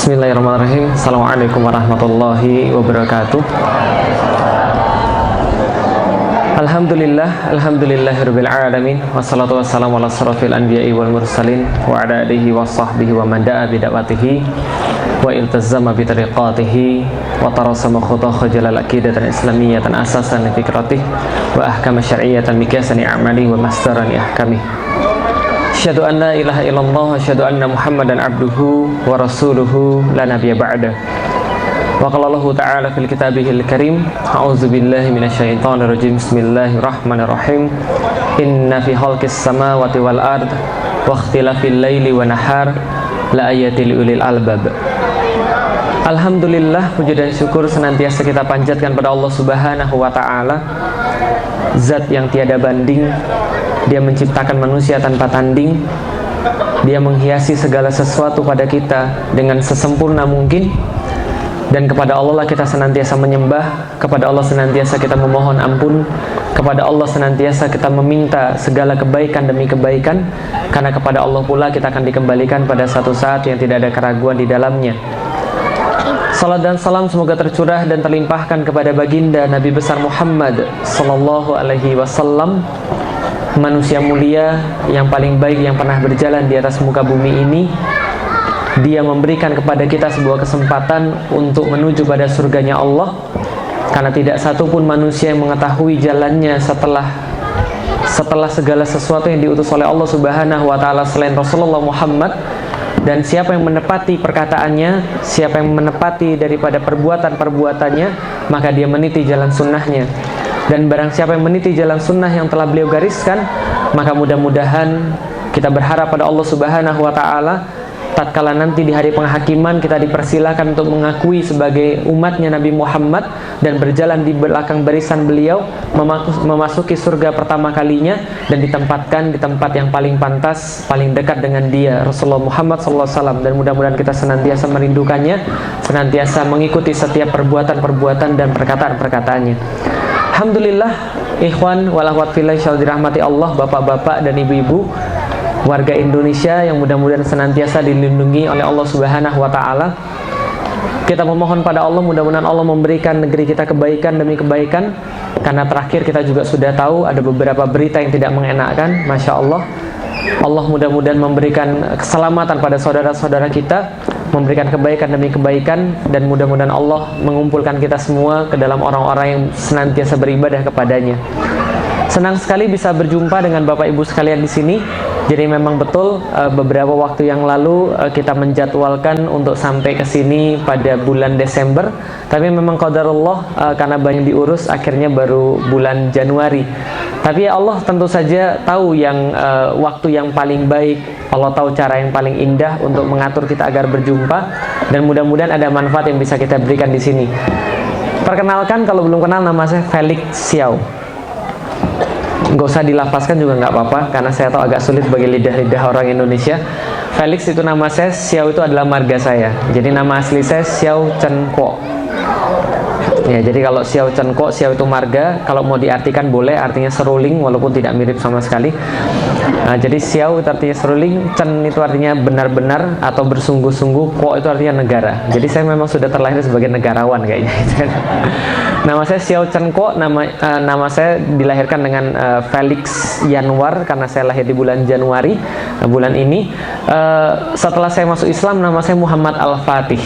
Bismillahirrahmanirrahim. Assalamualaikum warahmatullahi wabarakatuh. Alhamdulillahirabbil alamin. Wassalatu wassalamu ala asrofil anbiya'i wal mursalin wa ala alihi wa sahbihi wa man da'a bi da'watihi wa iltazama bi tariqatihi wa tarasama khutah jalal aqidatan islamiyatan asasan li fikratihi wa ahkam syar'iyyatan miqyasan i'amali wa masdaran ahkamih. Asyhadu an la ilaha illallah wa asyhadu anna Muhammadan abduhu wa rasuluhu la nabiyya ba'da. Wa qala Allah ta'ala fil kitabihil karim, a'udzu billahi minasyaitonir rajim. Bismillahirrahmanirrahim. Inna fi khalqis samawati wal ard wa ikhtilafil laili wan nahar la ayatil ulil albab. Alhamdulillah, puji dan syukur senantiasa kita panjatkan pada Allah Subhanahu wa taala, zat yang tiada banding. Dia menciptakan manusia tanpa tanding. Dia menghiasi segala sesuatu pada kita dengan sesempurna mungkin. Dan kepada Allah lah kita senantiasa menyembah, kepada Allah senantiasa kita memohon ampun, kepada Allah senantiasa kita meminta segala kebaikan demi kebaikan, karena kepada Allah pula kita akan dikembalikan pada satu saat yang tidak ada keraguan di dalamnya. Salat dan salam semoga tercurah dan terlimpahkan kepada baginda Nabi besar Muhammad sallallahu alaihi wasallam, manusia mulia yang paling baik yang pernah berjalan di atas muka bumi ini. Dia memberikan kepada kita sebuah kesempatan untuk menuju pada surganya Allah, karena tidak satu pun manusia yang mengetahui jalannya setelah segala sesuatu yang diutus oleh Allah Subhanahu wa taala selain Rasulullah Muhammad. Dan siapa yang menepati perkataannya, siapa yang menepati daripada perbuatan-perbuatannya, maka dia meniti jalan sunnahnya. Dan barang siapa yang meniti jalan sunnah yang telah beliau gariskan, maka mudah-mudahan kita berharap pada Allah Subhanahu wa taala, tatkala nanti di hari penghakiman kita dipersilakan untuk mengakui sebagai umatnya Nabi Muhammad dan berjalan di belakang barisan beliau, memasuki surga pertama kalinya dan ditempatkan di tempat yang paling pantas, paling dekat dengan dia, Rasulullah Muhammad SAW. Dan mudah-mudahan kita senantiasa merindukannya, senantiasa mengikuti setiap perbuatan-perbuatan dan perkataan-perkataannya. Alhamdulillah, ikhwan wal akhwat fillah, insyaallah dirahmati Allah, bapak-bapak dan ibu-ibu warga Indonesia yang mudah-mudahan senantiasa dilindungi oleh Allah Subhanahu wa taala. Kita memohon pada Allah, mudah-mudahan Allah memberikan negeri kita kebaikan demi kebaikan, karena terakhir kita juga sudah tahu ada beberapa berita yang tidak mengenakan. Masya Allah, Allah mudah-mudahan memberikan keselamatan pada saudara-saudara kita, memberikan kebaikan demi kebaikan, dan mudah-mudahan Allah mengumpulkan kita semua ke dalam orang-orang yang senantiasa beribadah kepadanya. Senang sekali bisa berjumpa dengan Bapak Ibu sekalian di sini. Jadi memang betul beberapa waktu yang lalu kita menjadwalkan untuk sampai ke sini pada bulan Desember, tapi memang qadarullah karena banyak diurus akhirnya baru bulan Januari. Tapi Allah tentu saja tahu yang waktu yang paling baik. Allah tahu cara yang paling indah untuk mengatur kita agar berjumpa, dan mudah-mudahan ada manfaat yang bisa kita berikan di sini. Perkenalkan, kalau belum kenal, nama saya Felix Xiao. Nggak usah dilafazkan juga nggak apa-apa, karena saya tahu agak sulit bagi lidah-lidah orang Indonesia. Felix itu nama saya, Xiao itu adalah marga saya. Jadi nama asli saya Xiao Chen Kuo. Ya, jadi kalau Xiao Chen Kuo, Xiao itu marga. Kalau mau diartikan boleh, artinya seruling, walaupun tidak mirip sama sekali. Nah, jadi Xiao itu artinya seruling, Chen itu artinya benar-benar atau bersungguh-sungguh, Kuo itu artinya negara. Jadi saya memang sudah terlahir sebagai negarawan kayaknya. Nama saya Xiao Chen Kuo, nama saya dilahirkan dengan Felix Yanwar, karena saya lahir di bulan Januari bulan ini. Setelah saya masuk Islam, nama saya Muhammad Al-Fatih.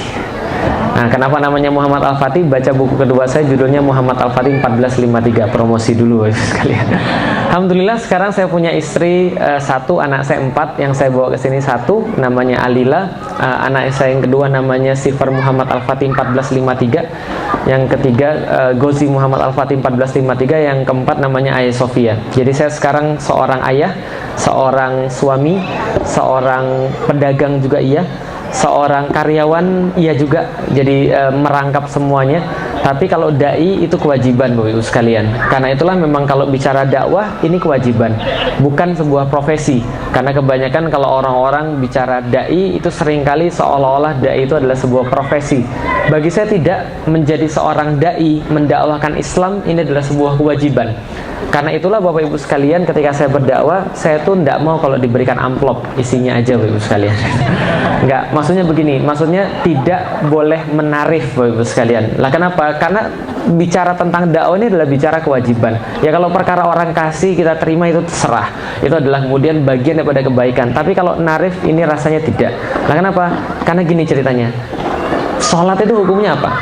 Nah, kenapa namanya Muhammad Al-Fatih? Baca buku kedua saya, judulnya Muhammad Al-Fatih 1453. Promosi dulu sekalian. Alhamdulillah, sekarang saya punya istri satu, anak saya 4, yang saya bawa ke sini satu, namanya Alila. Anak saya yang kedua namanya Sifar Muhammad Al-Fatih 1453. Yang ketiga Gozi Muhammad Al-Fatih 1453. Yang keempat namanya Ayah Sofia. Jadi saya sekarang seorang ayah, seorang suami, seorang pedagang juga iya, seorang karyawan iya juga. Jadi merangkap semuanya. Tapi kalau dai itu kewajiban, Bapak Ibu sekalian. Karena itulah memang kalau bicara dakwah ini kewajiban, bukan sebuah profesi. Karena kebanyakan kalau orang-orang bicara dai itu seringkali seolah-olah dai itu adalah sebuah profesi. Bagi saya tidak, menjadi seorang dai, mendakwahkan Islam ini adalah sebuah kewajiban. Karena itulah Bapak Ibu sekalian, ketika saya berdakwah, saya tuh tidak mau kalau diberikan amplop isinya aja Bapak Ibu sekalian. Enggak, maksudnya begini, maksudnya tidak boleh menarif Bapak Ibu sekalian. Lah kenapa? Karena bicara tentang dakwah ini adalah bicara kewajiban. Ya kalau perkara orang kasih kita terima itu terserah. Itu adalah kemudian bagian daripada kebaikan. Tapi kalau narif ini rasanya tidak. Lah kenapa? Karena gini ceritanya. Sholat itu hukumnya apa?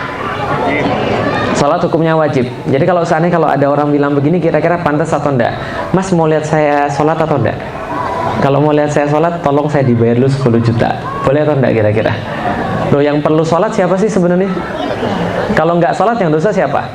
Sholat hukumnya wajib. Jadi kalau seandainya kalau ada orang bilang begini, kira-kira pantas atau enggak? Mas mau lihat saya sholat atau enggak? Kalau mau lihat saya sholat, tolong saya dibayar dulu 10 juta. Boleh atau enggak kira-kira? Loh, yang perlu sholat siapa sih sebenarnya? Kalau enggak sholat yang dosa siapa?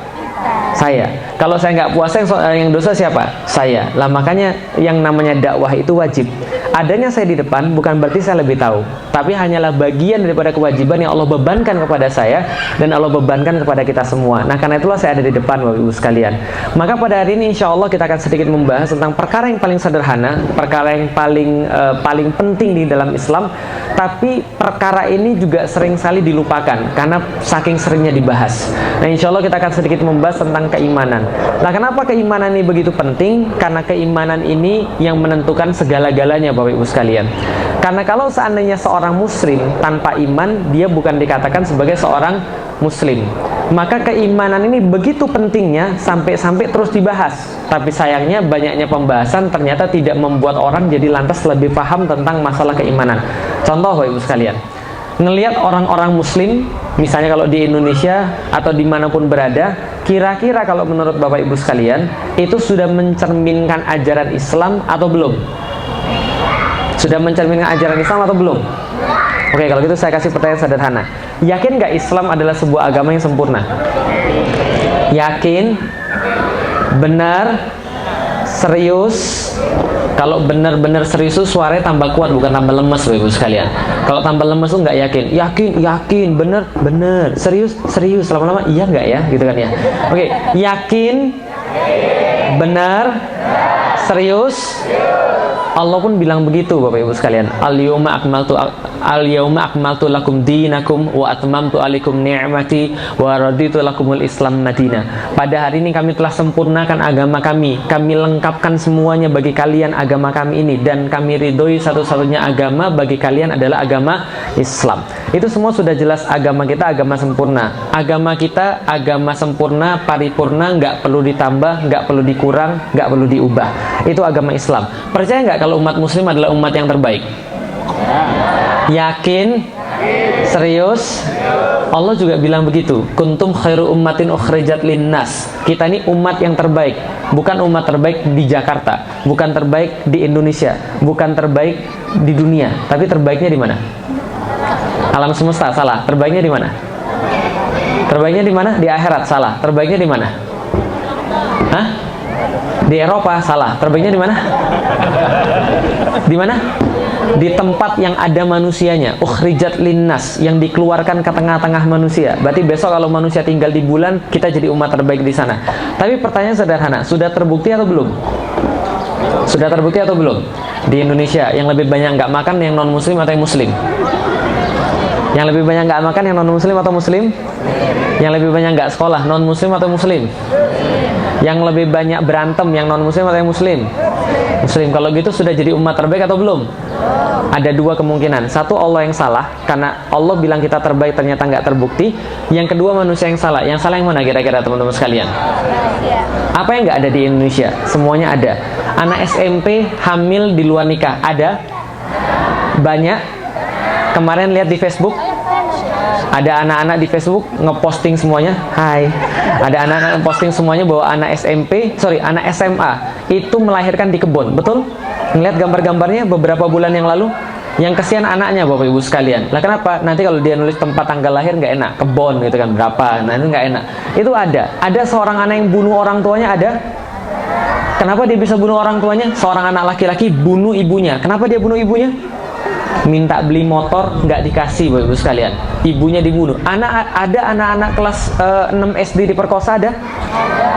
Saya. Kalau saya nggak puasa yang dosa siapa? Saya. Lah makanya yang namanya dakwah itu wajib. Adanya saya di depan bukan berarti saya lebih tahu, tapi hanyalah bagian daripada kewajiban yang Allah bebankan kepada saya dan Allah bebankan kepada kita semua. Nah karena itulah saya ada di depan Bapak Ibu sekalian. Maka pada hari ini insya Allah kita akan sedikit membahas tentang perkara yang paling sederhana, perkara yang paling penting di dalam Islam, tapi perkara ini juga sering sekali dilupakan karena saking seringnya dibahas. Nah insya Allah kita akan sedikit membahas tentang keimanan. Nah kenapa keimanan ini begitu penting? Karena keimanan ini yang menentukan segala-galanya Bapak Ibu sekalian. Karena kalau seandainya seorang muslim tanpa iman, dia bukan dikatakan sebagai seorang muslim. Maka keimanan ini begitu pentingnya sampai-sampai terus dibahas. Tapi sayangnya banyaknya pembahasan ternyata tidak membuat orang jadi lantas lebih paham tentang masalah keimanan. Contoh Bapak Ibu sekalian, ngelihat orang-orang muslim, misalnya kalau di Indonesia atau dimanapun berada, kira-kira kalau menurut Bapak Ibu sekalian, itu sudah mencerminkan ajaran Islam atau belum? Sudah mencerminkan ajaran Islam atau belum? Oke, kalau gitu saya kasih pertanyaan sederhana. Yakin nggak Islam adalah sebuah agama yang sempurna? Yakin? Benar? Serius? Kalau benar-benar serius tuh suaranya tambah kuat, bukan tambah lemes Ibu sekalian. Kalau tambah lemes tuh nggak yakin. Yakin, benar, serius, lama-lama iya nggak ya, gitu kan ya. Oke, yakin, benar, serius. Allah pun bilang begitu Bapak Ibu sekalian. Al-yawma akmaltu lakum dinakum wa atmamtu alaikum ni'mati wa raditu lakumul Islam madina. Pada hari ini kami telah sempurnakan agama kami. Kami lengkapkan semuanya bagi kalian agama kami ini, dan kami ridhoi satu-satunya agama bagi kalian adalah agama Islam. Itu semua sudah jelas agama kita agama sempurna. Agama kita agama sempurna, paripurna, nggak perlu ditambah, nggak perlu dikurang, nggak perlu diubah. Itu agama Islam. Percaya nggak kalau umat muslim adalah umat yang terbaik? Yakin? Serius? Allah juga bilang begitu. Kuntum khairu ummatin ukhrijat linnas. Kita ini umat yang terbaik. Bukan umat terbaik di Jakarta, bukan terbaik di Indonesia, bukan terbaik di dunia, tapi terbaiknya di mana? Alam semesta, salah. Terbaiknya di mana? Terbaiknya di mana? Di akhirat, salah. Terbaiknya di mana? Hah? Di Eropa, salah. Terbaiknya di mana? Di mana? Di tempat yang ada manusianya. Ukhrijat linnas, yang dikeluarkan ke tengah-tengah manusia. Berarti besok kalau manusia tinggal di bulan, kita jadi umat terbaik di sana. Tapi pertanyaan sederhana, sudah terbukti atau belum? Sudah terbukti atau belum? Di Indonesia, yang lebih banyak nggak makan yang non muslim atau yang muslim? Yang lebih banyak nggak makan yang non muslim atau muslim? Yang lebih banyak nggak sekolah, non muslim atau muslim? Yang lebih banyak berantem yang non muslim atau yang muslim? Muslim. Kalau gitu sudah jadi umat terbaik atau belum? Ada dua kemungkinan. Satu, Allah yang salah karena Allah bilang kita terbaik ternyata nggak terbukti. Yang kedua, manusia yang salah. Yang salah yang mana kira-kira teman-teman sekalian? Apa yang nggak ada di Indonesia? Semuanya ada. Anak SMP hamil di luar nikah ada? Banyak. Kemarin lihat di Facebook, ada anak-anak di Facebook ngeposting semuanya. Hai. Ada anak-anak posting semuanya bahwa anak anak SMA itu melahirkan di kebun. Betul? Ngeliat gambar-gambarnya beberapa bulan yang lalu. Yang kesian anaknya Bapak Ibu sekalian. Lah kenapa? Nanti kalau dia nulis tempat tanggal lahir nggak enak. Kebun gitu kan berapa. Nah itu nggak enak. Itu ada. Ada seorang anak yang bunuh orang tuanya, ada. Kenapa dia bisa bunuh orang tuanya? Seorang anak laki-laki bunuh ibunya. Kenapa dia bunuh ibunya? Minta beli motor, nggak dikasih Bapak Ibu sekalian. Ibunya dibunuh. Ada anak-anak kelas 6 SD diperkosa, ada?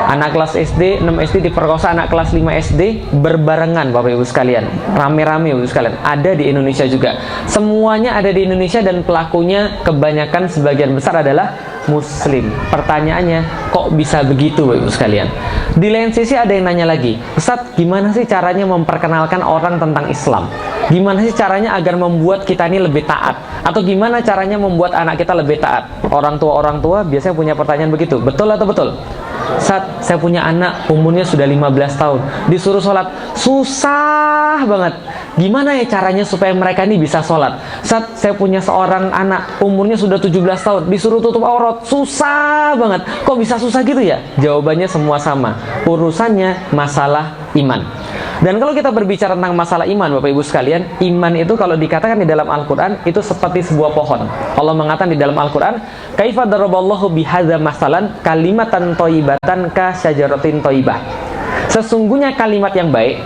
Anak kelas SD, 6 SD diperkosa anak kelas 5 SD berbarengan Bapak Ibu sekalian. Rame-rame Bapak Ibu sekalian. Ada di Indonesia juga. Semuanya ada di Indonesia dan pelakunya kebanyakan sebagian besar adalah Muslim. Pertanyaannya, kok bisa begitu Bapak Ibu sekalian? Di lain sisi ada yang nanya lagi, Ustadz, gimana sih caranya memperkenalkan orang tentang Islam? Gimana sih caranya agar membuat kita ini lebih taat? Atau gimana caranya membuat anak kita lebih taat? Orang tua biasanya punya pertanyaan begitu. Betul atau betul? Saat saya punya anak umurnya sudah 15 tahun, disuruh sholat susah banget. Gimana ya caranya supaya mereka ini bisa sholat? Saat saya punya seorang anak umurnya sudah 17 tahun, disuruh tutup aurat susah banget. Kok bisa susah gitu ya? Jawabannya semua sama. Urusannya masalah iman. Dan kalau kita berbicara tentang masalah iman Bapak Ibu sekalian, iman itu kalau dikatakan di dalam Al-Quran itu seperti sebuah pohon. Allah mengatakan di dalam Al-Quran, kaifa daraballahu bihadza masalan kalimatan thayyibatan ka syajaratin thayyibah. Sesungguhnya kalimat yang baik,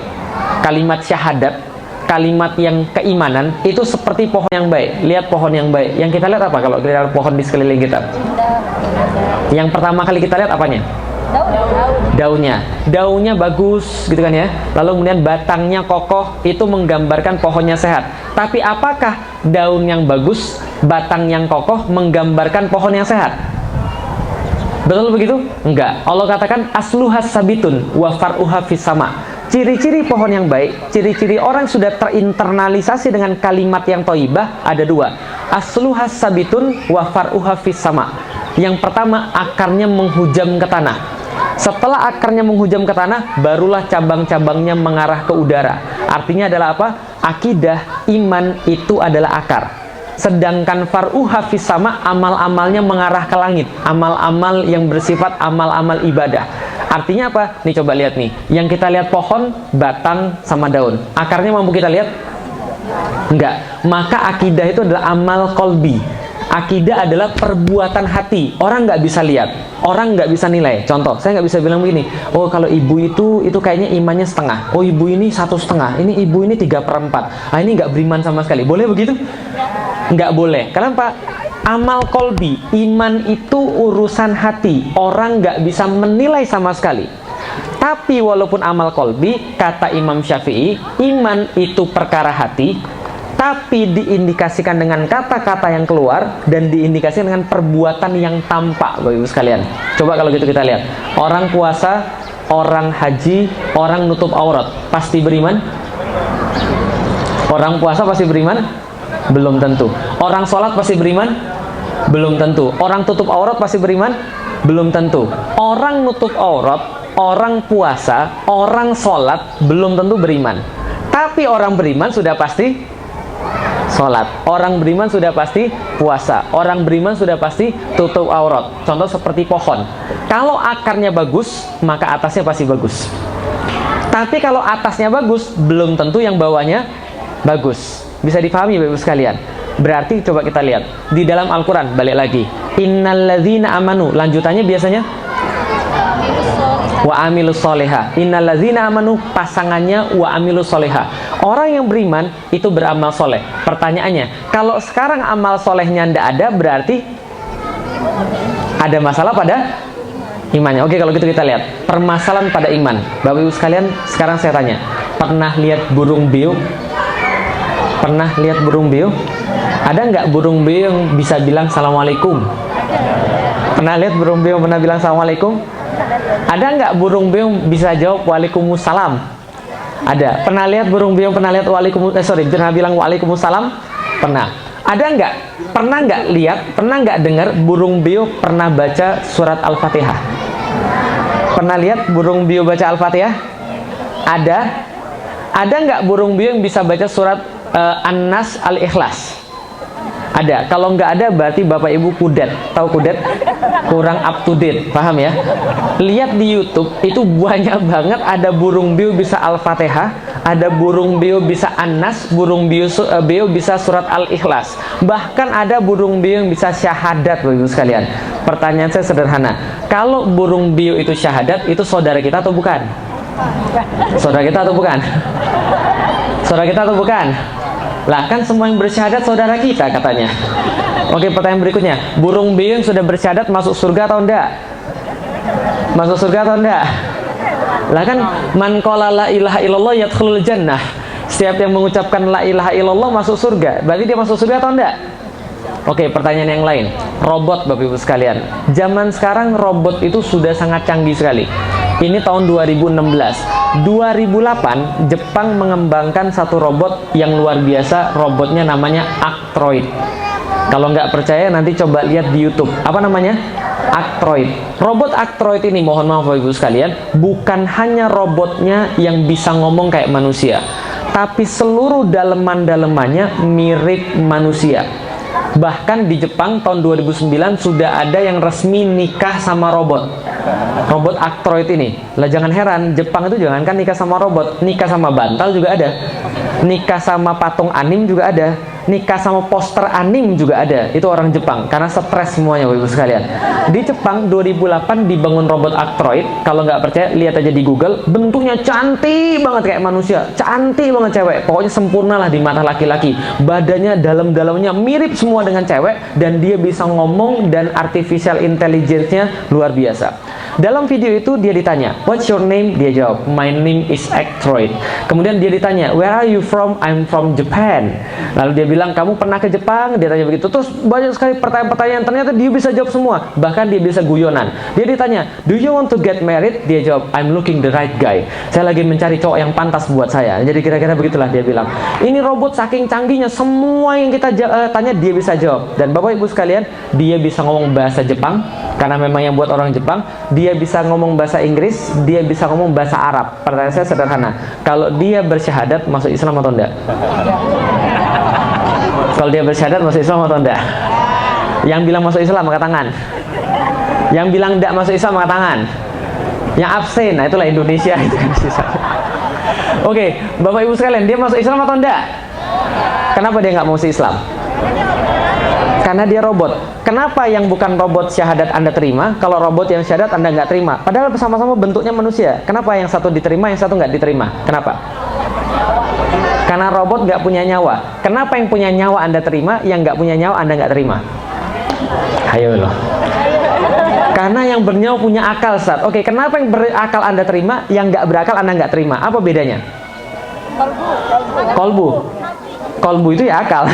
kalimat syahadat, kalimat yang keimanan itu seperti pohon yang baik. Lihat pohon yang baik. Yang kita lihat apa kalau kita lihat pohon di sekeliling kita? Yang pertama kali kita lihat apanya? Daunnya bagus gitu kan ya. Lalu kemudian batangnya kokoh, itu menggambarkan pohonnya sehat. Tapi apakah daun yang bagus, batang yang kokoh menggambarkan pohon yang sehat? Betul begitu? Enggak. Allah katakan asluhas sabitun wa far'uha fis sama. Ciri-ciri pohon yang baik, ciri-ciri orang sudah terinternalisasi dengan kalimat yang thayyibah ada dua. Asluhas sabitun wa far'uha fis sama. Yang pertama, akarnya menghujam ke tanah. Setelah akarnya menghujam ke tanah, barulah cabang-cabangnya mengarah ke udara. Artinya adalah apa? Akidah, iman itu adalah akar. Sedangkan far'uha fis sama, amal-amalnya mengarah ke langit. Amal-amal yang bersifat amal-amal ibadah. Artinya apa? Nih coba lihat nih. Yang kita lihat pohon, batang, sama daun. Akarnya mampu kita lihat? Enggak. Maka akidah itu adalah amal kolbi. Akidah adalah perbuatan hati. Orang nggak bisa lihat, orang nggak bisa nilai. Contoh, saya nggak bisa bilang begini, oh kalau ibu itu kayaknya imannya setengah, oh ibu ini 1,5, ini ibu ini 3/4, ini nggak beriman sama sekali. Boleh begitu? Nggak boleh. Kenapa? Amal kolbi, iman itu urusan hati. Orang nggak bisa menilai sama sekali. Tapi walaupun amal kolbi, kata Imam Syafi'i, iman itu perkara hati, tapi diindikasikan dengan kata-kata yang keluar dan diindikasikan dengan perbuatan yang tampak, Bapak Ibu sekalian. Coba kalau gitu kita lihat. Orang puasa, orang haji, orang nutup aurat, pasti beriman? Orang puasa pasti beriman? Belum tentu. Orang sholat pasti beriman? Belum tentu. Orang tutup aurat pasti beriman? Belum tentu. Orang nutup aurat, orang puasa, orang sholat belum tentu beriman. Tapi orang beriman sudah pasti sholat, orang beriman sudah pasti puasa, orang beriman sudah pasti tutup aurat. Contoh seperti pohon, kalau akarnya bagus maka atasnya pasti bagus. Tapi kalau atasnya bagus, belum tentu yang bawahnya bagus. Bisa dipahami Bapak Ibu sekalian? Berarti coba kita lihat di dalam Al-Quran, balik lagi, innalladzina amanu, lanjutannya biasanya wa amilus soleha. Innalladzina amanu, pasangannya wa amilus soleha. Orang yang beriman itu beramal soleh. Pertanyaannya, kalau sekarang amal solehnya tidak ada, berarti ada masalah pada imannya. Oke, kalau gitu kita lihat permasalahan pada iman. Bapak Ibu sekalian, sekarang saya tanya, pernah lihat burung beo? Pernah lihat burung beo? Ada nggak burung beo yang bisa bilang assalamualaikum? Pernah lihat burung beo yang pernah bilang assalamualaikum? Ada nggak burung beo yang bisa jawab waalaikumsalam? Ada. Pernah lihat burung beo pernah lihat pernah bilang waalaikumsalam? Pernah. Ada nggak? Pernah nggak lihat? Pernah nggak dengar burung beo pernah baca surat Al-Fatihah? Pernah lihat burung beo baca Al-Fatihah? Ada. Ada nggak burung beo yang bisa baca surat An-Nas Al-Ikhlas? Ada. Kalau nggak ada berarti Bapak Ibu kudet. Tahu kudet? Kurang up to date. Paham ya? Lihat di YouTube itu banyak banget, ada burung beo bisa Al-Fatihah, ada burung beo bisa An-Nas, burung beo bisa surat Al-Ikhlas. Bahkan ada burung beo yang bisa syahadat, Bapak Ibu sekalian. Pertanyaan saya sederhana. Kalau burung beo itu syahadat, itu saudara kita atau bukan? Saudara kita atau bukan? Saudara kita atau bukan? Lah kan semua yang bersyahadat saudara kita katanya. Oke, pertanyaan berikutnya, burung beo yang sudah bersyahadat masuk surga atau enggak? Masuk surga atau enggak? Lah kan, man qala la ilaha illallah yadkhulul jannah. Setiap yang mengucapkan la ilaha illallah masuk surga. Berarti dia masuk surga atau enggak? Oke, pertanyaan yang lain. Robot, Bapak Ibu sekalian. Zaman sekarang robot itu sudah sangat canggih sekali. Ini tahun 2016. 2008 Jepang mengembangkan satu robot yang luar biasa. Robotnya namanya Actroid. Kalau nggak percaya nanti coba lihat di YouTube. Apa namanya? Actroid. Robot Actroid ini, mohon maaf Bapak Ibu sekalian, bukan hanya robotnya yang bisa ngomong kayak manusia, tapi seluruh daleman-dalemannya mirip manusia. Bahkan di Jepang tahun 2009 sudah ada yang resmi nikah sama robot. Robot Actroid ini. Lah jangan heran, Jepang itu jangankan nikah sama robot, nikah sama bantal juga ada. Nikah sama patung anim juga ada. Nikah sama poster anim juga ada. Itu orang Jepang, karena stres semuanya Bapak Ibu sekalian. Di Jepang 2008 dibangun robot Actroid. Kalau nggak percaya lihat aja di Google. Bentuknya cantik banget kayak manusia, cantik banget cewek. Pokoknya sempurna lah di mata laki-laki. Badannya dalam-dalamnya mirip semua dengan cewek, dan dia bisa ngomong, dan artificial intelligence-nya luar biasa. Dalam video itu dia ditanya, "What's your name?" Dia jawab, "My name is Actroid." Kemudian dia ditanya, "Where are you from?" "I'm from Japan." Lalu dia bilang, "Kamu pernah ke Jepang?" Dia tanya begitu. Terus banyak sekali pertanyaan-pertanyaan, ternyata dia bisa jawab semua. Bahkan dia bisa guyonan. Dia ditanya, "Do you want to get married?" Dia jawab, "I'm looking the right guy." Saya lagi mencari cowok yang pantas buat saya. Jadi kira-kira begitulah dia bilang. Ini robot saking canggihnya, semua yang kita tanya dia bisa jawab. Dan Bapak Ibu sekalian, dia bisa ngomong bahasa Jepang, karena memang yang buat orang Jepang. Dia bisa ngomong bahasa Inggris, dia bisa ngomong bahasa Arab. Pertanyaan saya sederhana, kalau dia bersyahadat masuk Islam atau enggak? Kalau dia bersyahadat masuk Islam atau enggak? Yang bilang masuk Islam angkat tangan. Yang bilang enggak masuk Islam angkat tangan. Yang absen, nah itulah Indonesia. Oke, Bapak Ibu sekalian, dia masuk Islam atau enggak? Kenapa dia nggak mau masuk Islam? Karena dia robot. Kenapa yang bukan robot syahadat Anda terima, kalau robot yang syahadat Anda nggak terima? Padahal sama-sama bentuknya manusia. Kenapa yang satu diterima, yang satu nggak diterima? Kenapa? Karena robot nggak punya nyawa. Kenapa yang punya nyawa Anda terima, yang nggak punya nyawa Anda nggak terima? Ayo loh. Karena yang bernyawa punya akal, Ustaz. Oke, kenapa yang berakal Anda terima, yang nggak berakal Anda nggak terima? Apa bedanya? Kolbu. Kolbu itu ya akal.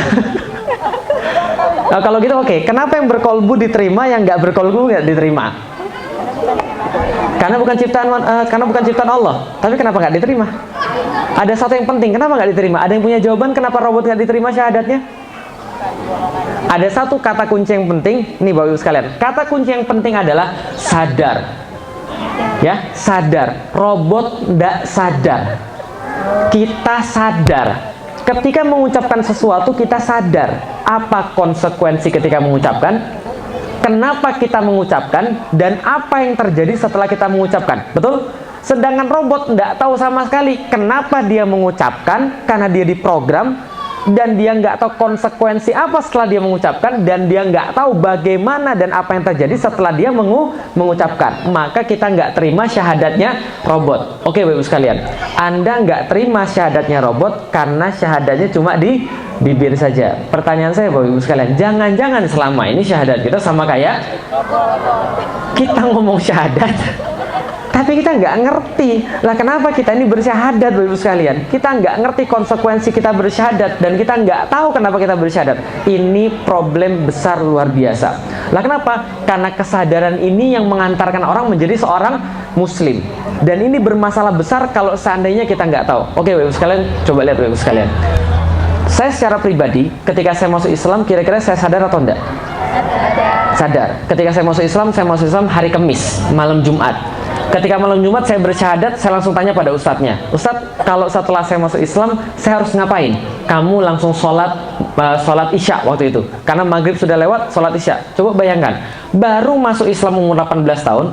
Nah, kalau gitu oke, kenapa yang berkolbu diterima, yang nggak berkolbu nggak diterima? Karena bukan ciptaan Allah. Tapi kenapa nggak diterima? Ada satu yang penting, kenapa nggak diterima? Ada yang punya jawaban kenapa robot nggak diterima syahadatnya? Ada satu kata kunci yang penting, nih Bapak Ibu sekalian. Kata kunci yang penting adalah sadar. Ya, sadar. Robot nggak sadar. Kita sadar. Ketika mengucapkan sesuatu kita sadar. Apa konsekuensi ketika mengucapkan? Kenapa kita mengucapkan? Dan apa yang terjadi setelah kita mengucapkan? Betul? Sedangkan robot tidak tahu sama sekali kenapa dia mengucapkan, karena dia diprogram, dan dia nggak tahu konsekuensi apa setelah dia mengucapkan, dan dia nggak tahu bagaimana dan apa yang terjadi setelah dia mengucapkan. Maka kita nggak terima syahadatnya robot. Oke Bapak Ibu sekalian, Anda nggak terima syahadatnya robot karena syahadatnya cuma di bibir saja. Pertanyaan saya Bapak Ibu sekalian, jangan-jangan selama ini syahadat kita sama kayak kita ngomong syahadat tapi kita nggak ngerti lah kenapa kita ini bersyahadat Bapak Ibu sekalian. Kita nggak ngerti konsekuensi kita bersyahadat, dan kita nggak tahu kenapa kita bersyahadat. Ini problem besar luar biasa. Lah kenapa? Karena kesadaran ini yang mengantarkan orang menjadi seorang muslim, dan ini bermasalah besar kalau seandainya kita nggak tahu. Oke Bapak Ibu sekalian, coba lihat Bapak Ibu sekalian. Saya secara pribadi, ketika saya masuk Islam, kira-kira saya sadar atau enggak? Sadar. Ketika saya masuk Islam hari Kamis, malam Jumat. Ketika malam Jumat saya bersyahadat, saya langsung tanya pada ustadznya, "Ustadz, kalau setelah saya masuk Islam, saya harus ngapain?" Kamu langsung sholat Isya waktu itu. Karena maghrib sudah lewat, sholat Isya. Coba bayangkan, baru masuk Islam umur 18 tahun,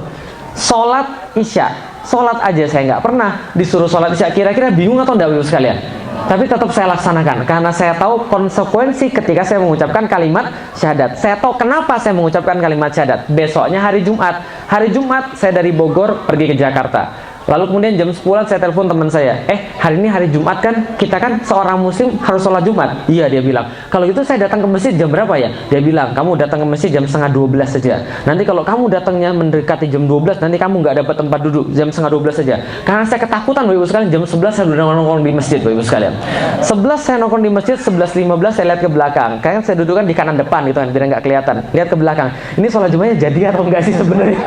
sholat Isya. Sholat aja saya nggak pernah, disuruh sholat Isya. Kira-kira bingung atau enggak Ibu sekalian? Tapi tetap saya laksanakan, karena saya tahu konsekuensi ketika saya mengucapkan kalimat syahadat. Saya tahu kenapa saya mengucapkan kalimat syahadat. Besoknya hari Jumat. Hari Jumat saya dari Bogor pergi ke Jakarta. Lalu kemudian jam 10 saya telepon teman saya, hari ini hari Jumat kan, kita kan seorang muslim harus sholat Jumat. Iya, dia bilang. Kalau gitu saya datang ke masjid jam berapa ya? Dia bilang, kamu datang ke masjid jam setengah 12 saja. Nanti kalau kamu datangnya mendekati jam 12, nanti kamu nggak dapat tempat duduk jam setengah 12 saja. Karena saya ketakutan, Bapak Ibu sekalian, jam 11 saya udah nongkrong di masjid, Bapak Ibu sekalian. 11 saya nongkrong di masjid, 11.15 saya lihat ke belakang. Kayaknya saya duduk kan di kanan depan gitu kan, biar nggak kelihatan. Lihat ke belakang. Ini sholat Jumatnya jadi atau enggak sih sebenarnya?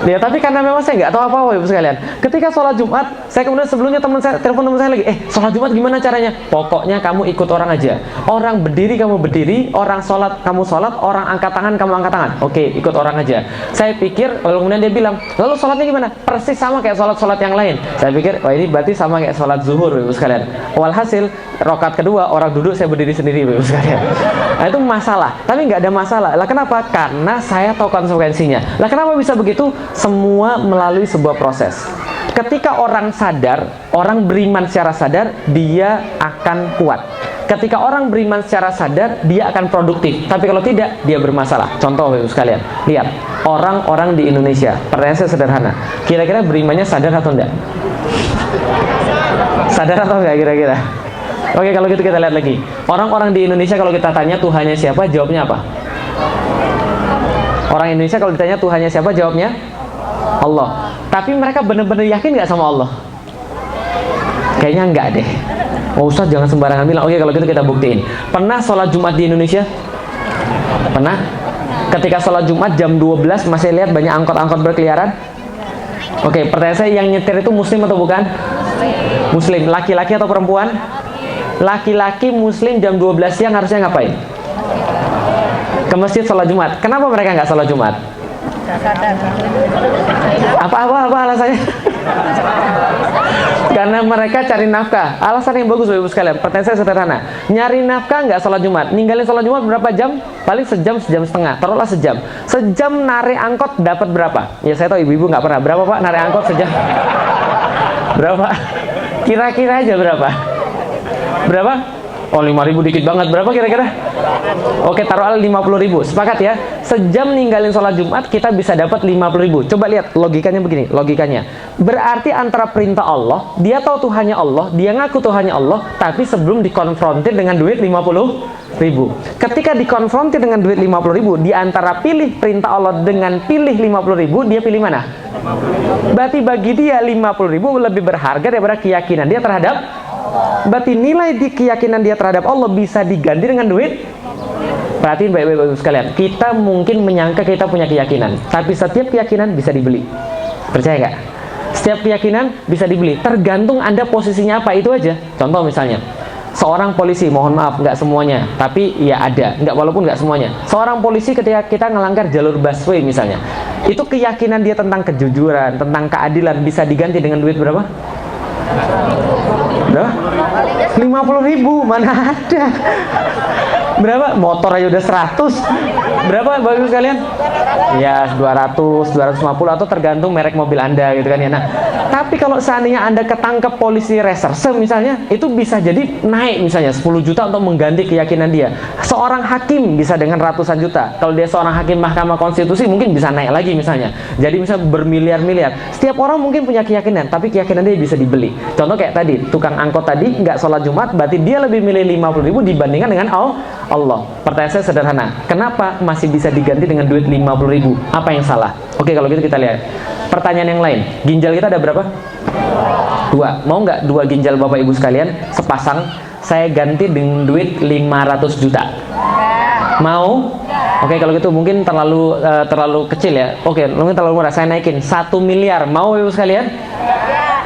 Ya, tapi karena memang saya nggak tahu apa-apa, Ibu sekalian. Ketika sholat Jumat, saya kemudian sebelumnya telepon teman saya lagi, sholat Jumat gimana caranya? Pokoknya kamu ikut orang aja. Orang berdiri kamu berdiri, orang sholat kamu sholat, orang angkat tangan kamu angkat tangan. Oke, ikut orang aja. Saya pikir, lalu kemudian dia bilang, lalu sholatnya gimana? Persis sama kayak sholat-sholat yang lain. Saya pikir, wah ini berarti sama kayak sholat zuhur, Ibu sekalian. Walhasil, rakaat kedua orang duduk, saya berdiri sendiri, Ibu sekalian. Nah, itu masalah. Tapi nggak ada masalah. Lah kenapa? Karena saya tahu konsekuensinya. Lah kenapa bisa begitu? Semua melalui sebuah proses. Ketika orang sadar, orang beriman secara sadar, dia akan kuat. Ketika orang beriman secara sadar, dia akan produktif. Tapi kalau tidak, dia bermasalah. Contoh, Ibu sekalian, lihat orang-orang di Indonesia. Pertanyaan saya sederhana. Kira-kira berimannya sadar atau enggak? Sadar atau enggak kira-kira? Oke, kalau gitu kita lihat lagi. Orang-orang di Indonesia kalau kita tanya Tuhannya siapa, jawabnya apa? Orang Indonesia kalau ditanya Tuhannya siapa, jawabnya Allah. Tapi mereka benar-benar yakin nggak sama Allah? Kayaknya enggak deh. Oh, Ustaz jangan sembarangan bilang. Oke, kalau gitu kita buktiin. Pernah sholat Jumat di Indonesia? Pernah? Ketika sholat Jumat jam 12 masih lihat banyak angkot-angkot berkeliaran? Oke, pertanyaan saya, yang nyetir itu muslim atau bukan? Muslim. Laki-laki atau perempuan? Laki-laki muslim jam 12 siang harusnya ngapain? Ke masjid sholat Jumat. Kenapa mereka nggak sholat Jumat? Apa alasannya? Karena mereka cari nafkah. Alasan yang bagus, Bapak Ibu sekalian. Pertanyaan saya sederhana. Nyari nafkah nggak sholat Jumat? Ninggalin sholat Jumat berapa jam? Paling sejam setengah. Taruhlah sejam. Sejam narik angkot dapat berapa? Ya saya tahu ibu-ibu nggak pernah. Berapa Pak narik angkot sejam? Berapa? Kira-kira aja berapa? Berapa? Oh, 5.000 dikit banget. Berapa kira-kira? Oke, taruh 50.000. Sepakat ya? Sejam ninggalin sholat Jumat kita bisa dapat 50.000. Coba lihat logikanya begini, logikanya. Berarti antara perintah Allah, dia tahu Tuhannya Allah, dia ngaku Tuhannya Allah, tapi sebelum dikonfrontir dengan duit 50.000. Ketika dikonfrontir dengan duit 50.000, di antara pilih perintah Allah dengan pilih 50.000, dia pilih mana? Berarti bagi dia 50.000 lebih berharga daripada keyakinan dia terhadap. Berarti nilai di keyakinan dia terhadap Allah bisa diganti dengan duit. Perhatiin baik-baik sekalian. Kita mungkin menyangka kita punya keyakinan, tapi setiap keyakinan bisa dibeli. Percaya nggak? Setiap keyakinan bisa dibeli. Tergantung Anda posisinya apa, itu aja. Contoh misalnya, seorang polisi, mohon maaf nggak semuanya, tapi ya ada, nggak, walaupun nggak semuanya. Seorang polisi ketika kita ngelanggar jalur busway misalnya, itu keyakinan dia tentang kejujuran, tentang keadilan bisa diganti dengan duit berapa? Berapa? 50.000, mana ada? Berapa? Motor aja udah 100. Berapa Bapak Ibu sekalian? Ya 200, 250 atau tergantung merek mobil Anda gitu kan ya. Nah, tapi kalau seandainya Anda ketangkep polisi reserse misalnya, itu bisa jadi naik misalnya 10 juta untuk mengganti keyakinan dia. Seorang hakim bisa dengan ratusan juta. Kalau dia seorang hakim Mahkamah Konstitusi mungkin bisa naik lagi misalnya. Jadi misalnya bermiliar-miliar. Setiap orang mungkin punya keyakinan, tapi keyakinan dia bisa dibeli. Contoh kayak tadi, tukang angkot tadi nggak sholat Jumat, berarti dia lebih milih 50.000 dibandingkan dengan Allah. Pertanyaan saya sederhana, kenapa masih bisa diganti dengan duit 50.000? Apa yang salah? Oke, kalau gitu kita lihat pertanyaan yang lain. Ginjal kita ada berapa? 2. Mau nggak 2 ginjal Bapak Ibu sekalian sepasang saya ganti dengan duit 500 juta? Mau? Oke, kalau gitu mungkin terlalu kecil ya. Oke, mungkin terlalu murah. Saya naikin 1 miliar. Mau Ibu sekalian?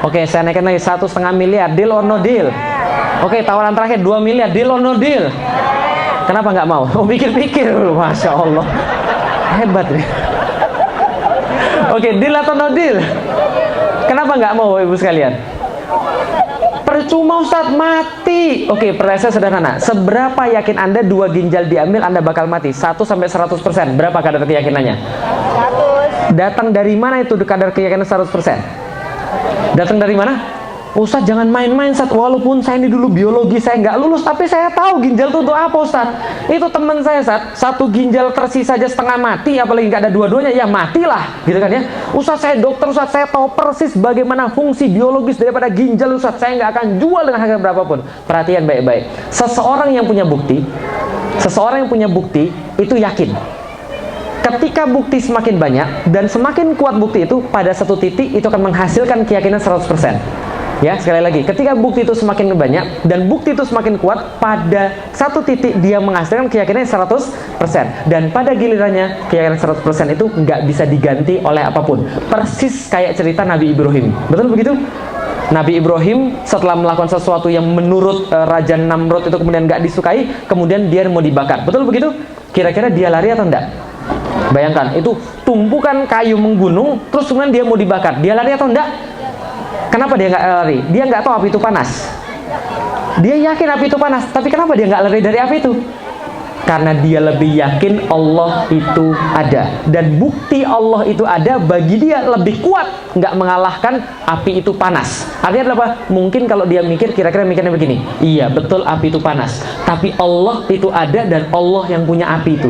Oke, saya naikin lagi 1,5 miliar. Deal or no deal? Oke, tawaran terakhir 2 miliar. Deal or no deal? Kenapa nggak mau? Oh, pikir-pikir dulu, Masya Allah. Hebat nih. Oke, deal atau no deal? Kenapa nggak mau Ibu sekalian? Percuma Ustadz, mati. Oke, pertanyaan saya sederhana. Seberapa yakin Anda 2 ginjal diambil Anda bakal mati? 1-100%. Berapa kadar keyakinannya? 100. Datang dari mana itu kadar keyakinan 100%? Datang dari mana? Ustadz jangan main-main Ustadz, walaupun saya ini dulu biologi saya nggak lulus, tapi saya tahu ginjal itu untuk apa Ustadz. Itu teman saya Ustadz, satu ginjal tersisa aja setengah mati, apalagi nggak ada dua-duanya, ya matilah gitu kan ya. Ustadz saya dokter Ustadz, saya tahu persis bagaimana fungsi biologis daripada ginjal Ustadz, saya nggak akan jual dengan harga berapapun. Perhatian baik-baik, seseorang yang punya bukti itu yakin. Ketika bukti semakin banyak dan semakin kuat bukti itu, pada satu titik itu akan menghasilkan keyakinan 100%. Ya, sekali lagi, ketika bukti itu semakin banyak dan bukti itu semakin kuat, pada satu titik dia menghasilkan keyakinan 100%. Dan pada gilirannya, keyakinan 100% itu nggak bisa diganti oleh apapun. Persis kayak cerita Nabi Ibrahim. Betul begitu? Nabi Ibrahim setelah melakukan sesuatu yang menurut Raja Namrud itu kemudian nggak disukai, kemudian dia mau dibakar. Betul begitu? Kira-kira dia lari atau enggak? Bayangkan, itu tumpukan kayu menggunung, terus kemudian dia mau dibakar. Dia lari atau enggak? Kenapa dia nggak lari? Dia nggak tahu api itu panas. Dia yakin api itu panas, tapi kenapa dia nggak lari dari api itu? Karena dia lebih yakin Allah itu ada, dan bukti Allah itu ada bagi dia lebih kuat, nggak mengalahkan api itu panas. Artinya adalah apa? Mungkin kalau dia mikir, kira-kira mikirnya begini, iya betul api itu panas, tapi Allah itu ada dan Allah yang punya api itu,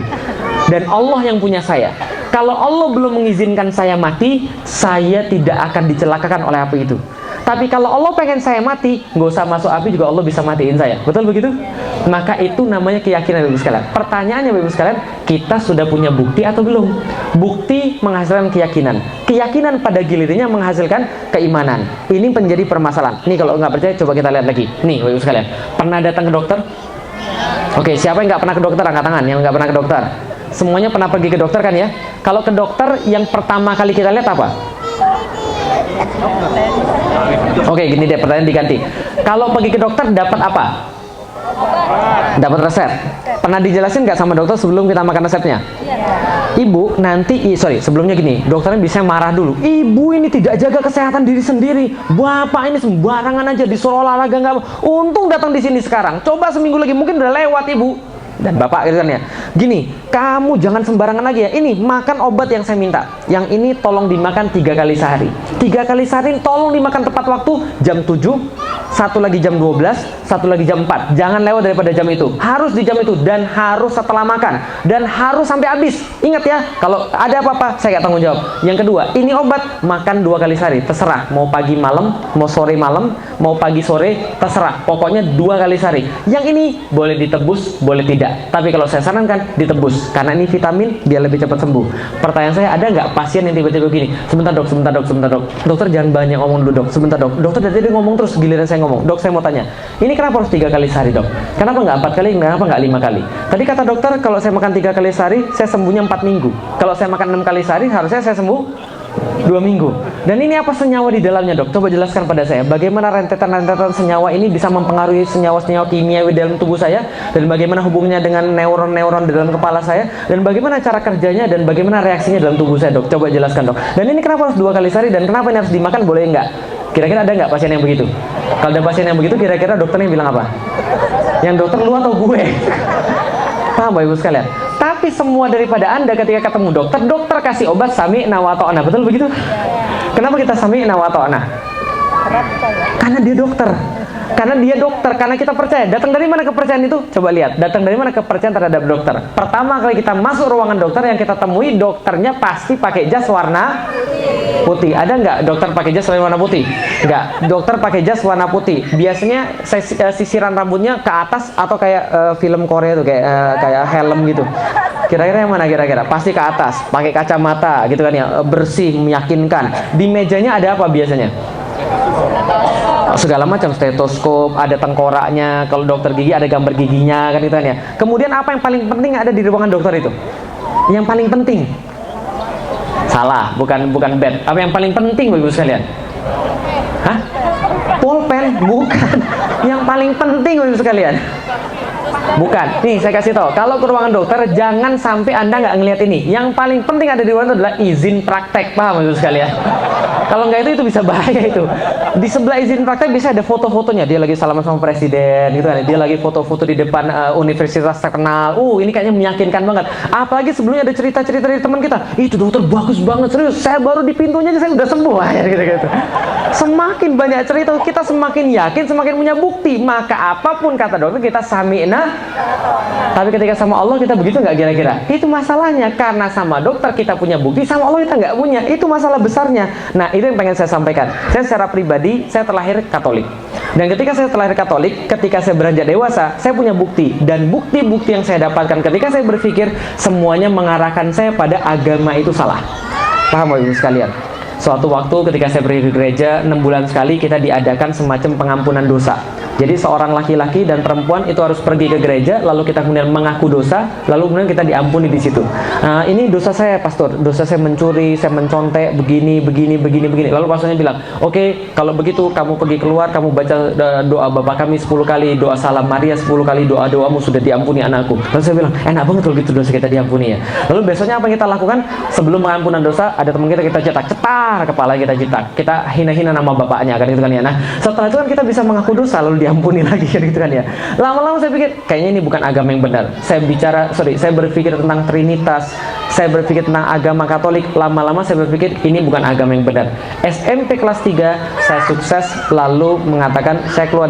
dan Allah yang punya saya. Kalau Allah belum mengizinkan saya mati, saya tidak akan dicelakakan oleh api itu. Tapi kalau Allah pengen saya mati, nggak usah masuk api juga Allah bisa matiin saya. Betul begitu? Maka itu namanya keyakinan, Bapak Ibu sekalian. Pertanyaannya, Bapak Ibu sekalian, kita sudah punya bukti atau belum? Bukti menghasilkan keyakinan. Keyakinan pada gilirannya menghasilkan keimanan. Ini menjadi permasalahan. Nih kalau nggak percaya, coba kita lihat lagi. Nih, Bapak Ibu sekalian, pernah datang ke dokter? Oke, siapa yang nggak pernah ke dokter? Angkat tangan. Yang nggak pernah ke dokter. Semuanya pernah pergi ke dokter kan ya? Kalau ke dokter, yang pertama kali kita lihat apa? Oke, gini deh, pertanyaan diganti. Kalau pergi ke dokter dapat apa? Dapat resep. Pernah dijelasin nggak sama dokter sebelum kita makan resepnya? Ibu nanti, sebelumnya gini, dokternya bisa marah dulu. Ibu ini tidak jaga kesehatan diri sendiri. Bapak ini sembarangan aja disuruh olahraga nggak. Untung datang di sini sekarang. Coba seminggu lagi mungkin udah lewat ibu. Dan bapak gitu kan ya, gini, kamu jangan sembarangan lagi ya. Ini makan obat yang saya minta, yang ini tolong dimakan 3 kali sehari. 3 kali sehari tolong dimakan tepat waktu, jam 7, satu lagi jam 12, satu lagi jam 4. Jangan lewat daripada jam itu, harus di jam itu, dan harus setelah makan, dan harus sampai habis. Ingat ya, kalau ada apa-apa saya nggak tanggung jawab. Yang kedua, ini obat makan 2 kali sehari, terserah mau pagi malam, mau sore malam, mau pagi sore, terserah, pokoknya 2 kali sehari. Yang ini boleh ditebus, boleh tidak. Tapi kalau saya sarankan ditebus, karena ini vitamin biar lebih cepat sembuh. Pertanyaan saya, ada nggak pasien yang tiba-tiba gini, sebentar dok, dokter jangan banyak ngomong dulu dok, sebentar dok, dokter dari tadi ngomong terus, giliran saya ngomong. Dok, saya mau tanya, ini kenapa harus 3 kali sehari dok? Kenapa nggak 4 kali, kenapa nggak 5 kali? Tadi kata dokter kalau saya makan 3 kali sehari saya sembuhnya 4 minggu. Kalau saya makan 6 kali sehari harusnya saya sembuh 2 minggu. Dan ini apa senyawa di dalamnya dok? Coba jelaskan pada saya, bagaimana rentetan-rentetan senyawa ini bisa mempengaruhi senyawa-senyawa kimiawi dalam tubuh saya, dan bagaimana hubungannya dengan neuron-neuron di dalam kepala saya, dan bagaimana cara kerjanya, dan bagaimana reaksinya dalam tubuh saya dok? Coba jelaskan dok. Dan ini kenapa harus 2 kali sehari, dan kenapa ini harus dimakan, boleh nggak? Kira-kira ada nggak pasien yang begitu? Kalau ada pasien yang begitu, kira-kira dokternya bilang apa? Yang dokter lu atau gue? Paham Bapak Ibu sekalian? Tapi semua daripada Anda ketika ketemu dokter, dokter kasih obat sami'na wa ta'na. Betul begitu? Kenapa kita sami'na wa ta'na? Karena dia dokter. Karena kita percaya. Datang dari mana kepercayaan itu? Coba lihat, datang dari mana kepercayaan terhadap dokter? Pertama kali kita masuk ruangan dokter, yang kita temui dokternya pasti pakai jas warna putih. Ada nggak dokter pakai jas warna putih? Nggak. Dokter pakai jas warna putih. Biasanya sisiran rambutnya ke atas atau kayak film Korea tuh, kayak helm gitu. Kira-kira yang mana kira-kira? Pasti ke atas. Pakai kacamata gitu kan ya, bersih, meyakinkan. Di mejanya ada apa biasanya? Segala macam, stetoskop, ada tengkoraknya. Kalau dokter gigi ada gambar giginya kan, gitu kan ya. Kemudian apa yang paling penting ada di ruangan dokter itu? Yang paling penting, salah, bukan bed. Apa yang paling penting Bapak Ibu sekalian? Hah? Pulpen? Bukan. Yang paling penting Bapak Ibu sekalian, bukan. Nih saya kasih tahu, kalau ke ruangan dokter jangan sampai Anda nggak ngelihat ini. Yang paling penting ada di ruangan itu adalah izin praktek. Paham Bapak Ibu sekalian? Kalau nggak itu bisa bahaya itu. Di sebelah izin praktek bisa ada foto-fotonya. Dia lagi salaman sama presiden gitu kan. Dia lagi foto-foto di depan universitas terkenal. Ini kayaknya meyakinkan banget. Apalagi sebelumnya ada cerita-cerita dari teman kita. Itu dokter bagus banget, serius. Saya baru di pintunya aja saya udah sembuh gitu. Semakin banyak cerita, kita semakin yakin, semakin punya bukti. Maka apapun kata dokter kita sami'na. Tapi ketika sama Allah kita begitu nggak kira-kira? Itu masalahnya. Karena sama dokter kita punya bukti, sama Allah kita nggak punya. Itu masalah besarnya. Nah, itu yang pengen saya sampaikan. Saya secara pribadi, saya terlahir Katolik. Dan ketika saya terlahir Katolik, ketika saya beranjak dewasa, saya punya bukti. Dan bukti-bukti yang saya dapatkan ketika saya berpikir, semuanya mengarahkan saya pada agama itu salah. Paham Bapak Ibu sekalian? Suatu waktu ketika saya pergi ke gereja, 6 bulan sekali kita diadakan semacam pengampunan dosa. Jadi seorang laki-laki dan perempuan itu harus pergi ke gereja, lalu kita kemudian mengaku dosa, lalu kemudian kita diampuni di situ. Ini dosa saya, pastor. Dosa saya mencuri, saya mencontek, begini. Lalu pastornya bilang, oke, kalau begitu kamu pergi keluar, kamu baca doa Bapa kami 10 kali, doa salam Maria 10 kali, doa-doamu sudah diampuni anakku. Lalu saya bilang, enak banget kalau gitu dosa kita diampuni ya. Lalu besoknya apa yang kita lakukan? Sebelum pengampunan dosa, ada teman kita cetar kepala kita cetak. Kita hina-hina nama bapaknya kan gitu kan ya. Nah, setelah itu kan kita bisa mengaku dosa lalu diampuni lagi kan gitu kan ya. Lama-lama saya pikir kayaknya ini bukan agama yang benar. Saya berpikir tentang Trinitas, saya berpikir tentang agama Katolik. Lama-lama saya berpikir ini bukan agama yang benar. SMP kelas 3 saya sukses lalu mengatakan saya keluar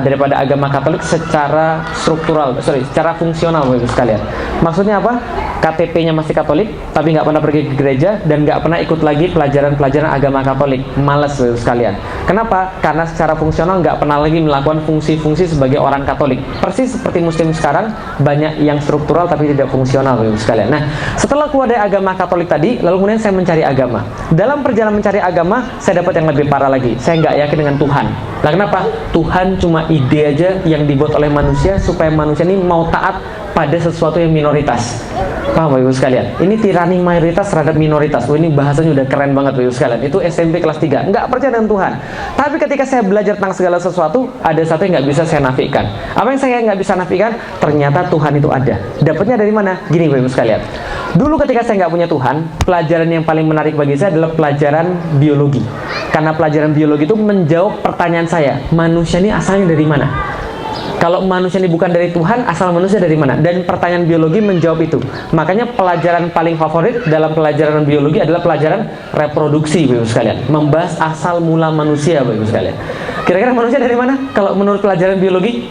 daripada agama Katolik secara secara fungsional Bapak Ibu sekalian. Maksudnya apa? KTP-nya masih Katolik, tapi nggak pernah pergi ke gereja dan nggak pernah ikut lagi pelajaran agama Katolik. Males Bapak Ibu sekalian. Kenapa? Karena secara fungsional nggak pernah lagi melakukan fungsi-fungsi sebagai orang Katolik. Persis seperti Muslim sekarang, banyak yang struktural tapi tidak fungsional Bapak Ibu sekalian. Nah, setelah keluar dari agama Katolik tadi, lalu kemudian saya mencari agama. Dalam perjalanan mencari agama, saya dapat yang lebih parah lagi. Saya nggak yakin dengan Tuhan. Lah kenapa? Tuhan cuma ide aja yang dibuat oleh manusia supaya manusia ini mau taat pada sesuatu yang minoritas. Paham Bapak Ibu sekalian? Ini tirani mayoritas terhadap minoritas. Ini bahasanya udah keren banget Bapak Ibu sekalian. Itu SMP kelas 3. Nggak percaya dengan Tuhan. Tapi ketika saya belajar tentang segala sesuatu, ada satu yang nggak bisa saya nafikan. Apa yang saya nggak bisa nafikan? Ternyata Tuhan itu ada. Dapatnya dari mana? Gini Bapak Ibu sekalian. Dulu ketika saya nggak punya Tuhan, pelajaran yang paling menarik bagi saya adalah pelajaran biologi. Karena pelajaran biologi itu menjawab pertanyaan saya, manusia ini asalnya dari mana? Kalau manusia ini bukan dari Tuhan, asal manusia dari mana? Dan pertanyaan biologi menjawab itu. Makanya pelajaran paling favorit dalam pelajaran biologi adalah pelajaran reproduksi, Bapak Ibu sekalian. Membahas asal mula manusia, Bapak Ibu sekalian. Kira-kira manusia dari mana? Kalau menurut pelajaran biologi?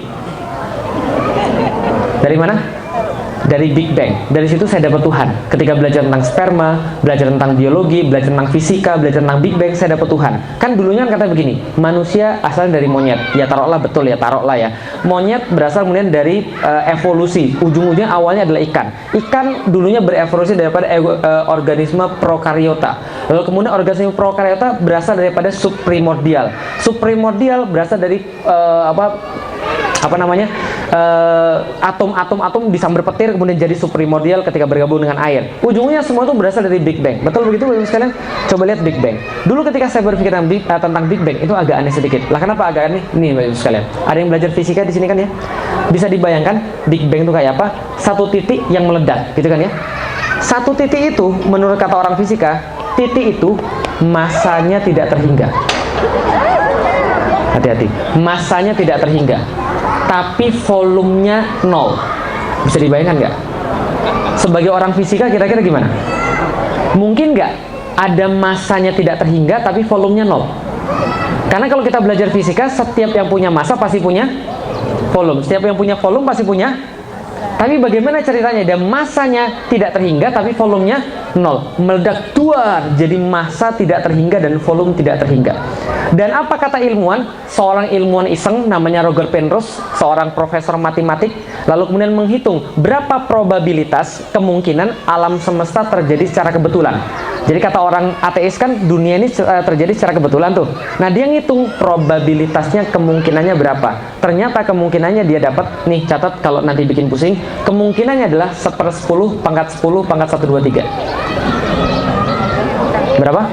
Dari mana? Dari Big Bang. Dari situ saya dapat Tuhan. Ketika belajar tentang sperma, belajar tentang biologi, belajar tentang fisika, belajar tentang Big Bang, saya dapat Tuhan. Kan dulunya kan kata begini, manusia asalnya dari monyet. Ya taruhlah betul ya, taruhlah ya. Monyet berasal kemudian dari evolusi. Ujung-ujungnya awalnya adalah ikan. Ikan dulunya berevolusi daripada organisme prokariota. Lalu kemudian organisme prokariota berasal daripada subprimordial. Subprimordial berasal dari atom disambar petir kemudian jadi subprimordial ketika bergabung dengan air. Ujungnya semua itu berasal dari Big Bang. Betul begitu Bapak Ibu sekalian? Coba lihat Big Bang. Dulu ketika saya berpikir tentang Big Bang itu agak aneh sedikit. Lah kenapa agak aneh? Nih Bapak Ibu sekalian. Ada yang belajar fisika di sini kan ya? Bisa dibayangkan Big Bang itu kayak apa? Satu titik yang meledak, gitu kan ya? Satu titik itu menurut kata orang fisika, titik itu masanya tidak terhingga. Hati-hati. Masanya tidak terhingga. Tapi volumenya 0. Bisa dibayangkan nggak? Sebagai orang fisika kira-kira gimana? Mungkin nggak ada masanya tidak terhingga tapi volumenya 0? Karena kalau kita belajar fisika, setiap yang punya massa pasti punya volume. Setiap yang punya volume pasti punya. Tapi bagaimana ceritanya? Dia masanya tidak terhingga tapi volumenya 0. Meledak duar, jadi massa tidak terhingga dan volume tidak terhingga. Dan apa kata ilmuwan? Seorang ilmuwan iseng namanya Roger Penrose, seorang profesor matematik, lalu kemudian menghitung berapa probabilitas kemungkinan alam semesta terjadi secara kebetulan. Jadi kata orang ateis kan dunia ini terjadi secara kebetulan tuh. Nah dia ngitung probabilitasnya kemungkinannya berapa. Ternyata kemungkinannya dia dapat, nih catat kalau nanti bikin pusing, kemungkinannya adalah 1/10 pangkat 10 pangkat 123. Berapa?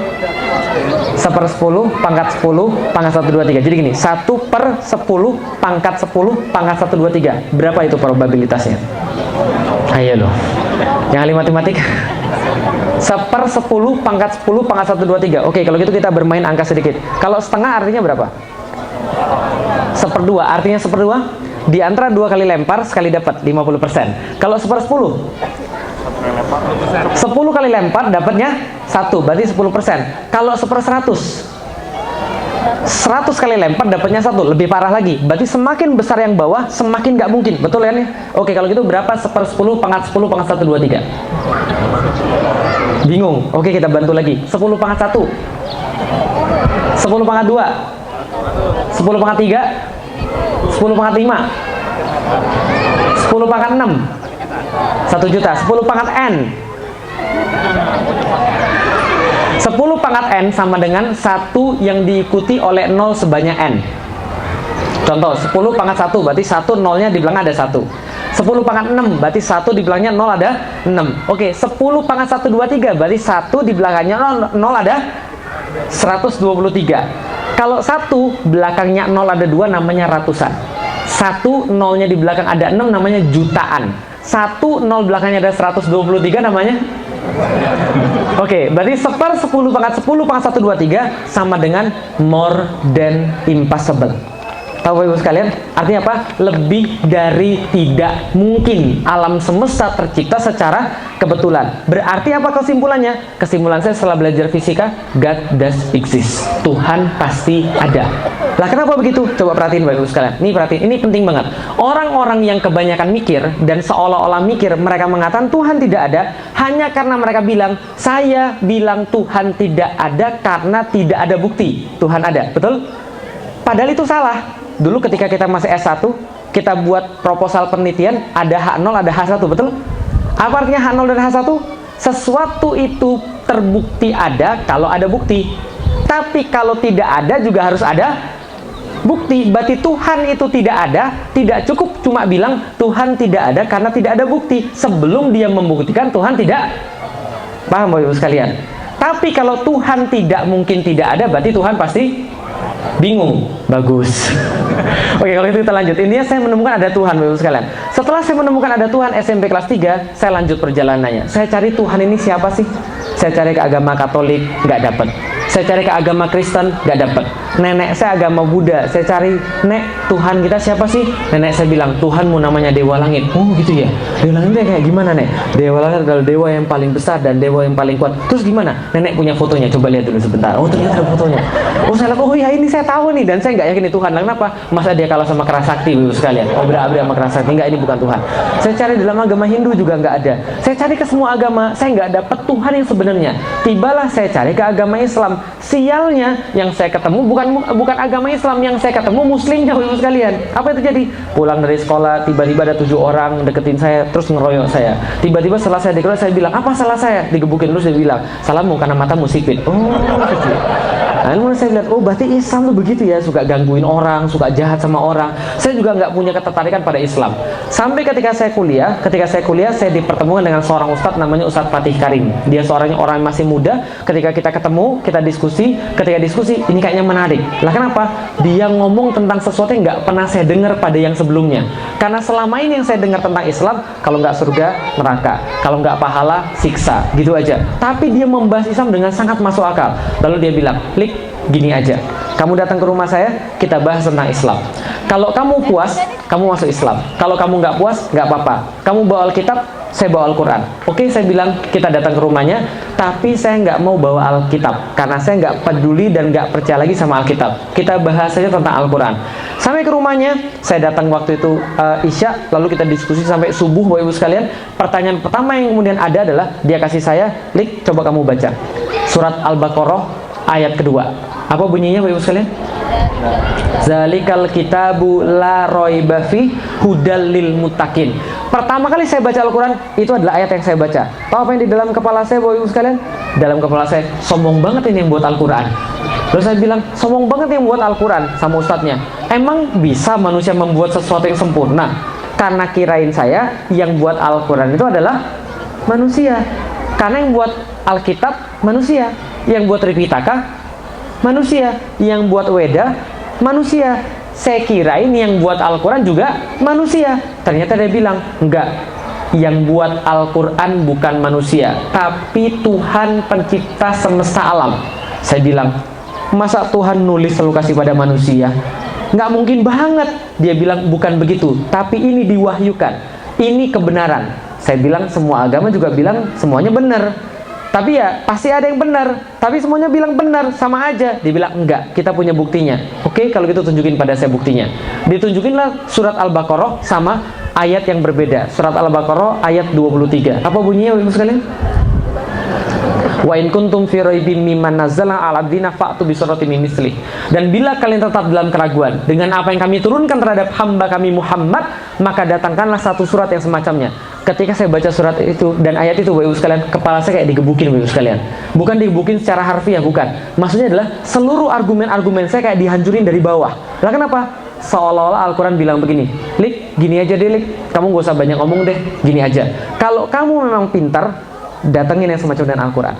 1/10 pangkat 10 pangkat 123. Jadi gini, 1/10 pangkat 10 pangkat 123. Berapa itu probabilitasnya? Ayo loh. Yang ahli matematika. 1/10 pangkat 10 pangkat 1, 2, 3. Oke, kalau gitu kita bermain angka sedikit. Kalau setengah artinya berapa? 1/2. Artinya 1/2 di antara 2 kali lempar sekali dapat 50%. Kalau 1/10 10 kali lempar dapatnya 1, berarti 10%. Kalau 1/100 100 kali lempar dapatnya 1, lebih parah lagi. Berarti semakin besar yang bawah semakin nggak mungkin. Betul ya nih? Oke, kalau gitu berapa 1/10 pangkat 10 pangkat 1, 2, 3? Bingung? Oke, kita bantu lagi. 10 pangkat 1, 10 pangkat 2, 10 pangkat 3, 10 pangkat 5, 10 pangkat 6, 1 juta. 10 pangkat N, 10 pangkat N sama dengan 1 yang diikuti oleh 0 sebanyak N. Contoh, 10 pangkat 1 berarti 1 nolnya di belakang ada 1. 10 pangkat 6 berarti 1 di belakangnya 0 ada 6. Oke, 10 pangkat 1, 2, 3 berarti 1 di belakangnya 0 ada 123. Kalau 1 belakangnya 0 ada 2 namanya ratusan. 1 nolnya di belakang ada 6 namanya jutaan. 1 0 belakangnya ada 123 namanya. Oke, berarti 1/10 pangkat 10 pangkat 1, 2, 3 sama dengan more than impossible. Tahu Bapak Ibu sekalian? Artinya apa? Lebih dari tidak mungkin. Alam semesta tercipta secara kebetulan. Berarti apa kesimpulannya? Kesimpulan saya setelah belajar fisika, God does exist. Tuhan pasti ada. Lah kenapa begitu? Coba perhatiin Bapak Ibu sekalian. Nih perhatiin, ini penting banget. Orang-orang yang kebanyakan mikir dan seolah-olah mikir mereka mengatakan Tuhan tidak ada hanya karena mereka bilang, saya bilang Tuhan tidak ada karena tidak ada bukti Tuhan ada. Betul? Padahal itu salah. Dulu ketika kita masih S1, kita buat proposal penelitian, ada H0, ada H1, betul? Apa artinya H0 dan H1? Sesuatu itu terbukti ada kalau ada bukti. Tapi kalau tidak ada juga harus ada bukti. Berarti Tuhan itu tidak ada, tidak cukup cuma bilang Tuhan tidak ada karena tidak ada bukti. Sebelum dia membuktikan Tuhan tidak. Paham Bapak Ibu sekalian? Tapi kalau Tuhan tidak mungkin tidak ada, berarti Tuhan pasti bingung. Bagus. Oke, kalau itu kita lanjut. Intinya saya menemukan ada Tuhan Bapak Ibu sekalian. Setelah saya menemukan ada Tuhan SMP kelas 3, saya lanjut perjalanannya. Saya cari Tuhan ini siapa sih? Saya cari ke agama Katolik, nggak dapet. Saya cari ke agama Kristen, nggak dapet. Nenek saya agama Buddha, saya cari, Nek, Tuhan kita siapa sih? Nenek saya bilang, Tuhanmu namanya Dewa Langit. Oh gitu ya? Dewa Langit itu kayak gimana, Nek? Dewa Langit adalah dewa yang paling besar dan dewa yang paling kuat. Terus gimana? Nenek punya fotonya, coba lihat dulu sebentar. Oh ternyata ada fotonya. Oh saya bilang, oh ya ini saya tahu nih. Dan saya nggak yakin ini Tuhan. Lah, kenapa? Masa dia kalah sama Kerasakti sekalian? Oh berabri sama Kerasakti. Enggak, ini bukan Tuhan. Saya cari dalam agama Hindu juga nggak ada. Saya cari ke semua agama, saya nggak dapat Tuhan yang sebenarnya. Tibalah saya cari ke agama Islam. Sialnya yang saya ketemu bukan agama Islam, yang saya ketemu Muslimnya Bapak Ibu sekalian. Apa itu jadi? Pulang dari sekolah tiba-tiba ada 7 orang deketin saya terus ngeroyok saya. Tiba-tiba setelah saya dikeroyok saya bilang, apa salah saya? Digebukin terus, saya bilang, salahmu karena matamu sipit. Oh gitu. Nah, lalu saya lihat, oh berarti Islam tuh begitu ya, suka gangguin orang, suka jahat sama orang. Saya juga nggak punya ketertarikan pada Islam. Sampai ketika saya kuliah, saya dipertemukan dengan seorang ustadz namanya Ustadz Fatih Karim. Dia seorang orang yang masih muda. Ketika kita ketemu, kita diskusi. Ketika diskusi, ini kayaknya menarik. Lah kenapa? Dia ngomong tentang sesuatu yang nggak pernah saya dengar pada yang sebelumnya. Karena selama ini yang saya dengar tentang Islam, kalau nggak surga, neraka. Kalau nggak pahala, siksa. Gitu aja. Tapi dia membahas Islam dengan sangat masuk akal. Lalu dia bilang, Lik, gini aja, kamu datang ke rumah saya, kita bahas tentang Islam. Kalau kamu puas, kamu masuk Islam. Kalau kamu nggak puas, nggak apa-apa. Kamu bawa Alkitab, saya bawa Al-Quran. Oke, saya bilang kita datang ke rumahnya, tapi saya nggak mau bawa Alkitab karena saya nggak peduli dan nggak percaya lagi sama Alkitab. Kita bahas saja tentang Al-Quran. Sampai ke rumahnya, saya datang waktu itu Isya, lalu kita diskusi sampai subuh Bapak Ibu sekalian. Pertanyaan pertama yang kemudian ada adalah dia kasih saya, Lik, coba kamu baca surat Al-Baqarah ayat kedua. Apa bunyinya Bapak Ibu sekalian? Zalikal kitabu la raiba fi hudal lil muttaqin. Pertama kali saya baca Al-Quran, itu adalah ayat yang saya baca. Tahu apa yang di dalam kepala saya Bapak Ibu sekalian? Dalam kepala saya, sombong banget ini yang buat Al-Quran. Terus saya bilang, sombong banget yang buat Al-Quran sama ustadznya. Emang bisa manusia membuat sesuatu yang sempurna? Karena kirain saya yang buat Al-Quran itu adalah manusia. Karena yang buat Alkitab manusia, yang buat Tripitaka manusia, yang buat Weda manusia. Saya kirain yang buat Al-Quran juga manusia. Ternyata dia bilang, enggak, yang buat Al-Quran bukan manusia, tapi Tuhan pencipta semesta alam. Saya bilang, masa Tuhan nulis lalu kasih pada manusia? Nggak mungkin banget. Dia bilang bukan begitu, tapi ini diwahyukan, ini kebenaran. Saya bilang semua agama juga bilang semuanya benar, tapi ya pasti ada yang benar, tapi semuanya bilang benar, sama aja. Dia bilang enggak, kita punya buktinya. Oke, kalau gitu tunjukin pada saya buktinya. Ditunjukinlah surat Al-Baqarah sama ayat yang berbeda. Surat Al-Baqarah ayat 23. Apa bunyinya Ibu sekalian? Wa in kuntum fi raibin mimman nazzala 'ala abdina fa'tu bi suratin min mislih. Dan bila kalian tetap dalam keraguan dengan apa yang kami turunkan terhadap hamba kami Muhammad, maka datangkanlah satu surat yang semacamnya. Ketika saya baca surat itu dan ayat itu, Bapak Ibu sekalian, kepala saya kayak digebukin, Bapak Ibu sekalian. Bukan digebukin secara harfiah, bukan. Maksudnya adalah seluruh argumen-argumen saya kayak dihancurin dari bawah. Lah kenapa? Seolah-olah Al-Quran bilang begini, Lik, gini aja deh Lik, kamu gak usah banyak ngomong deh, gini aja. Kalau kamu memang pintar, datengin yang semacam dengan Al-Quran.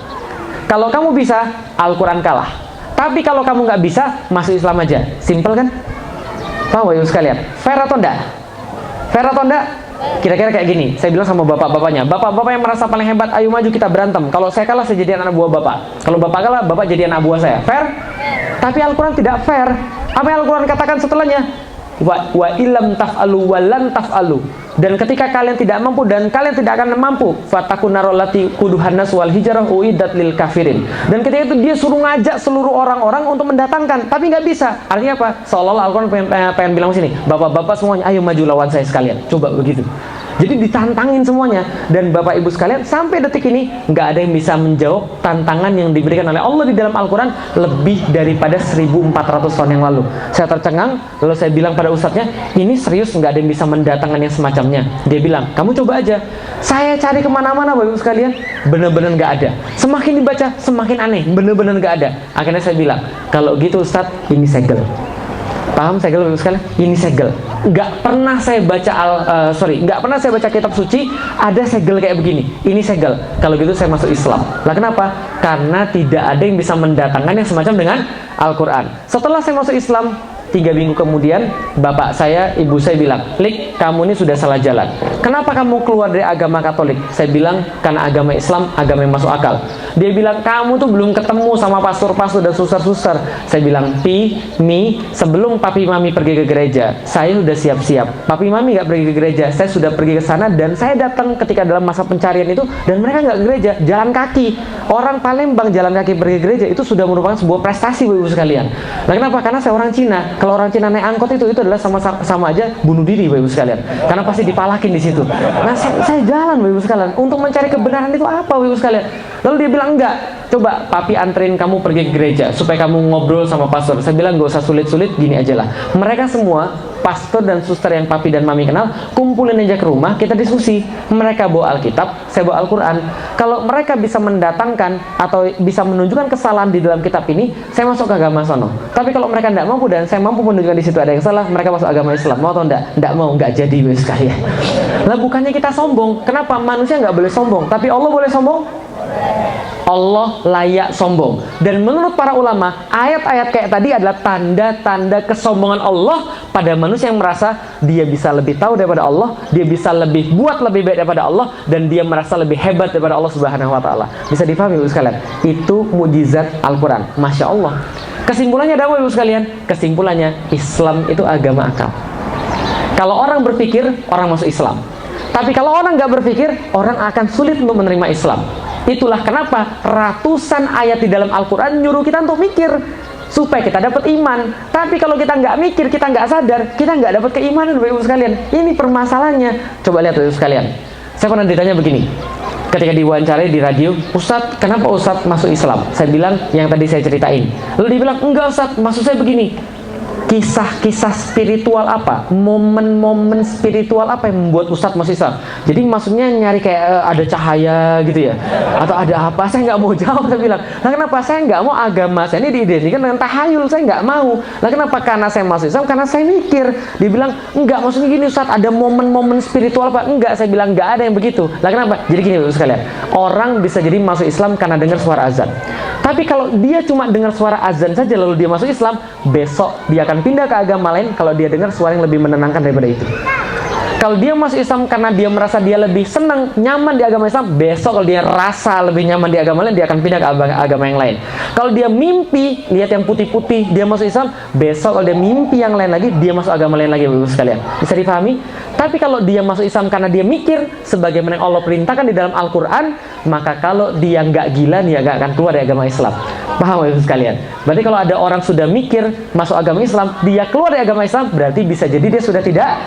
Kalau kamu bisa, Al-Quran kalah. Tapi kalau kamu nggak bisa, masuk Islam aja. Simple kan? Tahu ya sekalian? Fair atau enggak? Fair atau enggak? Kira-kira kayak gini. Saya bilang sama bapak-bapaknya, bapak-bapak yang merasa paling hebat, ayo maju kita berantem. Kalau saya kalah, saya jadi anak buah bapak. Kalau bapak kalah, bapak jadi anak buah saya. Fair? Tapi Al-Quran tidak fair. Apa yang Al-Quran katakan setelahnya? Wa ilam taf'alu wa lan taf'alu. Dan ketika kalian tidak mampu dan kalian tidak akan mampu, fatakun narolati kuduhan nas wal hijrah uiddat lil kafirin. Dan ketika itu dia suruh ngajak seluruh orang-orang untuk mendatangkan, tapi nggak bisa. Artinya apa? Seolah-olah Al-Quran pengen bilang sini, bapak-bapak semuanya, ayo maju lawan saya sekalian. Coba begitu. Jadi ditantangin semuanya. Dan Bapak Ibu sekalian, sampai detik ini nggak ada yang bisa menjawab tantangan yang diberikan oleh Allah di dalam Al-Quran lebih daripada 1400 tahun yang lalu. Saya tercengang, lalu saya bilang pada ustadznya, ini serius nggak ada yang bisa mendatangkan yang semacamnya. Dia bilang, kamu coba aja. Saya cari kemana-mana Bapak Ibu sekalian, bener-bener nggak ada. Semakin dibaca, semakin aneh, bener-bener nggak ada. Akhirnya saya bilang, kalau gitu ustadz, ini segel. Paham segel Bapak Ibu sekalian? Ini segel. Nggak pernah saya baca nggak pernah saya baca kitab suci ada segel kayak begini. Ini segel. Kalau gitu saya masuk Islam. Lah kenapa? Karena tidak ada yang bisa mendatangkan yang semacam dengan Al-Quran. Setelah saya masuk Islam, 3 minggu kemudian bapak saya, ibu saya bilang, Lik, kamu ini sudah salah jalan. Kenapa kamu keluar dari agama Katolik? Saya bilang, karena agama Islam, agama yang masuk akal. Dia bilang, kamu tuh belum ketemu sama pastor-pastor dan suster-suster. Saya bilang, sebelum papi mami pergi ke gereja, saya sudah siap-siap. Papi mami nggak pergi ke gereja, saya sudah pergi ke sana dan saya datang ketika dalam masa pencarian itu dan mereka nggak ke gereja, jalan kaki. Orang Palembang jalan kaki pergi ke gereja itu sudah merupakan sebuah prestasi Bapak Ibu sekalian. Nah, kenapa? Karena saya orang Cina. Kalau orang Cina naik angkot itu adalah sama aja bunuh diri Bapak Ibu sekalian. Karena pasti dipalakin di situ. Nah, saya jalan Bapak Ibu sekalian untuk mencari kebenaran itu apa Bapak Ibu sekalian. Lalu dia bilang, enggak, coba papi anterin kamu pergi ke gereja supaya kamu ngobrol sama pastor. Saya bilang, gak usah sulit-sulit, gini aja lah. Mereka semua pastor dan suster yang papi dan mami kenal, kumpulin aja ke rumah, kita diskusi. Mereka bawa Alkitab, saya bawa Al-Quran. Kalau mereka bisa mendatangkan atau bisa menunjukkan kesalahan di dalam kitab ini, saya masuk ke agama sono. Tapi kalau mereka tidak mampu dan saya mampu menunjukkan di situ ada yang salah, mereka masuk agama Islam. Mau atau enggak? Enggak mau, enggak jadi sekalian. Lah bukannya kita sombong. Kenapa? Manusia nggak boleh sombong, tapi Allah boleh sombong? Allah layak sombong. Dan menurut para ulama, ayat-ayat kayak tadi adalah tanda-tanda kesombongan Allah pada manusia yang merasa dia bisa lebih tahu daripada Allah, dia bisa lebih buat lebih baik daripada Allah, dan dia merasa lebih hebat daripada Allah Subhanahu wa Ta'ala. Bisa dipahami Ibu sekalian? Itu mukjizat Al-Quran. Masya Allah. Kesimpulannya ada apa Ibu sekalian? Kesimpulannya, Islam itu agama akal. Kalau orang berpikir, orang masuk Islam. Tapi kalau orang nggak berpikir, orang akan sulit untuk menerima Islam. Itulah kenapa ratusan ayat di dalam Al-Quran nyuruh kita untuk mikir supaya kita dapat iman. Tapi kalau kita nggak mikir, kita nggak sadar, kita nggak dapat keimanan Bapak Ibu sekalian. Ini permasalahannya. Coba lihat Bapak Ibu sekalian. Saya pernah ditanya begini ketika diwawancarai di radio, Ustadz, kenapa Ustadz masuk Islam? Saya bilang yang tadi saya ceritain. Lalu dia bilang, enggak Ustadz, maksud saya begini, kisah-kisah spiritual apa, momen-momen spiritual apa yang membuat Ustadz masuk Islam? Jadi maksudnya nyari kayak ada cahaya gitu ya, atau ada apa? Saya nggak mau jawab. Saya bilang, nah kenapa? Saya nggak mau agama saya ini diidentikan dengan tahayul, saya nggak mau. Nah kenapa? Karena saya masuk Islam, karena saya mikir. Dia bilang, enggak, maksudnya gini Ustadz, ada momen-momen spiritual apa? Enggak, saya bilang nggak ada yang begitu. Nah kenapa? Jadi gini Bapak sekalian, orang bisa jadi masuk Islam karena dengar suara azan. Tapi kalau dia cuma dengar suara azan saja lalu dia masuk Islam, besok dia akan pindah ke agama lain kalau dia dengar suara yang lebih menenangkan daripada itu. Kalau dia masuk Islam karena dia merasa dia lebih senang, nyaman di agama Islam, besok kalau dia rasa lebih nyaman di agama lain, dia akan pindah ke agama yang lain. Kalau dia mimpi lihat yang putih-putih, dia masuk Islam, besok kalau dia mimpi yang lain lagi, dia masuk agama lain lagi, Bapak sekalian. Bisa dipahami? Tapi kalau dia masuk Islam karena dia mikir sebagaimana yang Allah perintahkan di dalam Al-Quran, maka kalau dia nggak gila, dia nggak akan keluar dari agama Islam. Paham Bapak sekalian? Berarti kalau ada orang sudah mikir masuk agama Islam, dia keluar dari agama Islam, berarti bisa jadi dia sudah tidak.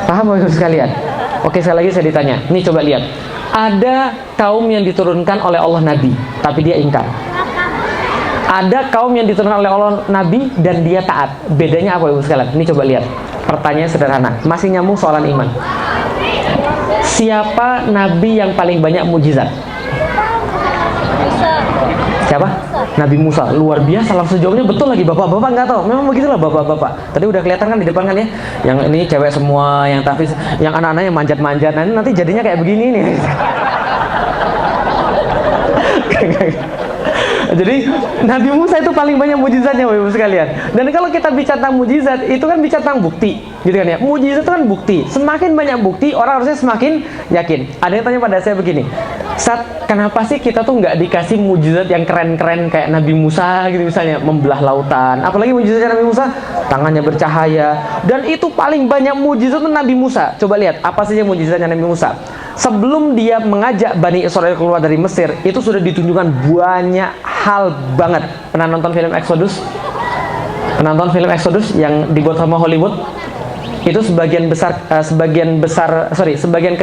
Paham Bapak sekalian? Oke, sekali lagi saya ditanya. Nih coba lihat. Ada kaum yang diturunkan oleh Allah Nabi, tapi dia ingkar. Ada kaum yang diturunkan oleh Allah Nabi dan dia taat. Bedanya apa Bapak sekalian? Ini coba lihat. Pertanyaan sederhana, masih nyambung soalan iman. Siapa Nabi yang paling banyak mujizat? Siapa? Nabi Musa. Luar biasa, langsung jawabnya betul lagi. Bapak-bapak nggak tahu. Memang begitulah bapak-bapak. Tadi udah kelihatan kan di depan kan ya. Yang ini cewek semua, yang tapi yang anak-anak yang manjat-manjat. Nanti jadinya kayak begini nih. Jadi Nabi Musa itu paling banyak mujizatnya Bapak sekalian. Dan kalau kita bicara tentang mujizat, itu kan bicara tentang bukti, gitu kan ya. Mujizat itu kan bukti. Semakin banyak bukti, orang harusnya semakin yakin. Ada yang tanya pada saya begini, Sat, kenapa sih kita tuh nggak dikasih mujizat yang keren-keren kayak Nabi Musa gitu misalnya, membelah lautan. Apalagi mujizatnya Nabi Musa, tangannya bercahaya. Dan itu paling banyak mujizat itu Nabi Musa. Coba lihat, apa saja mujizatnya Nabi Musa. Sebelum dia mengajak Bani Israel keluar dari Mesir, itu sudah ditunjukkan banyak hal banget. Pernah nonton film Exodus? Pernah nonton film Exodus yang dibuat sama Hollywood? Itu sebagian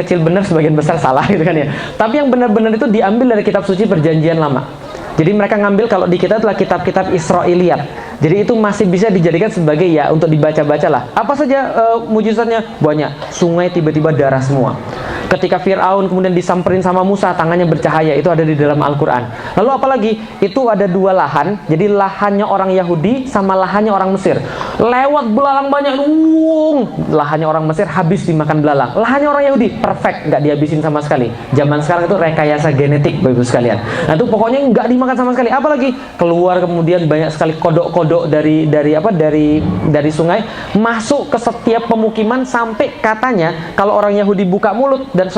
kecil benar, sebagian besar salah gitu kan ya. Tapi yang benar-benar itu diambil dari kitab suci Perjanjian Lama. Jadi mereka ngambil, kalau di kita adalah kitab-kitab Israiliyat. Jadi itu masih bisa dijadikan sebagai ya untuk dibaca-baca lah. Apa saja mujizatnya? Banyak. Sungai tiba-tiba darah semua. Ketika Fir'aun kemudian disamperin sama Musa, tangannya bercahaya, itu ada di dalam Al-Quran. Lalu apalagi? Itu ada dua lahan. Jadi lahannya orang Yahudi sama lahannya orang Mesir. Lewat belalang banyak, lahannya orang Mesir habis dimakan belalang. Lahannya orang Yahudi perfect, nggak dihabisin sama sekali. Zaman sekarang itu rekayasa genetik Bapak Ibu sekalian. Nah itu pokoknya nggak dimakan sama sekali. Apalagi keluar kemudian banyak sekali kodok-kodok dari sungai masuk ke setiap pemukiman, sampai katanya kalau orang Yahudi buka mulut, dan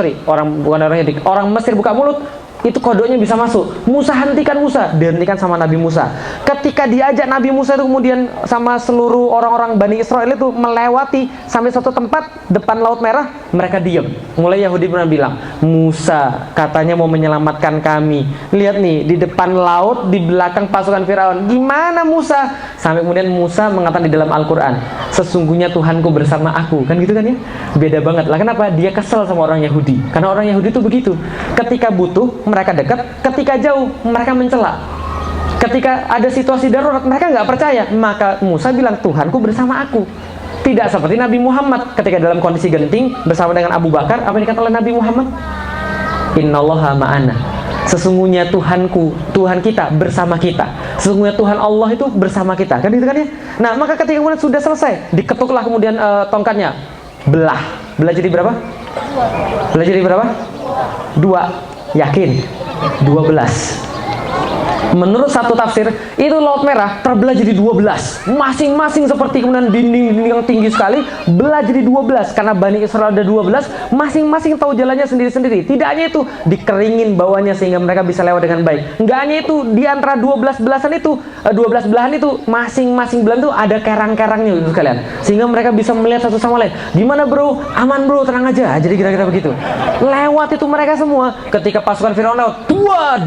orang Mesir buka mulut, itu kodoknya bisa masuk. Musa hentikan, Musa dihentikan sama Nabi Musa. Ketika diajak Nabi Musa itu kemudian sama seluruh orang-orang Bani Israel itu melewati sampai satu tempat depan Laut Merah, mereka diam. Mulai Yahudi pernah bilang, Musa katanya mau menyelamatkan kami. Lihat nih, di depan laut, di belakang pasukan Firaun. Gimana Musa? Sampai kemudian Musa mengatakan di dalam Al-Quran, sesungguhnya Tuhanku bersama aku. Kan gitu kan ya? Beda banget. Lah kenapa? Dia kesel sama orang Yahudi. Karena orang Yahudi itu begitu. Ketika butuh, mereka dekat. Ketika jauh, mereka mencela. Ketika ada situasi darurat, mereka nggak percaya. Maka Musa bilang, Tuhanku bersama aku. Tidak seperti Nabi Muhammad ketika dalam kondisi genting bersama dengan Abu Bakar. Apa yang dikatakan oleh Nabi Muhammad? Innallaha ma'ana. Sesungguhnya Tuhanku, Tuhan kita bersama kita. Sesungguhnya Tuhan Allah itu bersama kita. Kan gitu kan ya? Nah, maka ketika kemudian sudah selesai, diketuklah kemudian tongkatnya. Belah jadi berapa? Belah jadi berapa? 2. Yakin? 12. Menurut satu tafsir, itu Laut Merah terbelah jadi 12. Masing-masing seperti kemudian dinding-dinding yang tinggi sekali, belah jadi 12. Karena Bani Israel ada 12, masing-masing tahu jalannya sendiri-sendiri. Tidak hanya itu, dikeringin bawahnya sehingga mereka bisa lewat dengan baik. Enggak hanya itu, di antara 12 belahan itu, masing-masing belahan itu ada kerang-kerangnya gitu sekalian. Sehingga mereka bisa melihat satu sama lain. Gimana bro? Aman bro, tenang aja. Jadi kira-kira begitu. Lewat itu mereka semua. Ketika pasukan Firaun lewat,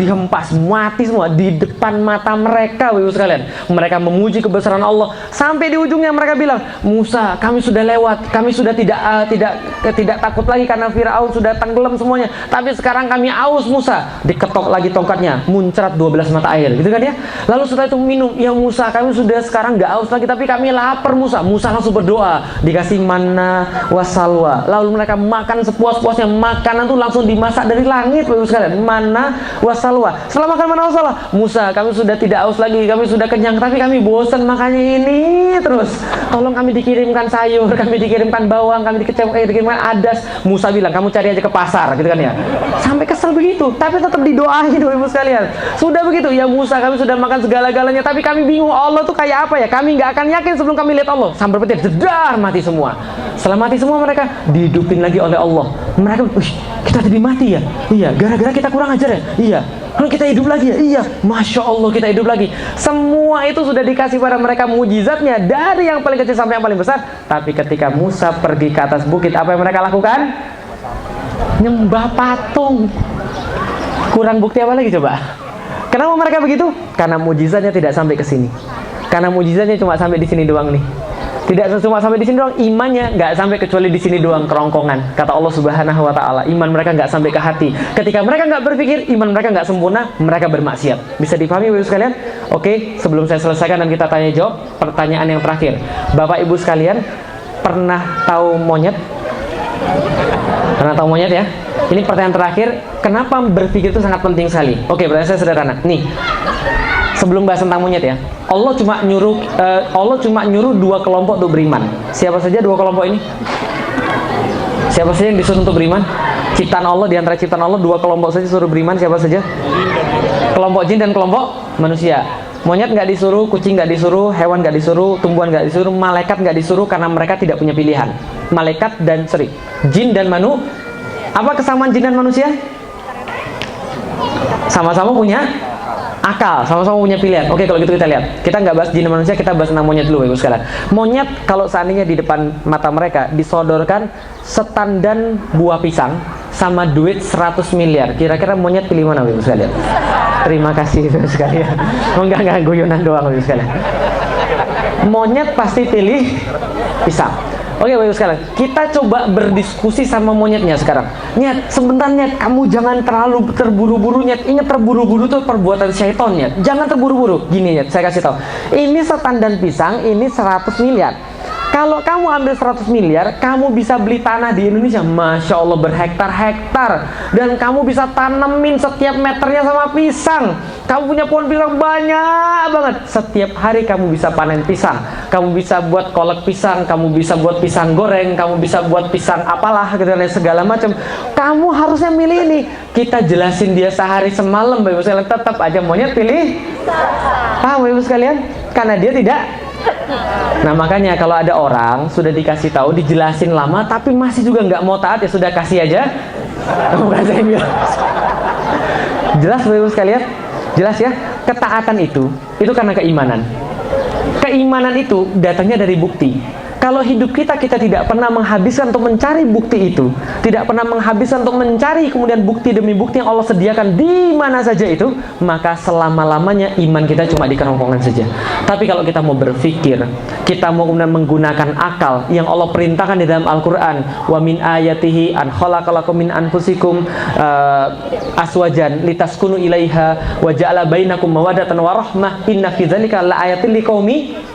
dihempas, mati semua di depan mata mereka, Bapak sekalian. Mereka memuji kebesaran Allah. Sampai di ujungnya mereka bilang, Musa, kami sudah lewat, kami sudah tidak takut lagi karena Firaun sudah tenggelam semuanya. Tapi sekarang kami aus, Musa. Diketok lagi tongkatnya, muncrat 12 mata air, gitu kan ya. Lalu setelah itu minum, ya Musa, kami sudah sekarang nggak aus lagi, tapi kami lapar, Musa. Musa langsung berdoa, dikasih manna wasalwa. Lalu mereka makan sepuas-puasnya. Makanan tuh langsung dimasak dari langit, Bapak sekalian. Manna wasalwa. Setelah makan manna wasalwa, Musa, kami sudah tidak haus lagi, kami sudah kenyang, tapi kami bosan makanya ini terus. Tolong kami dikirimkan sayur, kami dikirimkan bawang, kami dikirimkan adas. Musa bilang, kamu cari aja ke pasar, gitu kan ya. Sampai kesel begitu, tapi tetap didoain ibu sekalian. Sudah begitu, ya Musa, kami sudah makan segala-galanya, tapi kami bingung Allah tuh kayak apa ya. Kami nggak akan yakin sebelum kami lihat Allah. Sampai petir, jedar, mati semua. Setelah mati semua mereka dihidupin lagi oleh Allah. Mereka, kita tadi mati ya? Iya, gara-gara kita kurang ajar ya? Iya. Lalu kita hidup lagi ya? Iya. Masya Allah kita hidup lagi. Semua itu sudah dikasih pada mereka mujizatnya, dari yang paling kecil sampai yang paling besar. Tapi ketika Musa pergi ke atas bukit, apa yang mereka lakukan? Nyembah patung. Kurang bukti apa lagi coba? Kenapa mereka begitu? Karena mujizatnya tidak sampai ke sini. Karena mujizatnya cuma sampai di sini doang nih. Tidak cuma sampai di sini doang, imannya nggak sampai kecuali di sini doang, kerongkongan. Kata Allah Subhanahu wa Ta'ala, iman mereka nggak sampai ke hati. Ketika mereka nggak berpikir, iman mereka nggak sempurna, mereka bermaksiat. Bisa dipahami Bapak Ibu sekalian? Oke, sebelum saya selesaikan dan kita tanya jawab, pertanyaan yang terakhir. Bapak Ibu sekalian, pernah tahu monyet? Pernah tahu monyet ya? Ini pertanyaan terakhir. Kenapa berpikir itu sangat penting sekali? Oke, pertanyaan saya sederhana. Nih, sebelum bahas tentang monyet ya, Allah cuma nyuruh dua kelompok untuk beriman. Siapa saja dua kelompok ini? Siapa saja yang disuruh untuk beriman? Ciptaan Allah, di antara ciptaan Allah dua kelompok saja suruh beriman. Siapa saja? Kelompok jin dan kelompok manusia. Monyet nggak disuruh, kucing nggak disuruh, hewan nggak disuruh, tumbuhan nggak disuruh, malaikat nggak disuruh karena mereka tidak punya pilihan. Jin dan apa kesamaan jin dan manusia? Sama-sama punya akal, sama-sama punya pilihan. Oke, kalau gitu kita lihat. Kita nggak bahas jin dan manusia, kita bahas tentang monyet dulu Ibu sekalian. Monyet kalau seandainya di depan mata mereka disodorkan setandan buah pisang sama duit 100 miliar. Kira-kira monyet pilih mana Ibu sekalian? Terima kasih Ibu sekalian. Enggak guyonan doang Ibu sekalian. Monyet pasti pilih pisang. Oke Bapak Ibu sekalian, kita coba berdiskusi sama monyetnya sekarang. Nyet, sebentar Nyet, kamu jangan terlalu terburu-buru Nyet. Ingat terburu-buru itu perbuatan syaitan Nyet. Jangan terburu-buru. Gini Nyet, saya kasih tahu. Ini setandan pisang, ini 100 miliar. Kalau kamu ambil 100 miliar, kamu bisa beli tanah di Indonesia, Masya Allah berhektar-hektar. Dan kamu bisa tanemin setiap meternya sama pisang. Kamu punya pohon pisang banyak banget. Setiap hari kamu bisa panen pisang. Kamu bisa buat kolak pisang, kamu bisa buat pisang goreng, kamu bisa buat pisang apalah, gitu, segala macam. Kamu harusnya milih ini. Kita jelasin dia sehari semalam, Bapak Ibu sekalian, tetap aja monyet pilih. Paham Bapak Ibu sekalian? Karena dia tidak. Nah makanya kalau ada orang sudah dikasih tahu, dijelasin lama tapi masih juga nggak mau taat, ya sudah kasih aja. Bukan saya bilang. Jelas Bapak Ibu sekalian? Jelas ya? Ketaatan itu karena keimanan. Keimanan itu datangnya dari bukti. Kalau hidup kita tidak pernah menghabiskan untuk mencari bukti itu, tidak pernah menghabiskan untuk mencari kemudian bukti demi bukti yang Allah sediakan di mana saja itu, maka selama-lamanya iman kita cuma di kerongkongan saja. Tapi kalau kita mau berpikir, kita mau kemudian menggunakan akal yang Allah perintahkan di dalam Al-Quran, wa min ayatihi an khalaqalakum min anfusikum aswajan litaskunu ilaiha wa ja'ala bainakum mawaddatan wa rahmah inna fi dzalika laayatil liqaumi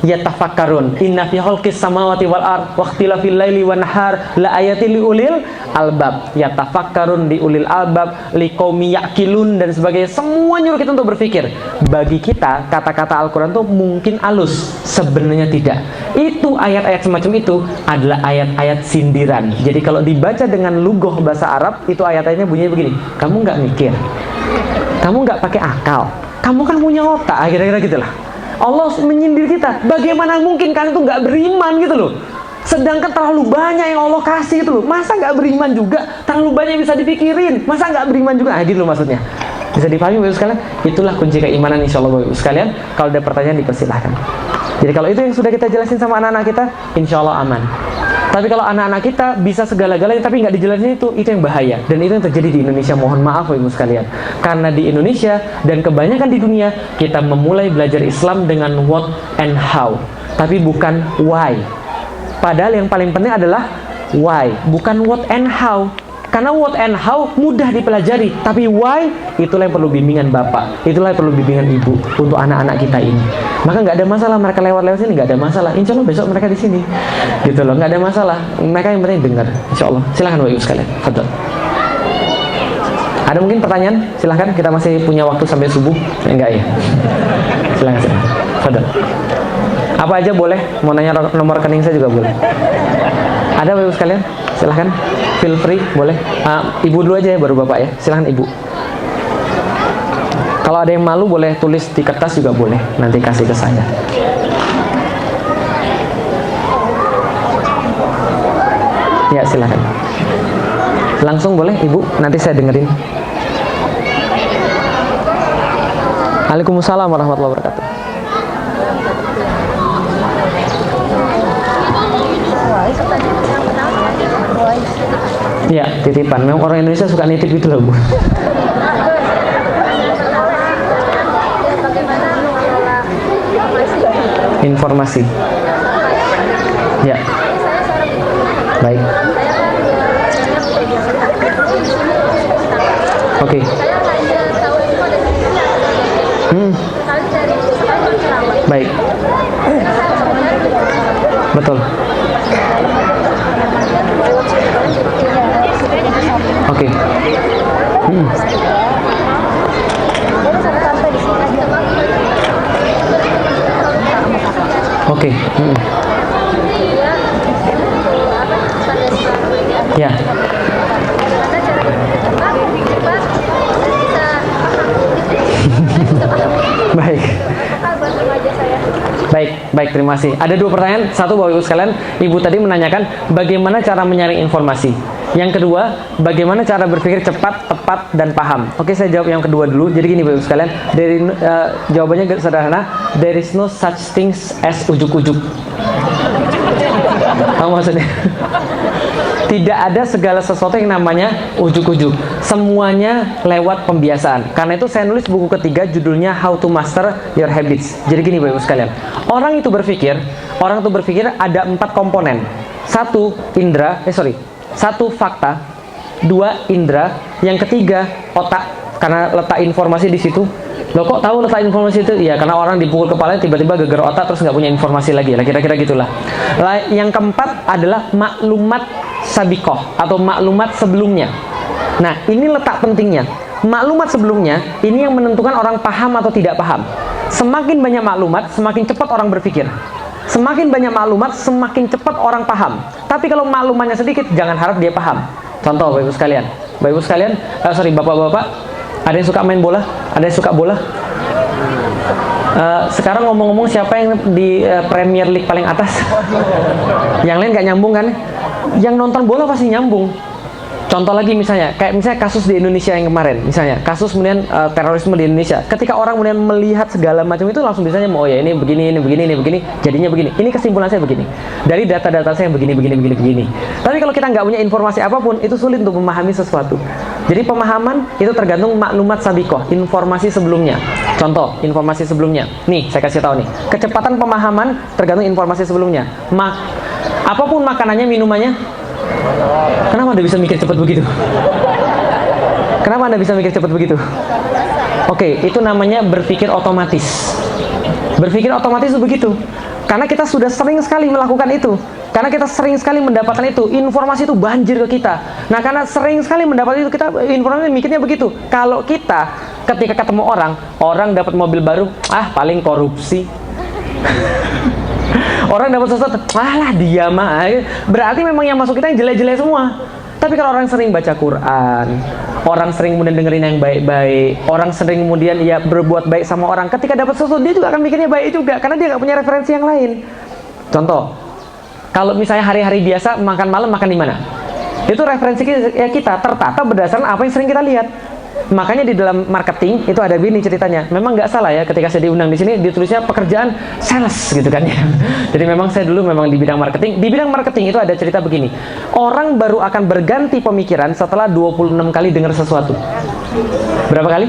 yatafakkarun inna fi khalqis samawati wal ard wa ikhtilafil laili wan nahar la ayatil liulil albab. Yatafakkarun di ulil albab, liqaumi yaqilun dan sebagainya. Semua nyuruh kita untuk berpikir. Bagi kita kata-kata Al-Qur'an itu mungkin halus, sebenarnya tidak. Itu ayat-ayat semacam itu adalah ayat-ayat sindiran. Jadi kalau dibaca dengan lugoh bahasa Arab, itu ayat-ayatnya bunyinya begini. Kamu nggak mikir, kamu nggak pakai akal, kamu kan punya otak, kira-kira gitulah. Allah menyindir kita. Bagaimana mungkin kalian tuh nggak beriman gitu loh? Sedangkan terlalu banyak yang Allah kasih gitu loh. Masa nggak beriman juga? Terlalu banyak bisa dipikirin. Masa nggak beriman juga? Nah, gitu loh maksudnya. Bisa dipahami Bapak Ibu sekalian? Itulah kunci keimanan insya Allah Bapak Ibu sekalian. Kalau ada pertanyaan dipersilahkan. Jadi kalau itu yang sudah kita jelasin sama anak-anak kita, insya Allah aman. Tapi kalau anak-anak kita bisa segala-galanya tapi nggak dijelasin itu yang bahaya. Dan itu yang terjadi di Indonesia. Mohon maaf Ibu sekalian. Karena di Indonesia dan kebanyakan di dunia, kita memulai belajar Islam dengan what and how, tapi bukan why. Padahal yang paling penting adalah why, bukan what and how. Karena what and how mudah dipelajari, tapi why itulah yang perlu bimbingan Bapak, itulah yang perlu bimbingan Ibu untuk anak-anak kita ini. Maka nggak ada masalah mereka lewat-lewat sini, nggak ada masalah. Insya Allah besok mereka di sini, gitu loh, nggak ada masalah. Mereka yang penting dengar, insya Allah. Silahkan Bapak Ibu sekalian, fadhol. Ada mungkin pertanyaan? Silahkan, kita masih punya waktu sampai subuh. Enggak ya? Silahkan. Saudara. Apa aja boleh, mau nanya nomor rekening saya juga boleh. Ada Bapak sekalian? Silahkan, feel free, boleh. Ibu dulu aja ya, baru Bapak ya. Silahkan Ibu. Kalau ada yang malu boleh tulis di kertas juga boleh, nanti kasih ke saya. Ya silahkan. Langsung boleh Ibu, nanti saya dengerin. Waalaikumsalam warahmatullahi wabarakatuh. Ya, titipan. Memang orang Indonesia suka nitip gitu loh, Bu. Informasi. Ya. Baik. Oke. Baik. Betul. Oke. Oke. Ya. Baik. Baik, terima kasih. Ada dua pertanyaan. Satu, Bapak Ibu sekalian, Ibu tadi menanyakan bagaimana cara menyaring informasi. Yang kedua, bagaimana cara berpikir cepat, tepat, dan paham. Oke, saya jawab yang kedua dulu. Jadi gini, Bapak Ibu sekalian, jawabannya sederhana. There is no such things as ujuk-ujuk. Apa maksudnya? Tidak ada segala sesuatu yang namanya ujuk-ujuk. Semuanya lewat pembiasaan. Karena itu saya nulis buku ketiga judulnya How to Master Your Habits. Jadi gini Bapak Ibu sekalian, orang itu berpikir ada 4 komponen. Satu fakta, 2 indera, yang ketiga otak. Karena letak informasi di situ. Loh kok tahu letak informasi itu? Iya, karena orang dipukul kepalanya tiba-tiba geger otak terus nggak punya informasi lagi. Lah kira-kira gitulah. Yang keempat adalah maklumat sabikoh atau maklumat sebelumnya. Nah, ini letak pentingnya. Maklumat sebelumnya ini yang menentukan orang paham atau tidak paham. Semakin banyak maklumat, semakin cepat orang berpikir. Semakin banyak maklumat, semakin cepat orang paham. Tapi kalau maklumatnya sedikit, jangan harap dia paham. Contoh, Bapak Ibu sekalian, Bapak-bapak, ada yang suka main bola? Ada yang suka bola? Sekarang ngomong-ngomong, siapa yang di Premier League paling atas? Yang lain gak nyambung kan? Yang nonton bola pasti nyambung. Contoh lagi misalnya, kayak kasus di Indonesia yang kemarin, misalnya kasus kemudian terorisme di Indonesia. Ketika orang kemudian melihat segala macam itu langsung bisanya, oh ya ini begini, jadinya begini. Ini kesimpulan saya begini. Dari data-data saya begini. Tapi kalau kita nggak punya informasi apapun, itu sulit untuk memahami sesuatu. Jadi pemahaman itu tergantung maklumat sabikoh, informasi sebelumnya. Contoh, informasi sebelumnya. Nih, saya kasih tahu nih. Kecepatan pemahaman tergantung informasi sebelumnya. Apapun makanannya, minumannya. Kenapa Anda bisa mikir cepat begitu? Oke, itu namanya berpikir otomatis. Berpikir otomatis itu begitu. Karena kita sudah sering sekali melakukan itu. Karena kita sering sekali mendapatkan itu. Informasi itu banjir ke kita. Nah, karena sering sekali mendapat itu, kita informasi mikirnya begitu. Kalau kita ketika ketemu orang dapat mobil baru, paling korupsi. Orang dapat sesuatu, lah dia mah. Berarti memang yang masuk kita yang jelek-jelek semua. Tapi kalau orang sering baca Quran, orang sering kemudian dengerin yang baik-baik, orang sering kemudian ya berbuat baik sama orang, ketika dapat sesuatu dia juga akan mikirnya baik juga, karena dia nggak punya referensi yang lain. Contoh, kalau misalnya hari-hari biasa makan malam makan di mana? Itu referensi kita tertata berdasarkan apa yang sering kita lihat. Makanya di dalam marketing itu ada begini ceritanya. Memang nggak salah ya, ketika saya diundang di sini ditulisnya pekerjaan sales gitu kan ya. Jadi memang saya dulu memang di bidang marketing. Di bidang marketing itu ada cerita begini. Orang baru akan berganti pemikiran setelah 26 kali dengar sesuatu. Berapa kali?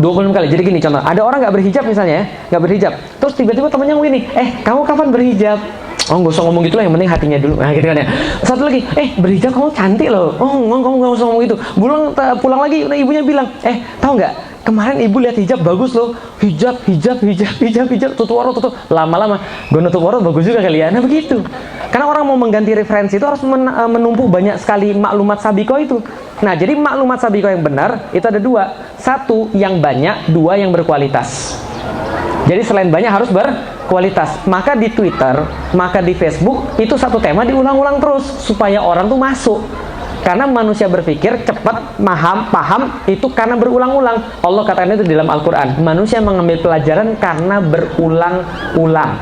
26 kali. Jadi gini contoh, ada orang nggak berhijab misalnya ya, nggak berhijab. Terus tiba-tiba temannya begini, kamu kapan berhijab? Oh, nggak usah ngomong gitu lah, yang penting hatinya dulu. Nah, gitu kan ya. Satu lagi, berhijab kamu cantik loh. Oh, kamu nggak usah ngomong gitu. Pulang lagi, ibunya bilang, tahu nggak? kemarin ibu lihat hijab bagus loh, hijab, tutup. Lama-lama gue nutup aurat bagus juga kali ya. Nah begitu. Karena orang mau mengganti referensi itu harus menumpuk banyak sekali maklumat sabiko itu. Nah jadi maklumat sabiko yang benar itu ada dua. Satu yang banyak, dua yang berkualitas. Jadi selain banyak harus berkualitas. Maka di Twitter, maka di Facebook itu satu tema diulang-ulang terus supaya orang tuh masuk. Karena manusia berpikir cepat, paham itu karena berulang-ulang. Allah katakan itu di dalam Al-Quran. Manusia mengambil pelajaran karena berulang-ulang.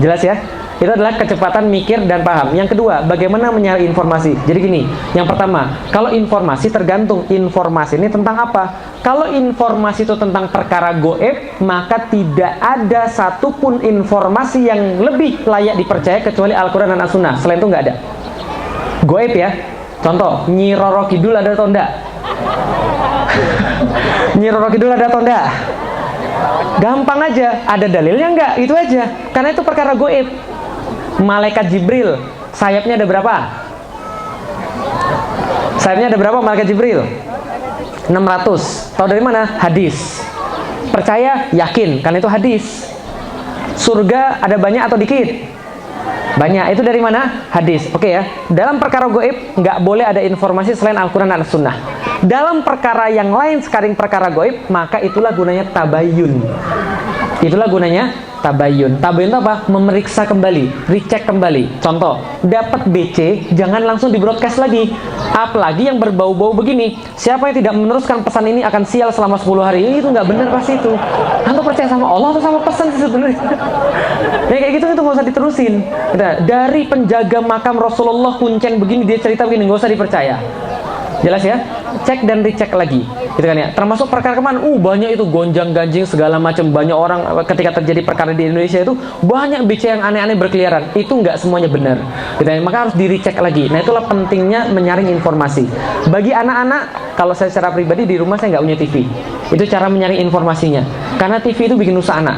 Jelas ya? Itu adalah kecepatan mikir dan paham. Yang kedua, bagaimana menyaring informasi. Jadi gini, yang pertama, kalau informasi tergantung informasi ini tentang apa. Kalau informasi itu tentang perkara goib, maka tidak ada satupun informasi yang lebih layak dipercaya kecuali Al-Quran dan As-Sunnah. Selain itu nggak ada. Goib ya. Contoh, Nyi Roro Kidul ada atau enggak? Nyi Roro Kidul ada atau enggak? Gampang aja, ada dalilnya enggak? Itu aja. Karena itu perkara goib. Malaikat Jibril, sayapnya ada berapa? Sayapnya ada berapa malaikat Jibril? 600. Tahu dari mana? Hadis. Percaya? Yakin, karena itu hadis. Surga ada banyak atau dikit? Banyak. Itu dari mana? Hadis. Oke ya. Dalam perkara goib nggak boleh ada informasi selain Al-Quran dan As-Sunnah. Dalam perkara yang lain sekarang perkara goib, maka itulah gunanya tabayun. Itulah gunanya tabayun. Tabayun itu apa? Memeriksa kembali, recheck kembali. Contoh, dapat BC, jangan langsung di broadcast lagi. Apalagi yang berbau-bau begini. Siapa yang tidak meneruskan pesan ini akan sial selama 10 hari. Itu nggak benar pasti itu. Anda percaya sama Allah atau sama pesan sih sebenarnya? Ya kayak gitu itu nggak usah diterusin. Dari penjaga makam Rasulullah kuncen begini, dia cerita begini, nggak usah dipercaya. Jelas ya? Cek dan recheck lagi. Gitu kan ya. Termasuk perkara kemana? Banyak itu gonjang-ganjing segala macam. Banyak orang ketika terjadi perkara di Indonesia itu banyak BC yang aneh-aneh berkeliaran. Itu nggak semuanya benar. Gitu kan? Maka harus di recheck lagi. Nah itulah pentingnya menyaring informasi. Bagi anak-anak, kalau saya secara pribadi di rumah saya nggak punya TV. Itu cara menyaring informasinya. Karena TV itu bikin usaha anak.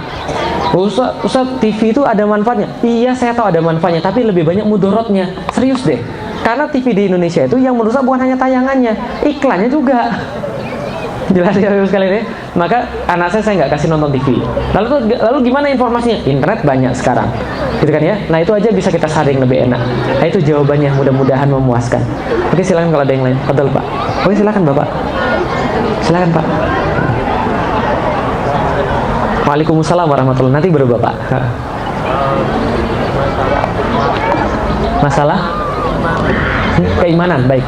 Ustaz, TV itu ada manfaatnya. Iya saya tahu ada manfaatnya, tapi lebih banyak mudorotnya. Serius deh. Karena TV di Indonesia itu yang merusak bukan hanya tayangannya, iklannya juga. Jelas ya sekali ya. Maka anak saya nggak kasih nonton TV. Lalu gimana informasinya? Internet banyak sekarang, gitu kan ya. Nah itu aja bisa kita saring lebih enak. Nah itu jawabannya, mudah-mudahan memuaskan. Oke silakan kalau ada yang lain. Betul Pak. Oke silakan Bapak. Silakan Pak. Waalaikumsalam warahmatullahi. Nanti baru Bapak. Masalah keimanan, baik.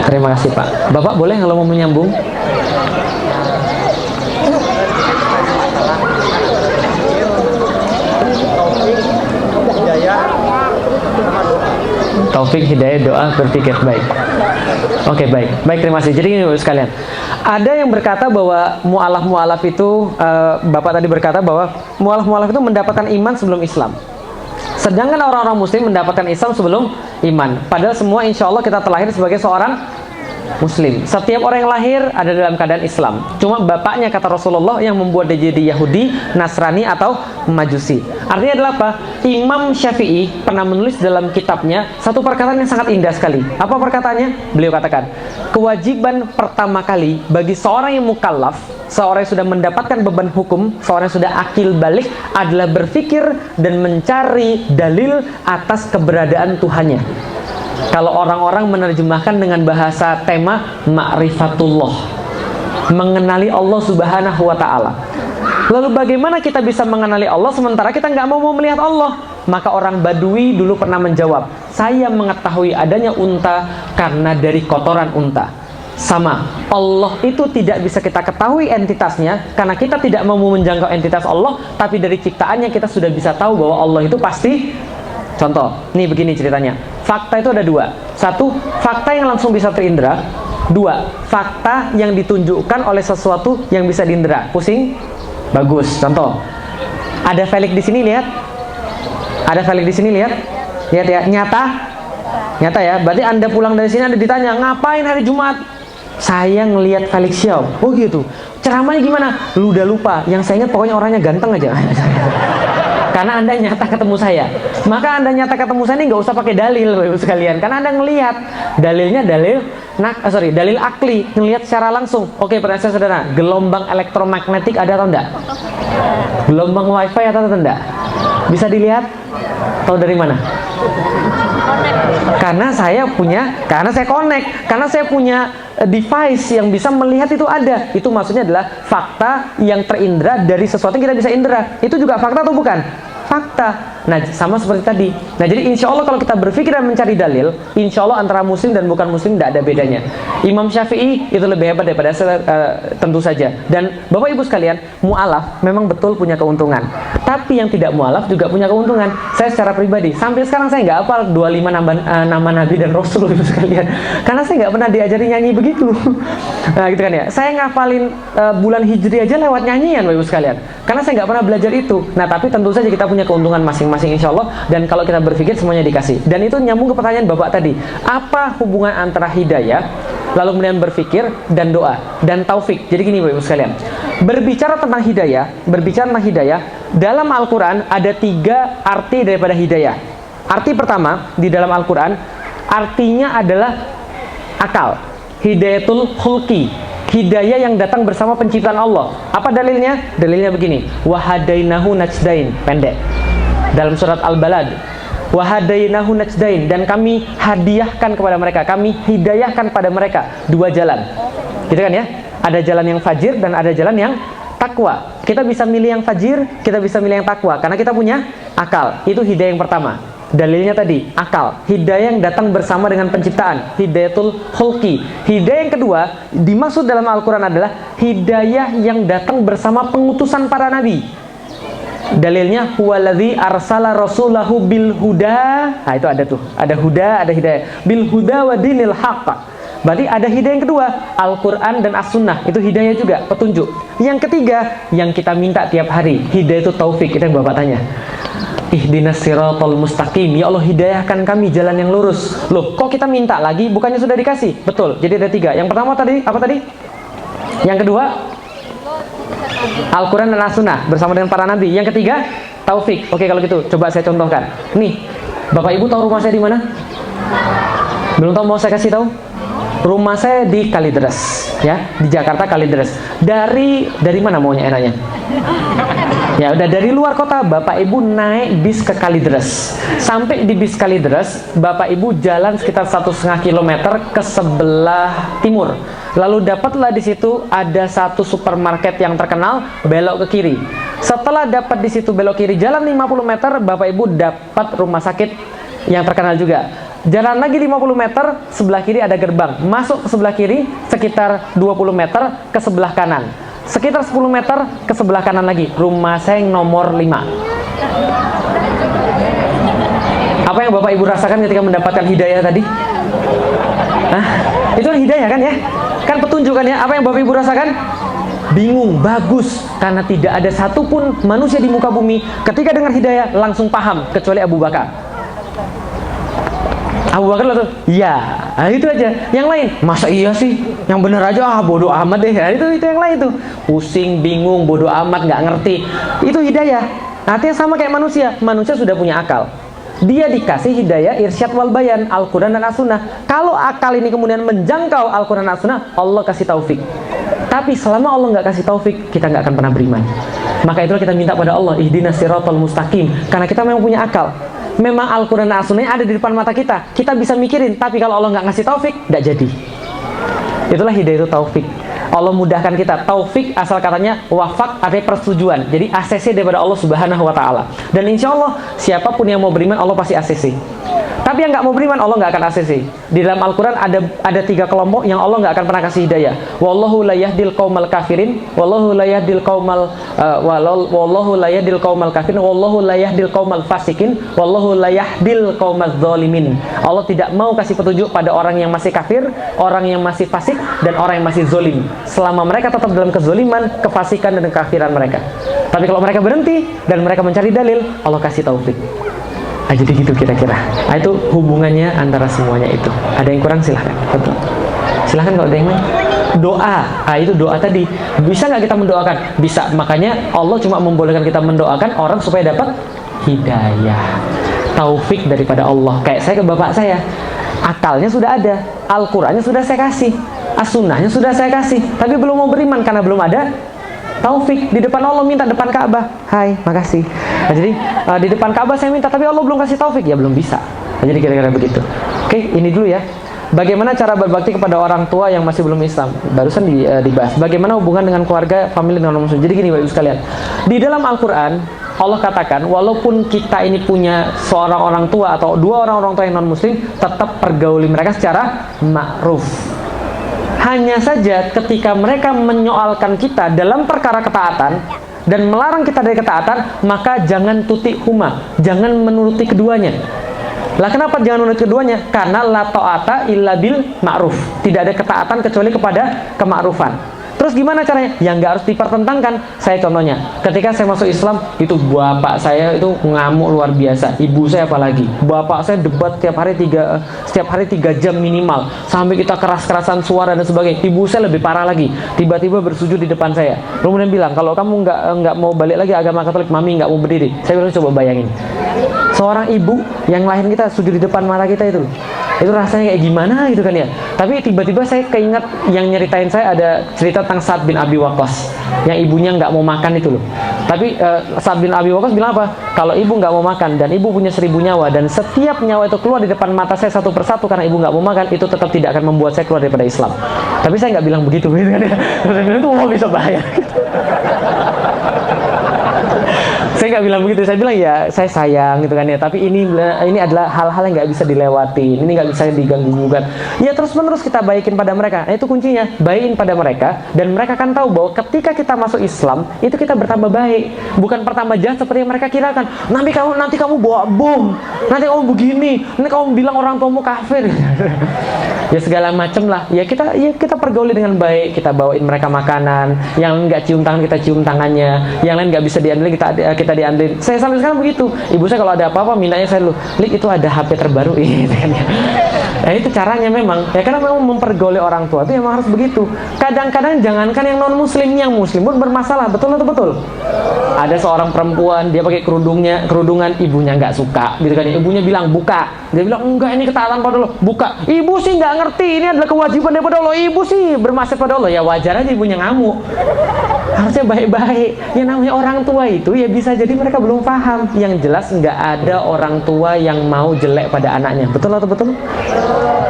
Terima kasih Pak. Bapak boleh kalau mau menyambung? Taufik, hidayah, doa, berpikir. Baik. Oke, baik. Baik, terima kasih. Jadi ini sekalian. Ada yang berkata bahwa mu'alaf itu, Bapak tadi berkata bahwa mu'alaf itu mendapatkan iman sebelum Islam. Sedangkan orang-orang muslim mendapatkan Islam sebelum iman. Padahal semua insya Allah kita terlahir sebagai seorang Muslim. Setiap orang yang lahir ada dalam keadaan Islam. Cuma bapaknya kata Rasulullah yang membuat dia jadi Yahudi, Nasrani atau Majusi. Artinya adalah apa? Imam Syafi'i pernah menulis dalam kitabnya satu perkataan yang sangat indah sekali. Apa perkataannya? Beliau katakan, kewajiban pertama kali bagi seorang yang mukallaf, seorang yang sudah mendapatkan beban hukum, seorang yang sudah akil balik adalah berpikir dan mencari dalil atas keberadaan Tuhannya. Kalau orang-orang menerjemahkan dengan bahasa tema ma'rifatullah, mengenali Allah subhanahu wa ta'ala. Lalu bagaimana kita bisa mengenali Allah sementara kita nggak mau melihat Allah? Maka orang Badui dulu pernah menjawab, saya mengetahui adanya unta karena dari kotoran unta. Sama, Allah itu tidak bisa kita ketahui entitasnya karena kita tidak mau menjangkau entitas Allah, tapi dari ciptaannya kita sudah bisa tahu bahwa Allah itu pasti. Contoh, nih begini ceritanya. Fakta itu ada dua. Satu, fakta yang langsung bisa terindra. Dua, fakta yang ditunjukkan oleh sesuatu yang bisa diindra. Pusing? Bagus. Contoh, ada Felix di sini, lihat. Ada Felix di sini, lihat. Lihat ya, nyata. Nyata ya. Berarti Anda pulang dari sini Anda ditanya, ngapain hari Jumat? Saya ngelihat Felix Xiao. Oh gitu. Ceramahnya gimana? Lu udah lupa. Yang saya ingat pokoknya orangnya ganteng aja. Karena Anda nyata ketemu saya. Maka Anda nyata ketemu saya ini nggak usah pakai dalil Bapak sekalian. Karena Anda ngelihat. Dalilnya dalil akli, ngelihat secara langsung. Oke, pertanyaan saya sederhana. Gelombang elektromagnetik ada atau enggak? Gelombang wifi atau enggak? Bisa dilihat? Tahu dari mana? Karena saya connect, karena saya punya device yang bisa melihat itu ada. Itu maksudnya adalah fakta yang terindra dari sesuatu yang kita bisa indra. Itu juga fakta atau bukan? Fakta. Nah, sama seperti tadi. Nah, jadi insya Allah kalau kita berpikir dan mencari dalil, insya Allah antara muslim dan bukan muslim tidak ada bedanya. Imam Syafi'i itu lebih hebat daripada saya, tentu saja. Dan Bapak Ibu sekalian, mu'alaf memang betul punya keuntungan. Tapi yang tidak mu'alaf juga punya keuntungan. Saya secara pribadi, sampai sekarang saya nggak hafal 25 nama Nabi dan Rasul Ibu sekalian. Karena saya nggak pernah diajari nyanyi begitu. Nah, gitu kan ya. Saya ngafalin bulan Hijri aja lewat nyanyian Bapak Ibu sekalian. Karena saya nggak pernah belajar itu. Nah, tapi tentu saja kita punya keuntungan masing-masing insya Allah. Dan kalau kita berpikir semuanya dikasih. Dan itu nyambung ke pertanyaan Bapak tadi. Apa hubungan antara hidayah, lalu kemudian berpikir, dan doa, dan taufik? Jadi gini Bapak Ibu sekalian. Berbicara tentang hidayah, dalam Al-Quran ada 3 arti daripada hidayah. Arti pertama di dalam Al-Quran, artinya adalah akal. Hidayatul khulqi, hidayah yang datang bersama penciptaan Allah. Apa dalilnya? Dalilnya begini, wahadainahu najdain, pendek. Dalam surat Al-Balad, wahadainahu najdain, dan kami hadiahkan kepada mereka, kami hidayahkan pada mereka 2 jalan. Gitu kan ya? Ada jalan yang fajir dan ada jalan yang takwa. Kita bisa milih yang fajir, kita bisa milih yang takwa karena kita punya akal. Itu hidayah yang pertama. Dalilnya tadi, akal. Hidayah yang datang bersama dengan penciptaan, hidayatul khulqi. Hidayah yang kedua, dimaksud dalam Al-Quran adalah hidayah yang datang bersama pengutusan para nabi. Dalilnya, huwaladzi arsala rasulahu bil huda. Nah, itu ada tuh. Ada huda, ada hidayah. Bil huda wa dinil haqq. Berarti ada hidayah yang kedua, Al-Quran dan As-Sunnah. Itu hidayah juga, petunjuk. Yang ketiga, yang kita minta tiap hari, hidayah itu taufik. Itu yang Bapak tanya. Ihdinas siratal mustaqim. Ya Allah, hidayahkan kami jalan yang lurus. Loh, kok kita minta lagi? Bukannya sudah dikasih? Betul, jadi ada 3. Yang pertama tadi, apa tadi? Yang kedua, Al-Quran dan As-Sunnah bersama dengan para nabi. Yang ketiga, taufik. Oke, kalau gitu, coba saya contohkan. Nih, Bapak Ibu tahu rumah saya di mana? Belum tahu, mau saya kasih tahu? Rumah saya di Kalideres, ya, di Jakarta Kalideres. Dari mana maunya enaknya? Ya udah, dari luar kota Bapak Ibu naik bis ke Kalideres. Sampai di bis Kalideres, Bapak Ibu jalan sekitar 1,5 kilometer ke sebelah timur. Lalu dapatlah di situ ada satu supermarket yang terkenal, belok ke kiri. Setelah dapat di situ belok kiri, jalan 50 meter, Bapak Ibu dapat rumah sakit yang terkenal juga. Jalan lagi 50 meter, sebelah kiri ada gerbang. Masuk ke sebelah kiri, sekitar 20 meter ke sebelah kanan. Sekitar 10 meter ke sebelah kanan lagi, rumah saya yang nomor 5. Apa yang Bapak Ibu rasakan ketika mendapatkan hidayah tadi? Nah, itu hidayah kan ya? Kan petunjuk kan ya? Apa yang Bapak Ibu rasakan? Bingung, bagus. Karena tidak ada satupun manusia di muka bumi ketika dengar hidayah langsung paham, kecuali Abu Bakar. Abu Bakar langsung, iya. Nah, itu aja. Yang lain, masa iya sih? Yang bener aja, bodoh amat deh. Nah, itu yang lain tuh. Pusing, bingung, bodoh amat, nggak ngerti. Itu hidayah. Artinya sama kayak manusia. Manusia sudah punya akal. Dia dikasih hidayah, irsyad wal bayan, Al-Quran dan As-Sunnah. Kalau akal ini kemudian menjangkau Al-Quran dan As-Sunnah, Allah kasih taufik. Tapi selama Allah nggak kasih taufik, kita nggak akan pernah beriman. Maka itulah kita minta pada Allah, ihdinas siratal mustaqim. Karena kita memang punya akal. Memang Al-Quran dan As-Sunnah ada di depan mata kita. Kita bisa mikirin, tapi kalau Allah nggak ngasih taufik, nggak jadi. Itulah hidayah itu taufik. Allah mudahkan kita. Taufik asal katanya wafak, artinya persetujuan. Jadi ACC daripada Allah Subhanahu wa Ta'ala. Dan insya Allah siapapun yang mau beriman, Allah pasti ACC. Tapi yang nggak mau beriman, Allah nggak akan ACC. Di dalam Al-Quran ada 3 kelompok yang Allah nggak akan pernah kasih hidayah. Wallahu la yahdil qaumal kafirin, wallahu la yahdil qaumal wallahu la yahdil qaumal kafirin, wallahu la yahdil qaumal fasikin, wallahu la yahdil qaumaz zalimin. Allah tidak mau kasih petunjuk pada orang yang masih kafir, orang yang masih fasik, dan orang yang masih zolim. Selama mereka tetap dalam kezoliman, kefasikan, dan kekafiran mereka. Tapi kalau mereka berhenti dan mereka mencari dalil, Allah kasih taufik. Jadi gitu kira-kira. Nah, itu hubungannya antara semuanya itu. Ada yang kurang silahkan. Betul. Silahkan kalau ada yang lain. Doa. Itu doa tadi. Bisa nggak kita mendoakan? Bisa. Makanya Allah cuma membolehkan kita mendoakan orang supaya dapat hidayah, taufik daripada Allah. Kayak saya ke bapak saya, akalnya sudah ada, Al-Qurannya sudah saya kasih, as-sunnahnya sudah saya kasih, tapi belum mau beriman karena belum ada taufik. Di depan Allah minta, depan Ka'bah, hai, makasih. Nah, jadi di depan Ka'bah saya minta, tapi Allah belum kasih taufik, ya belum bisa. Nah, jadi kira-kira begitu. Oke, ini dulu ya. Bagaimana cara berbakti kepada orang tua yang masih belum Islam? Barusan dibahas. Bagaimana hubungan dengan keluarga, famili dengan non-muslim. Jadi gini Bapak Ibu sekalian, di dalam Al-Quran Allah katakan, walaupun kita ini punya seorang orang tua atau dua orang tua yang non-muslim, tetap pergauli mereka secara ma'ruf. Hanya saja ketika mereka menyoalkan kita dalam perkara ketaatan dan melarang kita dari ketaatan, maka jangan tuti huma, jangan menuruti keduanya. Lah kenapa jangan menuruti keduanya? Karena la ta'ata illa bil ma'ruf. Tidak ada ketaatan kecuali kepada kema'rufan. Terus gimana caranya? Yang nggak harus dipertentangkan. Saya contohnya, ketika saya masuk Islam, itu bapak saya itu ngamuk luar biasa. Ibu saya apalagi. Bapak saya debat setiap hari 3 jam minimal. Sampai kita keras-kerasan suara dan sebagainya. Ibu saya lebih parah lagi. Tiba-tiba bersujud di depan saya. Kemudian bilang, kalau kamu nggak mau balik lagi agama Katolik, mami nggak mau berdiri. Saya bilang, coba bayangin. Seorang ibu yang lahir kita sujud di depan mata kita itu. Itu rasanya kayak gimana gitu kan ya. Tapi tiba-tiba saya keinget yang nyeritain saya ada cerita tentang Sa'd bin Abi Waqqas yang ibunya nggak mau makan itu loh. Tapi Sa'd bin Abi Waqqas bilang apa? Kalau ibu nggak mau makan dan ibu punya 1000 nyawa dan setiap nyawa itu keluar di depan mata saya satu persatu karena ibu nggak mau makan, itu tetap tidak akan membuat saya keluar daripada Islam. Tapi saya nggak bilang begitu gitu kan ya. Saya bilang itu mau bisa bahaya. Saya nggak bilang begitu, saya bilang ya saya sayang gitu kan ya, tapi ini adalah hal-hal yang nggak bisa dilewati, ini nggak bisa diganggu-gugat. Ya terus-menerus kita baikin pada mereka. Nah, itu kuncinya, baikin pada mereka, dan mereka akan tahu bahwa ketika kita masuk Islam itu kita bertambah baik, bukan bertambah jahat seperti yang mereka kirakan. Nanti kamu bawa bom, nanti kamu begini, nanti kamu bilang orang tuamu kafir. Ya segala macam lah. Ya kita pergauli dengan baik, kita bawain mereka makanan, yang nggak cium tangan kita cium tangannya, yang lain nggak bisa diandelin kita diandelin. Saya sampai sekarang begitu. Ibu saya kalau ada apa-apa mintanya saya Lik, itu ada HP terbaru gitu kan ya. Nah, itu caranya memang. Ya karena memang mempergauli orang tua itu memang harus begitu. Kadang-kadang jangankan yang non muslim, yang muslim pun bermasalah. Betul atau betul? Ada seorang perempuan, dia pakai kerudungan, ibunya nggak suka gitu kan. Ibunya bilang buka, dia bilang enggak, ini ketaatan pada Allah, buka. Ibu sih nggak ngerti, ini adalah kewajiban daripada Allah. Ibu sih bermaksud pada Allah, ya wajar aja ibunya ngamuk. Harusnya baik-baik. Yang namanya orang tua itu ya bisa jadi mereka belum paham. Yang jelas nggak ada orang tua yang mau jelek pada anaknya. Betul atau betul?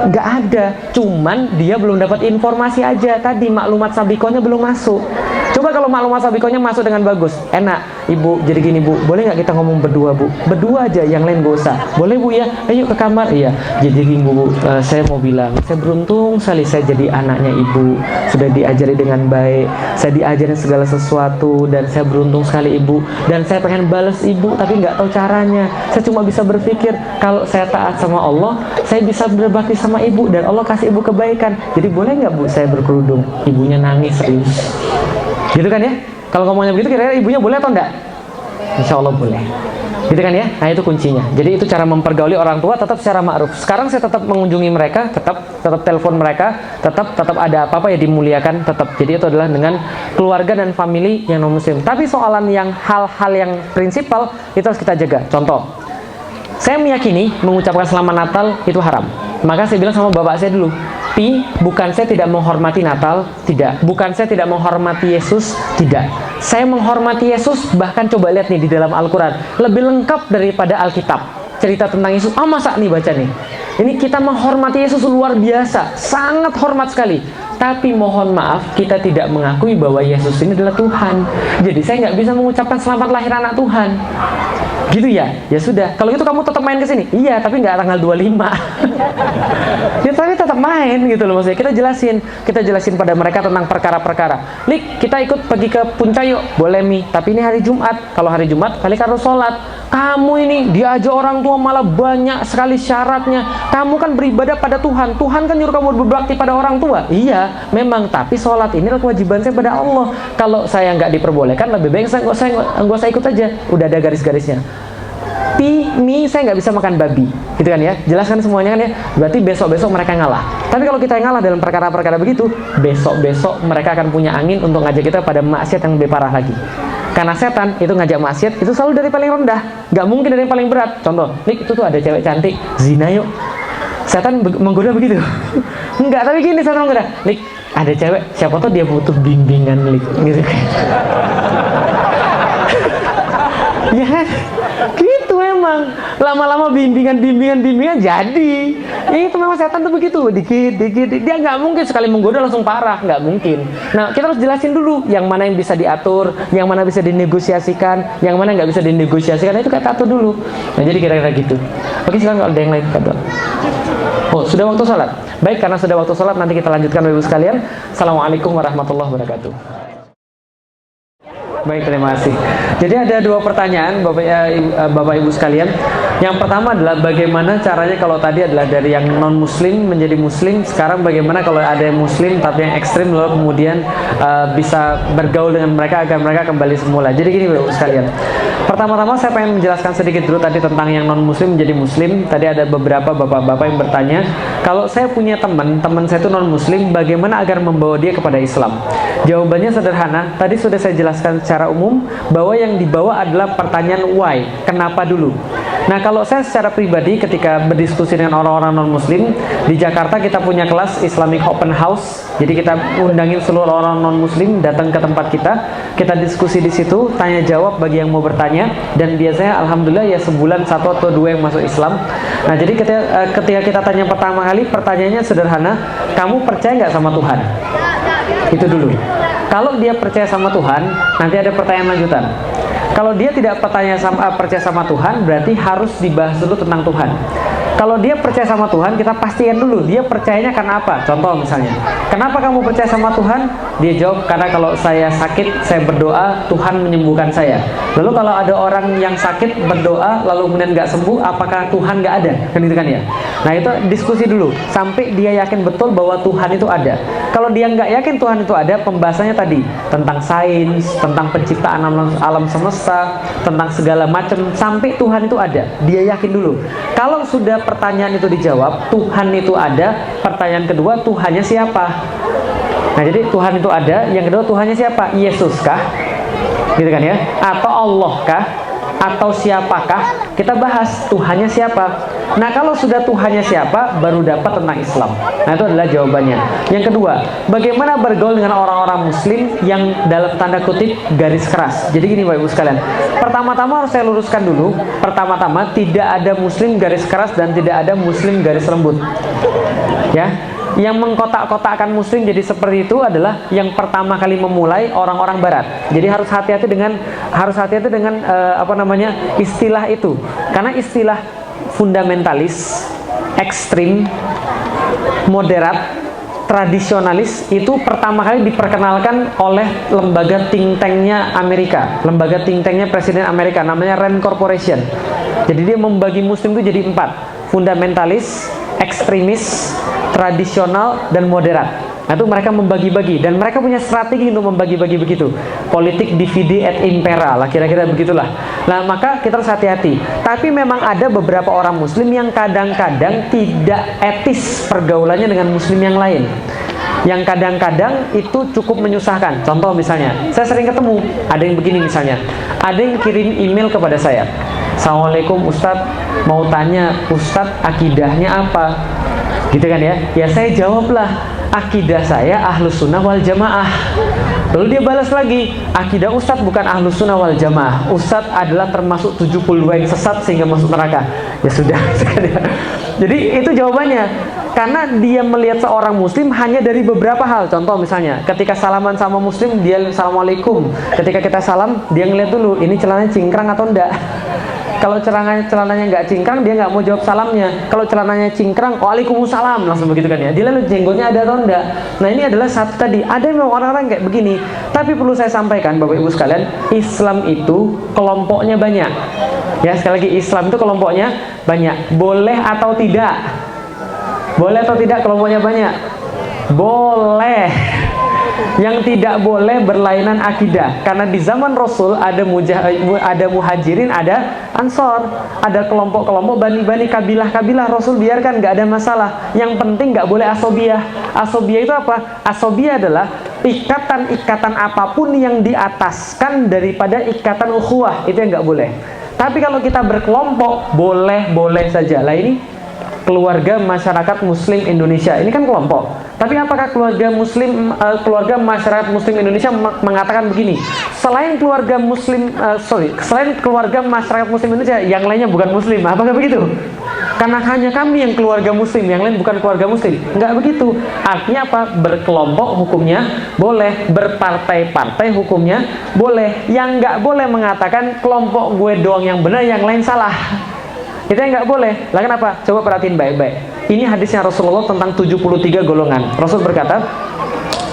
Nggak ada. Cuman dia belum dapat informasi aja. Tadi maklumat sabikonya belum masuk. Coba kalau maklumat sabikonya masuk dengan bagus, enak. Ibu, jadi gini bu, boleh nggak kita ngomong berdua bu? Berdua aja, yang lain gak usah. Boleh bu ya? Ayo ke kamar. Iya. Jadi gini bu, saya mau bilang, saya beruntung sekali saya jadi anaknya ibu. Sudah diajari dengan baik. Saya diajarin segala sesuatu dan saya beruntung sekali ibu. Dan saya pengen balas ibu, tapi nggak tahu caranya. Saya cuma bisa berpikir kalau saya taat sama Allah, saya bisa berbakti sama ibu dan Allah kasih ibu kebaikan. Jadi boleh nggak bu saya berkerudung? Ibunya nangis serius. Gitu kan ya? Kalau ngomongnya begitu kira-kira ibunya boleh atau enggak? Insya Allah boleh. Gitu kan ya? Nah itu kuncinya. Jadi itu cara mempergauli orang tua tetap secara ma'ruf. Sekarang saya tetap mengunjungi mereka, tetap telepon mereka, tetap ada apa-apa ya dimuliakan, tetap. Jadi itu adalah dengan keluarga dan family yang non muslim. Tapi soalan yang hal-hal yang prinsipal itu harus kita jaga. Contoh, saya meyakini mengucapkan selamat Natal itu haram. Maka saya bilang sama bapak saya dulu, bukan saya tidak menghormati Natal, tidak. Bukan saya tidak menghormati Yesus, tidak. Saya menghormati Yesus, bahkan coba lihat nih di dalam Al-Quran, lebih lengkap daripada Alkitab. Cerita tentang Yesus, masa nih baca nih. Ini kita menghormati Yesus luar biasa, sangat hormat sekali. Tapi mohon maaf, kita tidak mengakui bahwa Yesus ini adalah Tuhan. Jadi saya nggak bisa mengucapkan selamat lahir anak Tuhan. Gitu ya? Ya sudah. Kalau itu kamu tetap main ke sini. Iya, tapi nggak tanggal 25. Ya tapi tetap main gitu loh maksudnya. Kita jelasin pada mereka tentang perkara-perkara. Lik, kita ikut pergi ke puncak yuk. Boleh Mi, tapi ini hari Jumat. Kalau hari Jumat, kali harus sholat. Kamu ini diajak orang tua malah banyak sekali syaratnya. Kamu kan beribadah pada Tuhan. Tuhan kan nyuruh kamu berbakti pada orang tua. Iya, memang. Tapi sholat ini adalah kewajiban saya pada Allah. Kalau saya nggak diperbolehkan, lebih baik saya nggak usah ikut aja. Udah ada garis-garisnya. mie saya nggak bisa makan babi, gitu kan ya, jelaskan semuanya kan ya, berarti besok-besok mereka ngalah. Tapi kalau kita yang ngalah dalam perkara-perkara begitu, besok-besok mereka akan punya angin untuk ngajak kita pada maksiat yang lebih parah lagi. Karena setan itu ngajak maksiat itu selalu dari paling rendah, nggak mungkin dari yang paling berat. Contoh, Lik, itu tuh ada cewek cantik, zina yuk. Setan menggoda begitu. Enggak, tapi gini setan menggoda, Lik, ada cewek, siapa tuh dia butuh bimbingan, Lik, gitu kan. Ya kan? Gitu memang. Lama-lama bimbingan jadi. Ya itu memang setan tuh begitu, dikit. Dia nggak mungkin sekali menggoda langsung parah, nggak mungkin. Nah, kita harus jelasin dulu yang mana yang bisa diatur, yang mana bisa dinegosiasikan, yang mana nggak bisa dinegosiasikan, itu kita atur dulu. Nah, jadi kira-kira gitu. Oke, silakan kalau ada yang lain, Pak. Oh, sudah waktu sholat. Baik, karena sudah waktu sholat, nanti kita lanjutkan Bapak Ibu sekalian. Assalamualaikum warahmatullahi wabarakatuh. Baik, terima kasih. Jadi ada dua pertanyaan Bapak Ibu sekalian. Yang pertama adalah bagaimana caranya kalau tadi adalah dari yang non muslim menjadi muslim, sekarang bagaimana kalau ada yang muslim tapi yang ekstrim lalu kemudian bisa bergaul dengan mereka agar mereka kembali semula. Jadi gini Bapak Ibu sekalian. Pertama-tama saya pengen menjelaskan sedikit dulu tadi tentang yang non muslim menjadi muslim. Tadi ada beberapa bapak-bapak yang bertanya, kalau saya punya teman saya itu non muslim, bagaimana agar membawa dia kepada Islam? Jawabannya sederhana. Tadi sudah saya jelaskan secara umum bahwa yang dibawa adalah pertanyaan why, kenapa dulu. Nah, kalau saya secara pribadi ketika berdiskusi dengan orang-orang non-muslim di Jakarta, kita punya kelas Islamic Open House. Jadi kita undangin seluruh orang non-muslim datang ke tempat kita diskusi di situ, tanya jawab bagi yang mau bertanya, dan biasanya alhamdulillah ya sebulan 1 atau 2 yang masuk Islam. Nah, jadi ketika kita tanya pertama kali, pertanyaannya sederhana, kamu percaya nggak sama Tuhan? Itu dulu. Kalau dia percaya sama Tuhan, nanti ada pertanyaan lanjutan. Kalau dia tidak percaya sama Tuhan, berarti harus dibahas dulu tentang Tuhan. Kalau dia percaya sama Tuhan, kita pastikan dulu dia percayanya karena apa. Contoh misalnya, kenapa kamu percaya sama Tuhan? Dia jawab, karena kalau saya sakit, saya berdoa, Tuhan menyembuhkan saya. Lalu kalau ada orang yang sakit berdoa lalu kemudian nggak sembuh, apakah Tuhan nggak ada? Kan itu kan ya. Nah, itu diskusi dulu sampai dia yakin betul bahwa Tuhan itu ada. Kalau dia nggak yakin Tuhan itu ada, pembahasannya tadi tentang sains, tentang penciptaan alam semesta, tentang segala macam, sampai Tuhan itu ada. Dia yakin dulu. Kalau sudah pertanyaan itu dijawab, Tuhan itu ada, pertanyaan kedua, Tuhannya siapa? Nah, jadi Tuhan itu ada, yang kedua Tuhannya siapa? Yesus kah? Gitu kan ya? Atau Allah kah? Atau siapakah? Kita bahas Tuhannya siapa. Nah, kalau sudah Tuhannya siapa, baru dapat tentang Islam. Nah, itu adalah jawabannya. Yang kedua, bagaimana bergaul dengan orang-orang muslim yang dalam tanda kutip garis keras. Jadi gini Bapak Ibu sekalian, pertama-tama harus saya luruskan dulu. Pertama-tama, tidak ada muslim garis keras dan tidak ada muslim garis lembut. Ya, yang mengkotak-kotakkan muslim jadi seperti itu adalah yang pertama kali memulai orang-orang barat. Jadi harus hati-hati dengan istilah itu. Karena istilah fundamentalis, ekstrim, moderat, tradisionalis itu pertama kali diperkenalkan oleh lembaga think tank-nya Amerika, lembaga think tank-nya Presiden Amerika, namanya Rand Corporation. Jadi dia membagi muslim itu jadi 4: fundamentalis, ekstremis, tradisional, dan moderat. Nah, itu mereka membagi-bagi, dan mereka punya strategi untuk membagi-bagi begitu. Politik divide et impera lah, kira-kira begitulah. Nah, maka kita harus hati-hati. Tapi memang ada beberapa orang muslim yang kadang-kadang tidak etis pergaulannya dengan muslim yang lain, yang kadang-kadang itu cukup menyusahkan. Contoh misalnya, saya sering ketemu ada yang begini misalnya, ada yang kirim email kepada saya, Assalamualaikum Ustadz, mau tanya Ustadz akidahnya apa? Gitu kan ya. Ya saya jawablah, akidah saya Ahlus Sunnah wal Jamaah. Lalu dia balas lagi, akidah Ustadz bukan Ahlus Sunnah wal Jamaah. Ustadz adalah termasuk 72 yang sesat sehingga masuk neraka. Ya sudah. Jadi itu jawabannya. Karena dia melihat seorang muslim hanya dari beberapa hal. Contoh misalnya, ketika salaman sama muslim, dia Assalamualaikum. Ketika kita salam, dia ngeliat dulu, ini celananya cingkrang atau enggak. Kalau celananya nggak cingkrang, dia nggak mau jawab salamnya. Kalau celananya cingkrang, waalaikumsalam, langsung begitu kan ya. Dia lalu jenggotnya ada atau enggak. Nah, ini adalah satu tadi. Ada memang orang-orang kayak begini. Tapi perlu saya sampaikan Bapak Ibu sekalian, Islam itu kelompoknya banyak. Ya, sekali lagi, Islam itu kelompoknya banyak. Boleh atau tidak? Boleh atau tidak kelompoknya banyak? Boleh. yang tidak boleh berlainan akidah. Karena di zaman Rasul ada muhajirin, ada ansor, ada kelompok-kelompok bani-bani, kabilah-kabilah. Rasul biarkan, nggak ada masalah. Yang penting nggak boleh asobiyah. Asobiyah itu apa? Asobiyah adalah ikatan-ikatan apapun yang diataskan daripada ikatan ukhuwah, itu yang nggak boleh. Tapi kalau kita berkelompok, boleh-boleh saja. Lah ini keluarga masyarakat Muslim Indonesia, ini kan kelompok. Tapi apakah keluarga masyarakat Muslim Indonesia mengatakan begini? Selain keluarga masyarakat Muslim Indonesia, yang lainnya bukan Muslim. Apakah begitu? Karena hanya kami yang keluarga Muslim, yang lain bukan keluarga Muslim. Enggak begitu. Artinya apa? Berkelompok hukumnya boleh, berpartai-partai hukumnya boleh. Yang nggak boleh mengatakan kelompok gue doang yang benar, yang lain salah. Itu yang nggak boleh. Lah kenapa? Coba perhatiin baik-baik. Ini hadisnya Rasulullah tentang 73 golongan. Rasul berkata,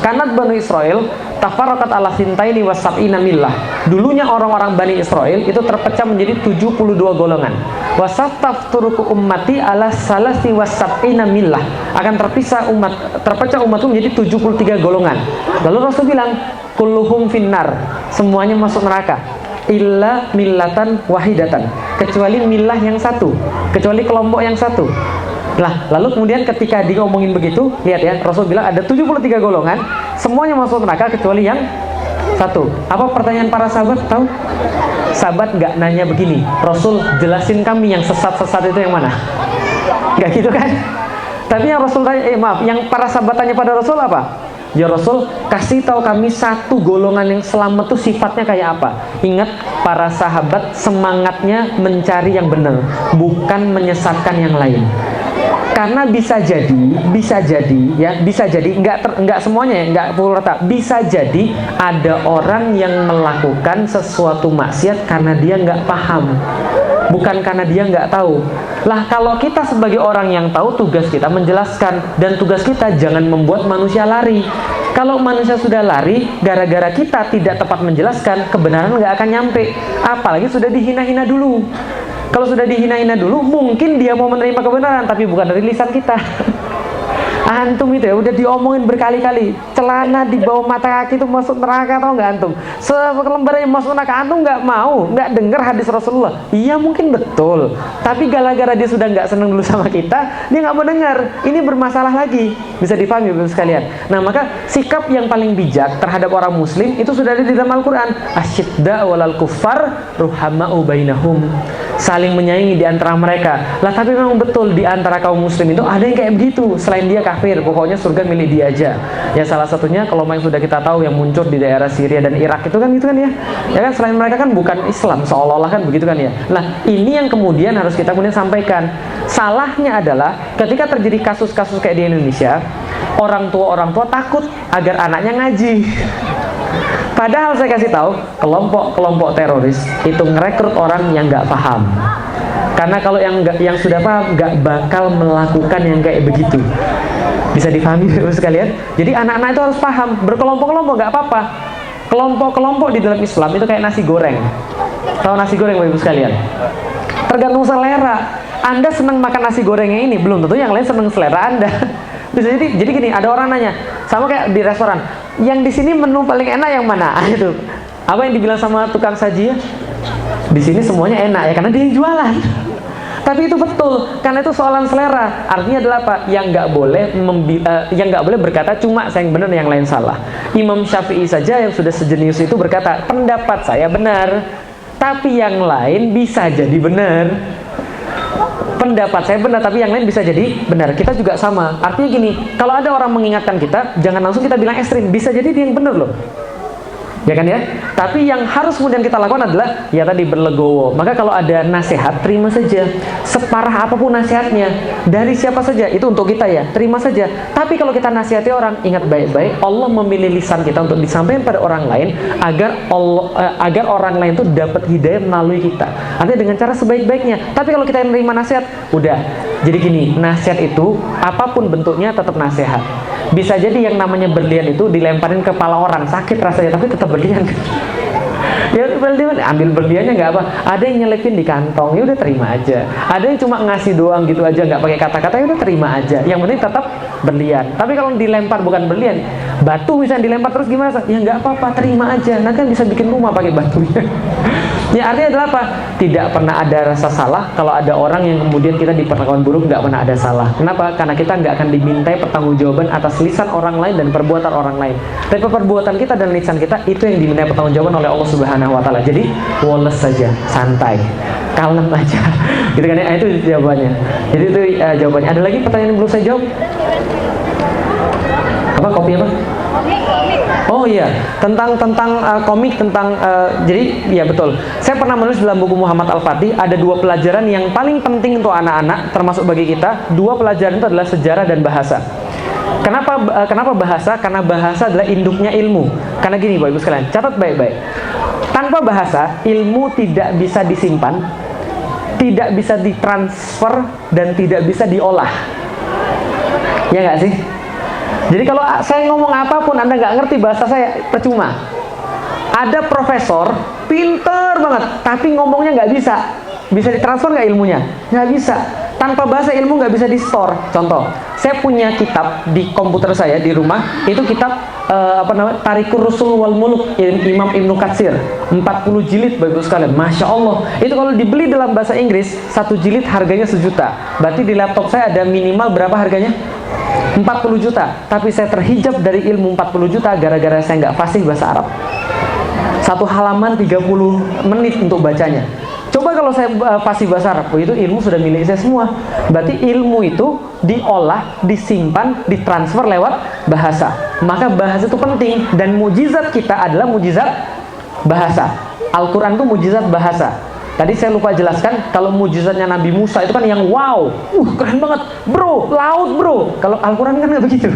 "Kanat Bani Israel tafarraqat ala sintaini wa sab'ina millah." Dulunya orang-orang Bani Israel itu terpecah menjadi 72 golongan. Wa satafturuku ummati ala salasi wa sab'ina millah. Akan terpecah umatku menjadi 73 golongan. Lalu Rasul bilang, "Kulluhum finnar." Semuanya masuk neraka. Illa millatan wahidatan, kecuali milah yang satu, kecuali kelompok yang satu. Nah, lalu kemudian ketika diomongin begitu, lihat ya, Rasul bilang ada 73 golongan, semuanya masuk neraka kecuali yang satu. Apa pertanyaan para sahabat? Tahu? Sahabat nggak nanya begini, Rasul jelasin kami yang sesat-sesat itu yang mana? Nggak gitu kan? Tapi yang Rasul tanya, yang para sahabat tanya pada Rasul apa? Ya Rasul, kasih tahu kami satu golongan yang selamat itu sifatnya kayak apa? Ingat, para sahabat semangatnya mencari yang benar, bukan menyesatkan yang lain. Karena bisa jadi, nggak semuanya ya, nggak pukul rata. Bisa jadi ada orang yang melakukan sesuatu maksiat karena dia nggak paham, bukan karena dia nggak tahu. Lah kalau kita sebagai orang yang tahu, tugas kita menjelaskan, dan tugas kita jangan membuat manusia lari. Kalau manusia sudah lari gara-gara kita tidak tepat menjelaskan, kebenaran nggak akan nyampe. Apalagi sudah dihina-hina dulu. Kalau sudah dihina-hina dulu, mungkin dia mau menerima kebenaran, tapi bukan dari lisan kita. Antum itu ya udah diomongin berkali-kali, celana di bawah mata kaki itu masuk neraka, tau nggak antum? Selembar yang masuk neraka, antum nggak mau, nggak dengar hadis Rasulullah. Iya mungkin betul, tapi gara-gara dia sudah nggak seneng dulu sama kita, dia nggak mau dengar. Ini bermasalah lagi, bisa dipahami Bapak sekalian. Nah maka sikap yang paling bijak terhadap orang Muslim itu sudah ada di dalam Al-Quran. Asyidda walal kuffar ruhama'u bainahum, saling menyayangi di antara mereka. Lah tapi memang betul di antara kaum Muslim itu ada yang kayak begitu, selain dia kafir, pokoknya surga milik dia aja. Ya salah satunya kelompok yang sudah kita tahu yang muncul di daerah Syria dan Irak itu kan ya. Ya kan, selain mereka kan bukan Islam seolah-olah kan begitu kan ya. Nah, ini yang kemudian harus kita kemudian sampaikan. Salahnya adalah ketika terjadi kasus-kasus kayak di Indonesia, orang tua takut agar anaknya ngaji. Padahal saya kasih tahu, kelompok teroris itu ngerekrut orang yang nggak paham. Karena kalau yang sudah paham nggak bakal melakukan yang kayak begitu. Bisa dipahami Bapak sekalian? Jadi anak-anak itu harus paham, berkelompok-kelompok nggak apa-apa. Kelompok-kelompok di dalam Islam itu kayak nasi goreng. Tahu nasi goreng Bapak sekalian? Tergantung selera. Anda senang makan nasi gorengnya ini, belum tentu yang lain senang selera Anda. Bisa jadi gini, ada orang nanya, sama kayak di restoran, yang di sini menu paling enak yang mana? Itu apa yang dibilang sama tukang saji ya? Di sini semuanya enak ya, karena dia yang jualan. Tapi itu betul, karena itu soalan selera. Artinya adalah apa? Yang nggak boleh berkata cuma saya yang benar, yang lain salah. Imam Syafi'i saja yang sudah sejenius itu berkata, pendapat saya benar, tapi yang lain bisa jadi benar. Pendapat saya benar, tapi yang lain bisa jadi benar. Kita juga sama. Artinya gini, kalau ada orang mengingatkan kita, jangan langsung kita bilang ekstrim. Bisa jadi dia yang benar loh. Ya kan ya? Tapi yang harus kemudian kita lakukan adalah ya tadi berlegowo. Maka kalau ada nasihat, terima saja. Separah apapun nasihatnya, dari siapa saja, itu untuk kita ya, terima saja. Tapi kalau kita nasihati orang, ingat baik-baik, Allah memilih lisan kita untuk disampaikan pada orang lain agar orang lain itu dapat hidayah melalui kita. Artinya dengan cara sebaik-baiknya. Tapi kalau kita menerima nasihat, udah. Jadi gini, nasihat itu apapun bentuknya tetap nasihat. Bisa jadi yang namanya berlian itu dilemparin ke kepala orang, sakit rasanya, tapi tetap berlian. Ya ambil berliannya nggak apa, ada yang nyelipin di kantong, ya udah terima aja. Ada yang cuma ngasih doang gitu aja, nggak pakai kata-kata, ya udah terima aja. Yang penting tetap berlian. Tapi kalau dilempar bukan berlian, batu misalnya dilempar terus gimana? Ya nggak apa-apa, terima aja. Nanti kan bisa bikin rumah pakai batunya. Ya artinya adalah apa? Tidak pernah ada rasa salah kalau ada orang yang kemudian kita diperlakukan buruk, nggak pernah ada salah. Kenapa? Karena kita nggak akan dimintai pertanggungjawaban atas lisan orang lain dan perbuatan orang lain. Tapi perbuatan kita dan lisan kita itu yang dimintai pertanggungjawaban oleh Allah Subhanahu Wa Taala. Jadi woles saja, santai, kalem aja. Gitu kan ya? Itu jawabannya. Jadi itu jawabannya. Ada lagi pertanyaan yang belum saya jawab? Apa kopi apa? Oh iya, tentang komik, jadi ya betul. Saya pernah menulis dalam buku Muhammad Al-Fatih, ada 2 pelajaran yang paling penting untuk anak-anak, termasuk bagi kita. 2 pelajaran itu adalah sejarah dan bahasa. Kenapa bahasa? Karena bahasa adalah induknya ilmu. Karena gini Bapak Ibu sekalian, catat baik-baik. Tanpa bahasa, ilmu tidak bisa disimpan, tidak bisa ditransfer, dan tidak bisa diolah. Ya nggak sih? Jadi kalau saya ngomong apapun Anda nggak ngerti bahasa saya, percuma. Ada profesor pinter banget, tapi ngomongnya nggak bisa. Bisa ditransfer nggak ilmunya? Nggak bisa. Tanpa bahasa ilmu nggak bisa di-store. Contoh, saya punya kitab di komputer saya di rumah. Itu kitab Tarikur Rusul wal Muluk Imam Ibnu Katsir, 40 jilid Bapak Ibu sekalian. Masya Allah. Itu kalau dibeli dalam bahasa Inggris, 1 jilid harganya 1 juta. Berarti di laptop saya ada minimal berapa harganya? 40 juta. Tapi saya terhijab dari ilmu 40 juta gara-gara saya nggak fasih bahasa Arab. 1 halaman 30 menit untuk bacanya. Coba kalau saya fasih bahasa Arab, itu ilmu sudah milik saya semua. Berarti ilmu itu diolah, disimpan, ditransfer lewat bahasa. Maka bahasa itu penting. Dan mujizat kita adalah mujizat bahasa. Al-Quran itu mujizat bahasa. Tadi saya lupa jelaskan, kalau mujizatnya Nabi Musa itu kan yang wow, keren banget, bro, laut bro. Kalau Al-Quran kan nggak begitu,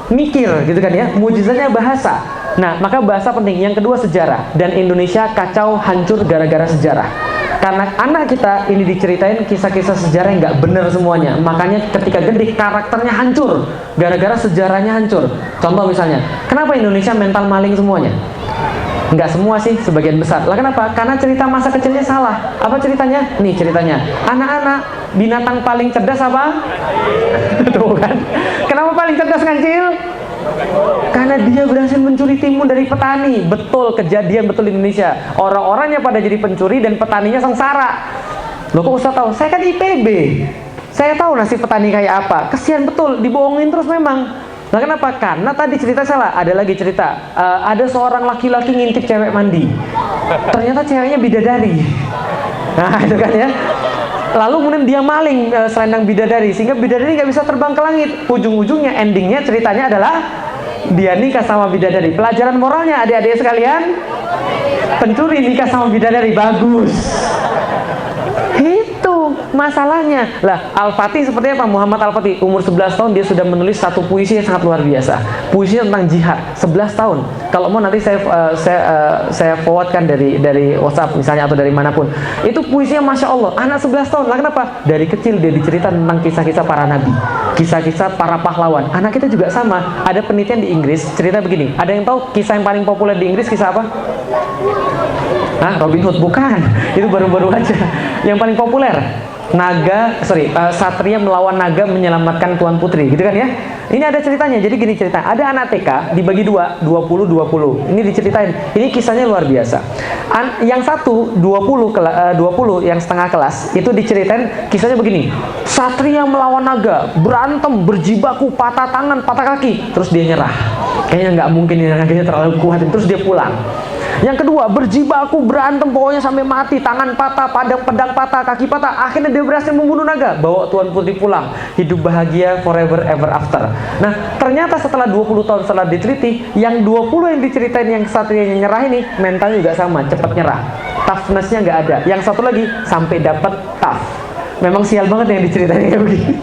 mikir gitu kan ya, mujizatnya bahasa. Nah, maka bahasa penting. Yang kedua sejarah, dan Indonesia kacau hancur gara-gara sejarah. Karena anak kita ini diceritain kisah-kisah sejarah yang nggak benar semuanya. Makanya ketika gede karakternya hancur, gara-gara sejarahnya hancur. Contoh misalnya, kenapa Indonesia mental maling semuanya? Nggak semua sih, sebagian besar. Lah kenapa? Karena cerita masa kecilnya salah. Apa ceritanya? Nih ceritanya. Anak-anak, binatang paling cerdas apa? Tuh kan. Kenapa paling cerdas Kancil? Karena dia berhasil mencuri timun dari petani. Betul, kejadian betul di Indonesia. Orang-orangnya pada jadi pencuri dan petaninya sengsara. Loh kok Ustaz tahu? Saya kan IPB. Saya tahu nasib petani kayak apa. Kesian betul, dibohongin terus memang. Nah kenapa? Karena tadi cerita salah. Ada lagi cerita, ada seorang laki-laki ngintip cewek mandi. Ternyata ceweknya bidadari. Nah itu kan ya. Lalu kemudian dia maling selendang bidadari, sehingga bidadari nggak bisa terbang ke langit. Ujung-ujungnya, endingnya ceritanya adalah dia nikah sama bidadari. Pelajaran moralnya adik-adik sekalian, pencuri nikah sama bidadari, bagus. Itu masalahnya. Lah, Al-Fatih seperti apa? Muhammad Al-Fatih umur 11 tahun dia sudah menulis satu puisi yang sangat luar biasa. Puisinya tentang jihad. 11 tahun. Kalau mau nanti saya forwardkan dari WhatsApp misalnya atau dari manapun. Itu puisinya Masya Allah. Anak 11 tahun. Lah kenapa? Dari kecil dia diceritakan tentang kisah-kisah para nabi, kisah-kisah para pahlawan. Anak kita juga sama. Ada penelitian di Inggris cerita begini. Ada yang tahu kisah yang paling populer di Inggris kisah apa? Hah, Robin Hood? Bukan. Itu baru-baru aja. Yang paling populer satria melawan naga menyelamatkan Tuan Putri, gitu kan ya. Ini ada ceritanya. Jadi gini cerita, ada anak TK dibagi 2, 20. Ini diceritain. Ini kisahnya luar biasa. Yang satu 20 yang setengah kelas itu diceritain kisahnya begini. Satria melawan naga, berantem, berjibaku, patah tangan, patah kaki, terus dia nyerah. Kayaknya nggak mungkin ini naganya terlalu kuat, terus dia pulang. Yang kedua, berjibaku, berantem, pokoknya sampai mati, tangan patah, pedang patah, kaki patah. Akhirnya dia berhasil membunuh naga, bawa Tuan Putri pulang, hidup bahagia forever ever after. Nah, ternyata setelah 20 tahun setelah diteliti, yang 20 yang diceritain yang satria yang nyerah ini, mentalnya juga sama, cepat nyerah. Toughness-nya nggak ada. Yang satu lagi, sampai dapat tough. Memang sial banget yang diceritain kayak begini.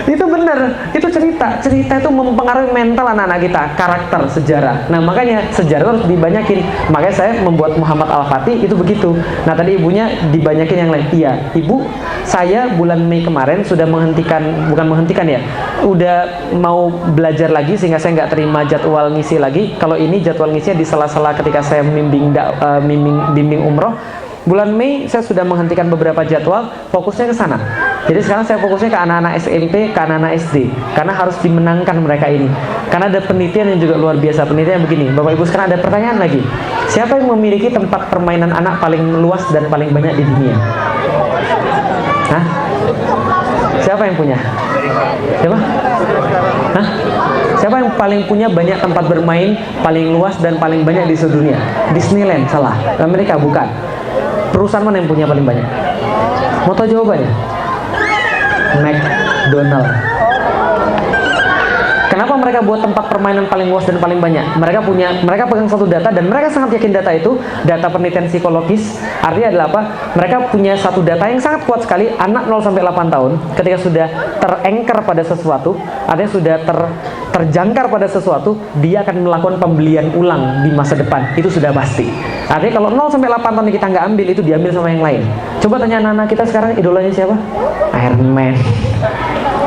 Itu benar, itu cerita itu mempengaruhi mental anak-anak kita, karakter, sejarah. Nah makanya sejarah harus dibanyakin. Makanya saya membuat Muhammad Al-Fatih itu begitu. Nah tadi ibunya dibanyakin yang lain. Iya, ibu, saya bulan Mei kemarin sudah bukan menghentikan ya, udah mau belajar lagi sehingga saya nggak terima jadwal ngisi lagi. Kalau ini jadwal ngisinya di sela-sela ketika saya bimbing umroh. Bulan Mei saya sudah menghentikan beberapa jadwal, fokusnya ke sana. Jadi sekarang saya fokusnya ke anak-anak SMP, ke anak-anak SD, karena harus dimenangkan mereka ini. Karena ada penelitian yang juga luar biasa. Penelitian begini, Bapak Ibu, sekarang ada pertanyaan lagi. Siapa yang memiliki tempat permainan anak paling luas dan paling banyak di dunia? Hah? Siapa yang punya? Siapa? Hah? Siapa yang paling punya banyak tempat bermain paling luas dan paling banyak di seluruh dunia? Disneyland, salah. Amerika, bukan. Perusahaan mana yang punya paling banyak? Mau tahu jawabannya? McDonald. Kenapa mereka buat tempat permainan paling luas dan paling banyak? Mereka pegang satu data dan mereka sangat yakin data itu, data penelitian psikologis. Artinya adalah apa? Mereka punya satu data yang sangat kuat sekali. Anak 0 sampai 8 tahun ketika sudah terengker pada sesuatu, artinya sudah terjangkar pada sesuatu, dia akan melakukan pembelian ulang di masa depan. Itu sudah pasti. Artinya kalau 0 sampai 8 tahun kita nggak ambil, itu diambil sama yang lain. Coba tanya anak-anak kita sekarang idolanya siapa? Iron Man,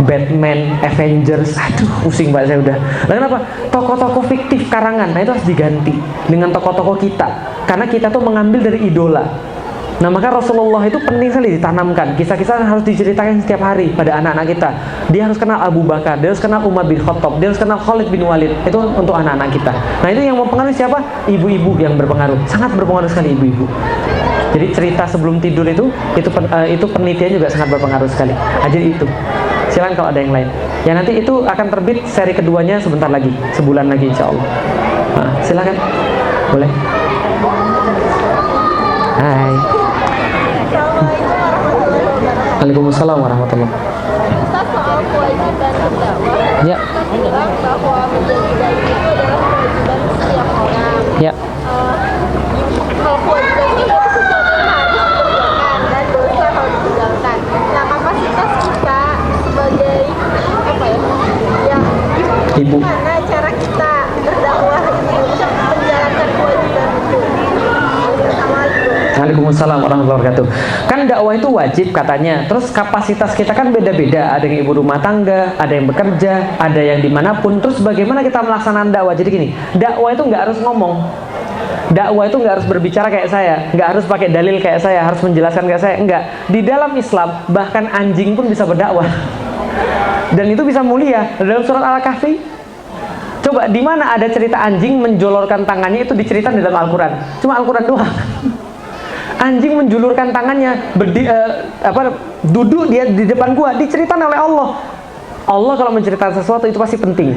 Batman, Avengers. Aduh, pusing Pak saya udah. Nah, kenapa? Tokoh-tokoh fiktif karangan. Nah, itu harus diganti dengan tokoh-tokoh kita. Karena kita tuh mengambil dari idola. Nah, maka Rasulullah itu penting sekali ditanamkan. Kisah-kisah harus diceritakan setiap hari pada anak-anak kita. Dia harus kenal Abu Bakar, dia harus kenal Umar bin Khattab, dia harus kenal Khalid bin Walid. Itu untuk anak-anak kita. Nah, itu yang mempengaruhi siapa? Ibu-ibu yang berpengaruh. Sangat berpengaruh sekali ibu-ibu. Jadi cerita sebelum tidur itu penelitian juga sangat berpengaruh sekali. Jadi itu. Silakan kalau ada yang lain. Ya nanti itu akan terbit seri keduanya sebentar lagi, sebulan lagi insya Allah. Nah, silakan. Boleh. Hai. Waalaikumsalam warahmatullahi wabarakatuh. Soal kewajiban berdakwah, Ya. bilang bahwa menjadi dai itu adalah kewajiban setiap orang. Ya. Kalau kewajiban itu sesuatu yang harus dikerjakan dan dosa kalau ditinggalkan. Nah, kapasitas kita sebagai apa ya? Ya, Ibu. gimana cara kita berdakwah itu untuk menjalankan kewajiban itu? Assalamualaikum. Waalaikumsalam warahmatullahi wabarakatuh. Kan dakwah itu wajib katanya. Terus kapasitas kita kan beda-beda. Ada yang ibu rumah tangga, ada yang bekerja, ada yang dimanapun. Terus bagaimana kita melaksanakan dakwah? Jadi gini, dakwah itu nggak harus ngomong. Dakwah itu nggak harus berbicara kayak saya, nggak harus pakai dalil kayak saya, harus menjelaskan kayak saya. Enggak. Di dalam Islam bahkan anjing pun bisa berdakwah. Dan itu bisa mulia. Dalam surat Al-Kahfi, coba di mana ada cerita anjing menjolorkan tangannya, itu diceritakan di dalam Al-Quran. Cuma Al-Quran doang. Anjing menjulurkan tangannya, duduk dia di depan gua, diceritakan oleh Allah. Allah kalau menceritakan sesuatu itu pasti penting.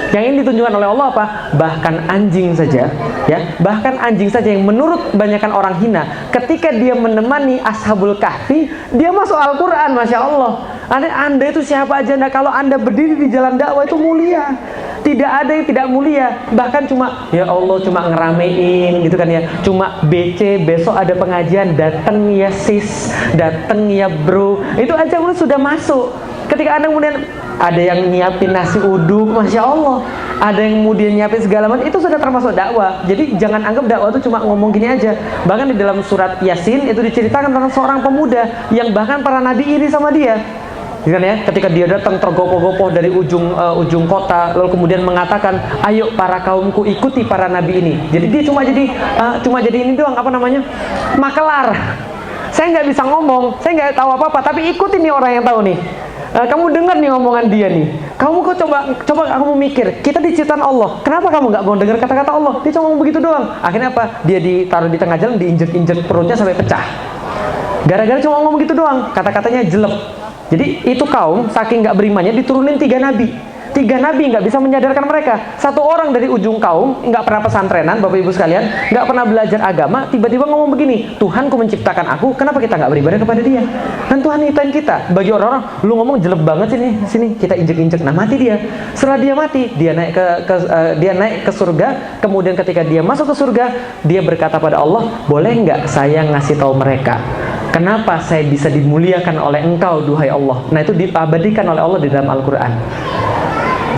Yang ini ditunjukkan oleh Allah apa? Bahkan anjing saja, ya, bahkan anjing saja yang menurut kebanyakan orang hina, ketika dia menemani Ashabul Kahfi, dia masuk Al-Quran, masya Allah. Anda itu siapa aja? Nah, kalau Anda berdiri di jalan dakwah itu mulia. Tidak ada yang tidak mulia. Bahkan cuma, ya Allah, cuma ngeramein gitu kan ya. Cuma BC, besok ada pengajian, datang ya sis, datang ya bro. Itu aja sudah masuk. Ketika Anda kemudian ada yang nyiapin nasi uduk, masya Allah. Ada yang kemudian nyiapin segala macam, itu sudah termasuk dakwah. Jadi jangan anggap dakwah itu cuma ngomong gini aja. Bahkan di dalam surat Yasin itu diceritakan tentang seorang pemuda yang bahkan para nabi iri sama dia. Kan ya, ketika dia datang tergopoh-gopoh dari ujung kota, lalu kemudian mengatakan, ayo para kaumku ikuti para nabi ini. Jadi dia cuma jadi ini doang, apa namanya, makelar. Saya nggak bisa ngomong, saya nggak tahu apa-apa, tapi ikutin nih orang yang tahu nih. Kamu dengar nih omongan dia nih. Kamu kok coba kamu mikir, kita diciptakan Allah. Kenapa kamu nggak mau dengar kata-kata Allah? Dia cuma ngomong begitu doang. Akhirnya apa? Dia ditaruh di tengah jalan, diinjek-injek perutnya sampai pecah. Gara-gara cuma ngomong gitu doang, kata-katanya jelek. Jadi itu kaum saking nggak berimannya diturunin 3 nabi. 3 nabi nggak bisa menyadarkan mereka. Satu orang dari ujung kaum nggak pernah pesantrenan, bapak ibu sekalian, nggak pernah belajar agama, tiba-tiba ngomong begini, Tuhanku menciptakan aku, kenapa kita nggak beribadah kepada Dia? Kan Tuhan nyiptain kita. Bagi orang-orang, lu ngomong jelek banget sini kita injek-injek, nah mati dia. Setelah dia mati, dia naik ke surga. Kemudian ketika dia masuk ke surga, dia berkata pada Allah, boleh nggak saya ngasih tahu mereka kenapa saya bisa dimuliakan oleh engkau duhai Allah. Nah itu diabadikan oleh Allah di dalam Al-Quran.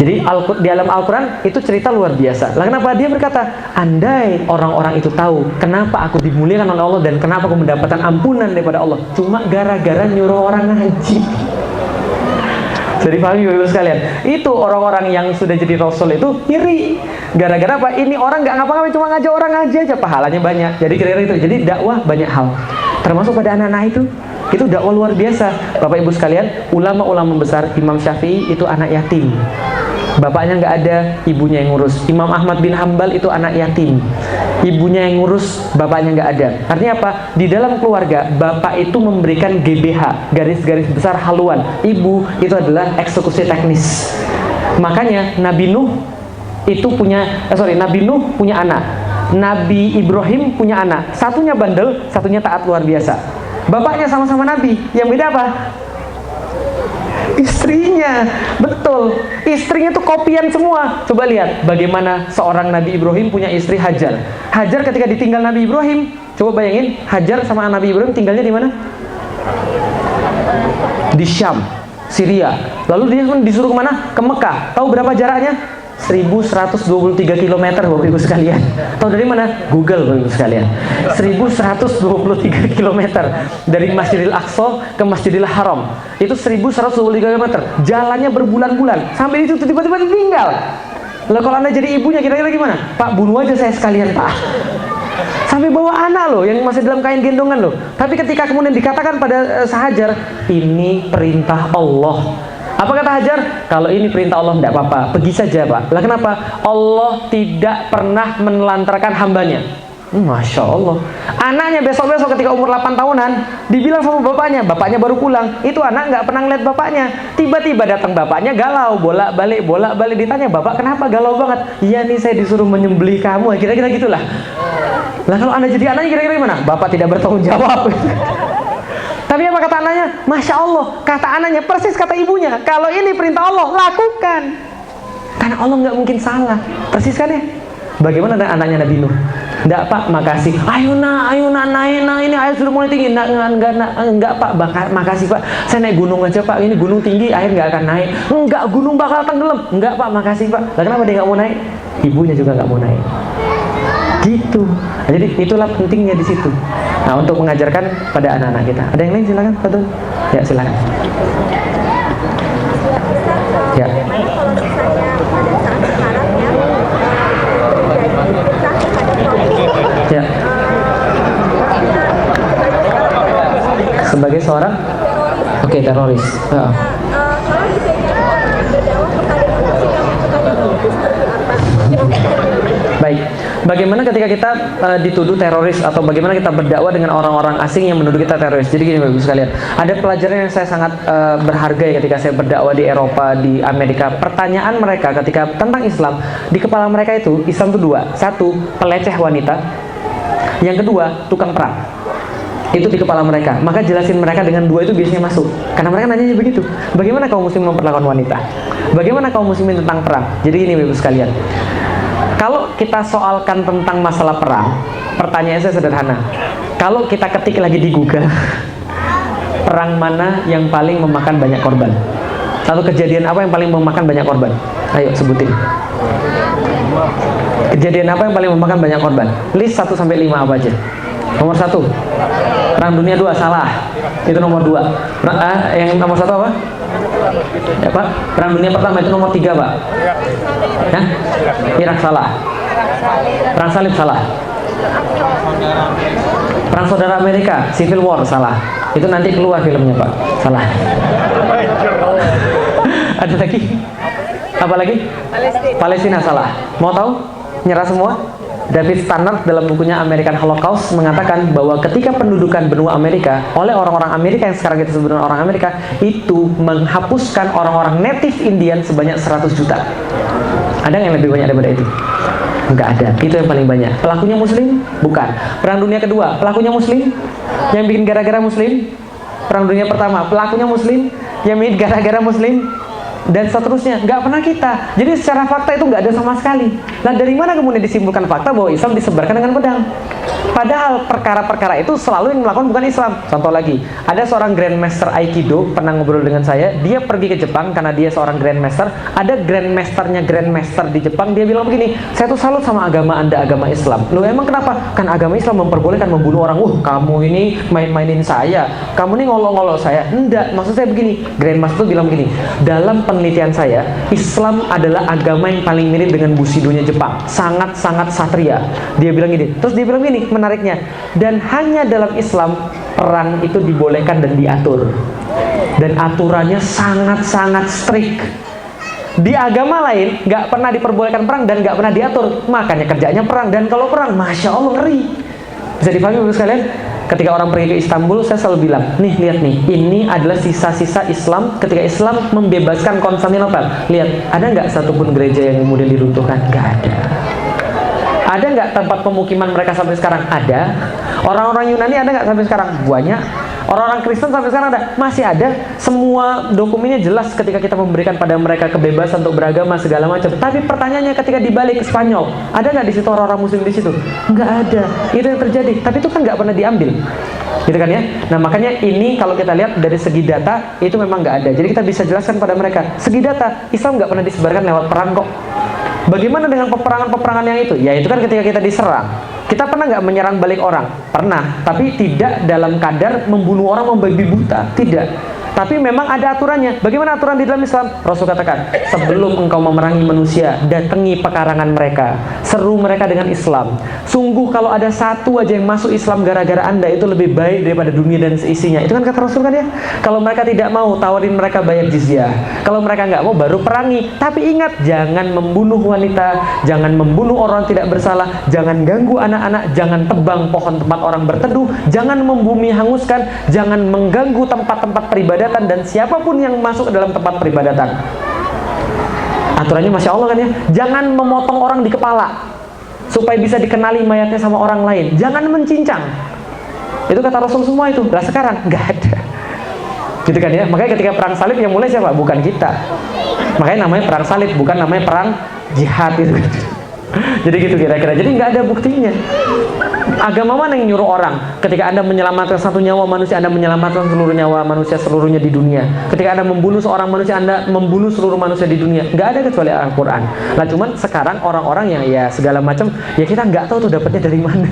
Jadi di dalam Al-Quran itu cerita luar biasa. Lah kenapa dia berkata, andai orang-orang itu tahu kenapa aku dimuliakan oleh Allah dan kenapa aku mendapatkan ampunan daripada Allah, cuma gara-gara nyuruh orang ngaji. Jadi pahami Bapak-Ibu sekalian, itu orang-orang yang sudah jadi Rasul itu iri. Gara-gara apa? Ini orang nggak ngapa-ngapain, cuma ngajak orang ngaji aja, pahalanya banyak. Jadi kira-kira itu. Jadi dakwah banyak hal, termasuk pada anak-anak itu dakwah luar biasa. Bapak-Ibu sekalian, ulama-ulama besar, Imam Syafi'i itu anak yatim. Bapaknya nggak ada, ibunya yang ngurus. Imam Ahmad bin Hambal itu anak yatim, ibunya yang ngurus, bapaknya nggak ada. Artinya apa? Di dalam keluarga, bapak itu memberikan GBH, garis-garis besar haluan. Ibu itu adalah eksekusi teknis. Makanya Nabi Nuh punya anak. Nabi Ibrahim punya anak. Satunya bandel, satunya taat luar biasa. Bapaknya sama-sama Nabi. Yang beda apa? Istrinya. Betul, istrinya tuh kopian semua. Coba lihat bagaimana seorang Nabi Ibrahim punya istri Hajar. Hajar ketika ditinggal Nabi Ibrahim, coba bayangin, Hajar sama Nabi Ibrahim tinggalnya di mana? Di Syam, Syria. Lalu dia disuruh kemana? Ke Mekah. Tahu berapa jaraknya? 1123 km Bapak-Ibu sekalian. Tahu dari mana? Google Bapak-Ibu sekalian. 1123 km dari Masjidil Aqsa ke Masjidil Haram. Itu 1123 km. Jalannya berbulan-bulan. Sampai itu tiba-tiba ditinggal. Lalu kalau Anda jadi ibunya kira-kira gimana? Pak, bunuh aja saya sekalian, Pak. Sampai bawa anak loh yang masih dalam kain gendongan loh. Tapi ketika kemudian dikatakan pada Hajar, ini perintah Allah. Apa kata Hajar? Kalau ini perintah Allah tidak apa-apa, pergi saja Pak. Lah kenapa? Allah tidak pernah menelantarkan hambanya. Masya Allah. Anaknya besok-besok ketika umur 8 tahunan dibilang sama bapaknya baru pulang. Itu anak nggak pernah ngeliat bapaknya. Tiba-tiba datang bapaknya galau, bolak-balik ditanya, bapak kenapa galau banget? Iya nih saya disuruh menyembelih kamu. Kira-kira gitulah. Lah kalau Anda jadi anaknya kira-kira gimana? Bapak tidak bertanggung jawab. Tapi apa kata anaknya? Masya Allah, kata anaknya persis kata ibunya. Kalau ini perintah Allah, lakukan. Karena Allah nggak mungkin salah. Persis kan ya? Bagaimana dengan anaknya Nabi Nuh? Enggak Pak, makasih. Ayo naik, ini air sudah mulai tinggi. Enggak Pak, makasih Pak. Saya naik gunung aja Pak, ini gunung tinggi, air nggak akan naik. Enggak, gunung bakal tenggelam. Enggak Pak, makasih Pak. Lah kenapa dia nggak mau naik? Ibunya juga nggak mau naik. Gitu. Nah, jadi itulah pentingnya di situ. Nah, untuk mengajarkan pada anak-anak kita. Ada yang lain silakan, betul? Ya, silakan. Ya. Ya. Sebagai seorang teroris. Ya. Baik, bagaimana ketika kita dituduh teroris atau bagaimana kita berdakwah dengan orang-orang asing yang menuduh kita teroris? Jadi gini Bapak-Ibu sekalian, ada pelajaran yang saya sangat berhargai ketika saya berdakwah di Eropa, di Amerika. Pertanyaan mereka ketika tentang Islam, di kepala mereka itu Islam itu dua. Satu, peleceh wanita. Yang kedua, tukang perang. Itu di kepala mereka. Maka jelasin mereka dengan dua itu biasanya masuk. Karena mereka nanya begitu. Bagaimana kaum muslim memperlakukan wanita? Bagaimana kaum muslimin tentang perang? Jadi gini Bapak-Ibu sekalian, kalau kita soalkan tentang masalah perang, pertanyaan saya sederhana. Kalau kita ketik lagi di Google, perang mana yang paling memakan banyak korban? Atau kejadian apa yang paling memakan banyak korban? Ayo sebutin. Kejadian apa yang paling memakan banyak korban? List 1 sampai 5 apa aja? Nomor 1, Perang Dunia 2, salah. Itu nomor 2. Yang nomor 1 apa? Ya Pak, Perang Dunia Pertama itu nomor 3 Pak. Ya? Irak salah. Perang Salib salah. Perang Saudara Amerika, Civil War salah. Itu nanti keluar filmnya Pak. Salah. Ada lagi? Apa lagi? Palestina salah. Mau tahu? Nyerah semua? David Stannard dalam bukunya American Holocaust mengatakan bahwa ketika pendudukan benua Amerika oleh orang-orang Amerika yang sekarang kita sebut orang Amerika itu menghapuskan orang-orang native Indian sebanyak 100 juta. Ada yang lebih banyak daripada itu? Enggak ada. Itu yang paling banyak. Pelakunya muslim? Bukan. Perang Dunia Kedua, pelakunya muslim? Yang bikin gara-gara muslim? Perang Dunia Pertama, pelakunya muslim? Yang bikin gara-gara muslim? Dan seterusnya, nggak pernah kita. Jadi secara fakta itu nggak ada sama sekali. Nah dari mana kemudian disimpulkan fakta bahwa Islam disebarkan dengan pedang? Padahal perkara-perkara itu selalu yang melakukan bukan Islam. Contoh lagi, ada seorang Grandmaster Aikido pernah ngobrol dengan saya. Dia pergi ke Jepang karena dia seorang Grandmaster. Ada Grandmasternya Grandmaster di Jepang. Dia bilang begini, saya tuh salut sama agama Anda, agama Islam. Loh emang kenapa? Kan agama Islam memperbolehkan membunuh orang. Kamu ini main-mainin saya, kamu ini ngolok-ngolok saya. Enggak, maksud saya begini. Grandmaster tuh bilang begini, dalam penelitian saya, Islam adalah agama yang paling mirip dengan Bushido-nya Jepang. Sangat-sangat satria. Dia bilang gini. Terus dia bilang gini, menariknya, dan hanya dalam Islam perang itu dibolehkan dan diatur, dan aturannya sangat-sangat strict. Di agama lain nggak pernah diperbolehkan perang dan nggak pernah diatur, makanya kerjanya perang. Dan kalau perang, masya Allah, ngeri. Bisa dipahami Bapak sekalian? Ketika orang pergi ke Istanbul, saya selalu bilang, nih lihat nih, ini adalah sisa-sisa Islam ketika Islam membebaskan Konstantinopel. Lihat, ada nggak satupun gereja yang kemudian diruntuhkan? Nggak ada. Ada nggak tempat pemukiman mereka sampai sekarang? Ada. Orang-orang Yunani ada nggak sampai sekarang? Banyak. Orang-orang Kristen sampai sekarang ada? Masih ada. Semua dokumennya jelas ketika kita memberikan pada mereka kebebasan untuk beragama segala macam. Tapi pertanyaannya ketika dibalik ke Spanyol, ada nggak di situ orang-orang Muslim di situ? Nggak ada. Itu yang terjadi. Tapi itu kan nggak pernah diambil. Gitu kan ya? Nah makanya ini kalau kita lihat dari segi data itu memang nggak ada. Jadi kita bisa jelaskan pada mereka. Segi data, Islam nggak pernah disebarkan lewat perang kok. Bagaimana dengan peperangan-peperangan yang itu? Ya itu kan ketika kita diserang. Kita pernah nggak menyerang balik orang? Pernah, tapi tidak dalam kadar membunuh orang, membabi buta. Tidak. Tapi memang ada aturannya. Bagaimana aturan di dalam Islam? Rasul katakan, sebelum engkau memerangi manusia, datangi pekarangan mereka, seru mereka dengan Islam. Sungguh kalau ada satu aja yang masuk Islam gara-gara Anda, itu lebih baik daripada dunia dan seisinya. Itu kan kata Rasul kan ya? Kalau mereka tidak mau, tawarin mereka bayar jizyah. Kalau mereka nggak mau, baru perangi. Tapi ingat, jangan membunuh wanita, jangan membunuh orang tidak bersalah, jangan ganggu anak-anak, jangan tebang pohon tempat orang berteduh, jangan membumi hanguskan, jangan mengganggu tempat-tempat peribadatan, dan siapapun yang masuk ke dalam tempat peribadatan. Aturannya Masya Allah kan ya. Jangan memotong orang di kepala supaya bisa dikenali mayatnya sama orang lain. Jangan mencincang. Itu kata Rasul semua itu. Lah sekarang nggak ada. Gitu kan ya. Makanya ketika perang salib yang mulai siapa? Bukan kita. Makanya namanya perang salib, bukan namanya perang jihad gitu. Jadi gitu kira-kira. Jadi nggak ada buktinya. Agama mana yang nyuruh orang? Ketika Anda menyelamatkan satu nyawa manusia, Anda menyelamatkan seluruh nyawa manusia seluruhnya di dunia. Ketika Anda membunuh seorang manusia, Anda membunuh seluruh manusia di dunia. Nggak ada kecuali Al-Quran. Nah cuman sekarang orang-orang yang ya segala macam, ya kita nggak tahu tuh dapatnya dari mana.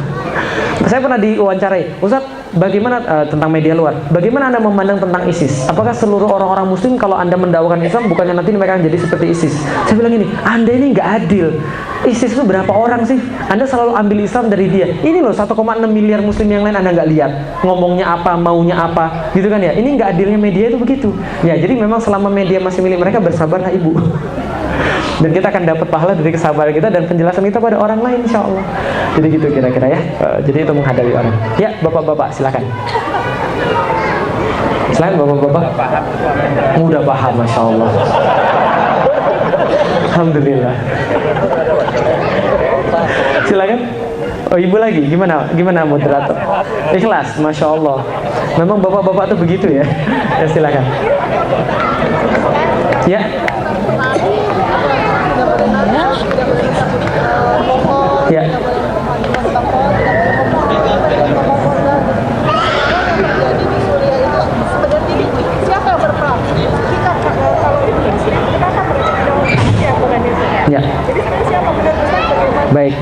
Saya pernah diwawancarai, Ustaz, bagaimana tentang media luar? Bagaimana Anda memandang tentang ISIS? Apakah seluruh orang-orang Muslim kalau Anda mendakwakan Islam, bukannya nanti mereka akan jadi seperti ISIS? Saya bilang ini, Anda ini nggak adil. ISIS itu berapa orang sih? Anda selalu ambil Islam dari dia. Ini loh 1,6 miliar Muslim yang lain Anda nggak lihat. Ngomongnya apa, maunya apa, gitu kan ya? Ini nggak adilnya media itu begitu. Ya, jadi memang selama media masih milik mereka, bersabarlah Ibu. Dan kita akan dapat pahala dari kesabaran kita dan penjelasan kita pada orang lain, insya Allah. Jadi gitu kira-kira ya. Jadi itu menghadapi orang. Ya, bapak-bapak silakan. Silakan bapak-bapak. Mudah paham, Masya Allah. Alhamdulillah. Silakan. Oh, ibu lagi, gimana moderator? Ikhlas, Masya Allah. Memang bapak-bapak tuh begitu ya. Ya silakan. Ya. Ya. Ya. Baik.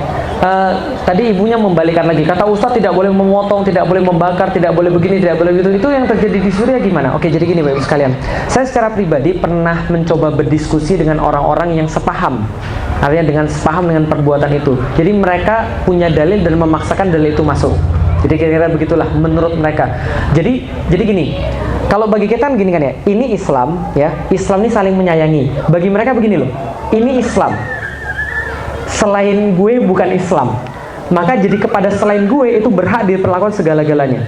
Tadi ibunya membalikan lagi. Kata Ustadz tidak boleh memotong, tidak boleh membakar, tidak boleh begini, tidak boleh begitu. Itu yang terjadi di Suriah gimana? Oke, jadi gini Bapak sekalian. Saya secara pribadi pernah mencoba berdiskusi dengan orang-orang yang sepaham. Artinya dengan sepaham dengan perbuatan itu. Jadi mereka punya dalil dan memaksakan dalil itu masuk. Jadi kira-kira begitulah menurut mereka. Jadi gini. Kalau bagi kita kan gini kan ya. Ini Islam ya. Islam ini saling menyayangi. Bagi mereka begini loh. Ini Islam. Selain gue bukan Islam, maka jadi kepada selain gue itu berhak diperlakukan segala-galanya.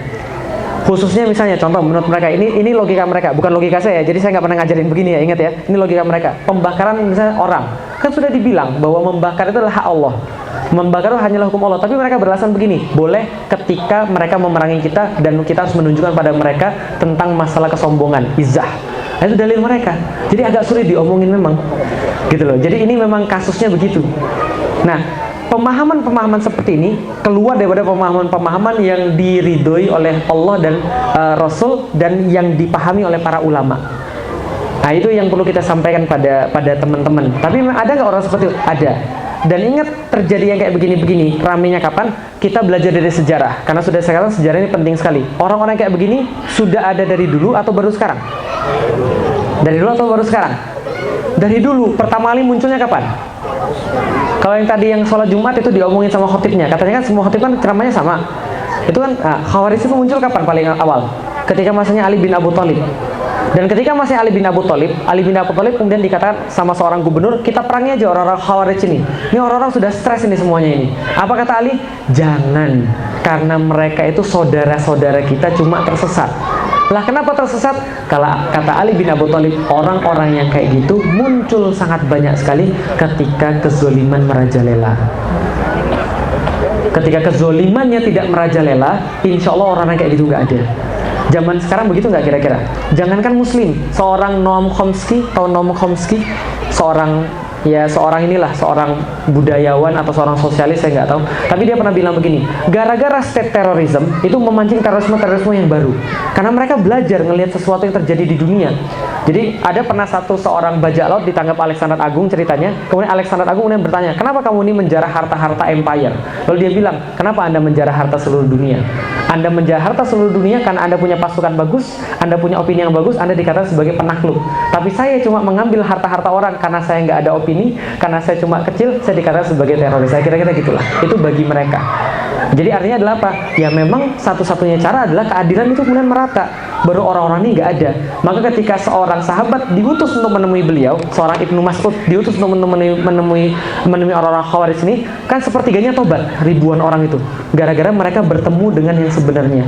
Khususnya misalnya contoh menurut mereka, ini logika mereka, bukan logika saya. Jadi saya nggak pernah ngajarin begini ya, ingat ya. Ini logika mereka. Pembakaran misalnya orang, kan sudah dibilang bahwa membakar itu adalah hak Allah. Membakar itu hanyalah hukum Allah. Tapi mereka beralasan begini, boleh ketika mereka memerangi kita dan kita harus menunjukkan pada mereka tentang masalah kesombongan, izzah. Nah, itu dalil mereka. Jadi agak sulit diomongin memang, gitu loh. Jadi ini memang kasusnya begitu. Nah, pemahaman-pemahaman seperti ini keluar daripada pemahaman-pemahaman yang diridhoi oleh Allah dan Rasul dan yang dipahami oleh para ulama. Nah, itu yang perlu kita sampaikan pada teman-teman. Tapi memang ada nggak orang seperti itu? Ada. Dan ingat, terjadi yang kayak begini-begini ramenya kapan? Kita belajar dari sejarah. Karena sudah saya katakan sejarah ini penting sekali. Orang-orang kayak begini sudah ada dari dulu atau baru sekarang? Dari dulu atau baru sekarang? Dari dulu. Pertama kali munculnya kapan? Kalau yang tadi yang sholat Jumat itu diomongin sama khotibnya, katanya kan semua khotib kan ceramahnya sama. Itu kan Khawarij itu muncul kapan paling awal? Ketika masanya Ali bin Abu Thalib. Dan ketika masih Ali bin Abu Thalib kemudian dikatakan sama seorang gubernur, kita perangi aja orang-orang Khawarij ini. Ini orang-orang sudah stres ini semuanya ini. Apa kata Ali? Jangan, karena mereka itu saudara-saudara kita cuma tersesat. Lah kenapa tersesat? Kalau kata Ali bin Abu Thalib, orang-orang yang kayak gitu muncul sangat banyak sekali ketika kezoliman merajalela. Ketika kezolimannya tidak merajalela, insya Allah orang yang kayak gitu nggak ada. Zaman sekarang begitu nggak kira-kira? Jangankan Muslim, seorang Noam Chomsky, seorang budayawan atau seorang sosialis, saya nggak tahu. Tapi dia pernah bilang begini, gara-gara state terrorism itu memancing terorisme yang baru. Karena mereka belajar ngelihat sesuatu yang terjadi di dunia. Jadi ada pernah seorang bajak laut ditangkap Alexander Agung ceritanya. Kemudian Alexander Agung kemudian bertanya, kenapa kamu ini menjarah harta-harta empire? Lalu dia bilang, kenapa Anda menjarah harta seluruh dunia? Anda menjarah harta seluruh dunia karena Anda punya pasukan bagus, Anda punya opini yang bagus, Anda dikatakan sebagai penakluk. Tapi saya cuma mengambil harta-harta orang karena saya nggak ada opini, karena saya cuma kecil, saya dikatakan sebagai teroris. Saya kira-kira gitulah. Itu bagi mereka. Jadi artinya adalah apa? Ya memang satu-satunya cara adalah keadilan itu kemudian merata. Baru orang-orang ini nggak ada. Maka ketika seorang sahabat diutus untuk menemui beliau, seorang Ibnu Mas'ud diutus untuk menemui orang-orang Khawarij ini, kan sepertiganya tobat, ribuan orang itu. Gara-gara mereka bertemu dengan yang sebenarnya.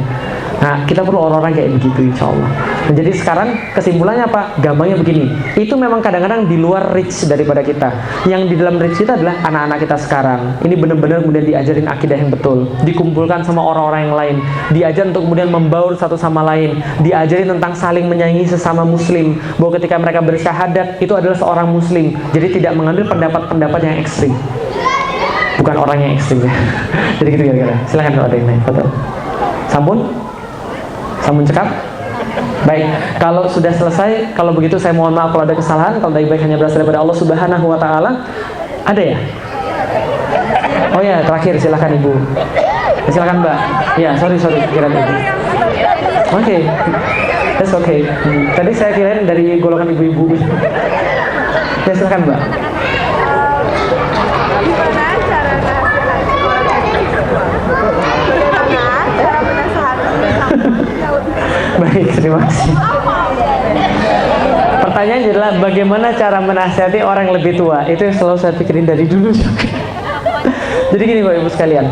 Nah, kita perlu orang-orang kayak begitu insya Allah. Nah, jadi sekarang kesimpulannya apa? Gampangnya begini, itu memang kadang-kadang di luar reach daripada kita. Yang di dalam reach kita adalah anak-anak kita sekarang. Ini benar-benar kemudian diajarin akidah yang betul, dikumpulkan sama orang-orang yang lain, diajar untuk kemudian membaur satu sama lain, diajarin tentang saling menyayangi sesama muslim, bahwa ketika mereka bersyahadat itu adalah seorang muslim. Jadi tidak mengambil pendapat-pendapat yang ekstrim, bukan orang yang ekstrim ya. Jadi gitu kira-kira. Silahkan kalau ada yang naik foto. Sambun cekap. Baik, kalau sudah selesai, kalau begitu saya mohon maaf kalau ada kesalahan. Kalau baik-baik hanya berasal daripada Allah Subhanahu wa Ta'ala. Ada ya? Oh ya, terakhir silahkan Ibu. Silahkan Mbak. Ya, sorry kira Ibu. Oke, that's okay. Tadi saya kirain dari golongan ibu-ibu. Ya, silahkan Mbak. Baik, terima kasih. Pertanyaannya adalah bagaimana cara menasihati orang yang lebih tua? Itu yang selalu saya pikirin dari dulu juga. Jadi gini Bapak Ibu sekalian.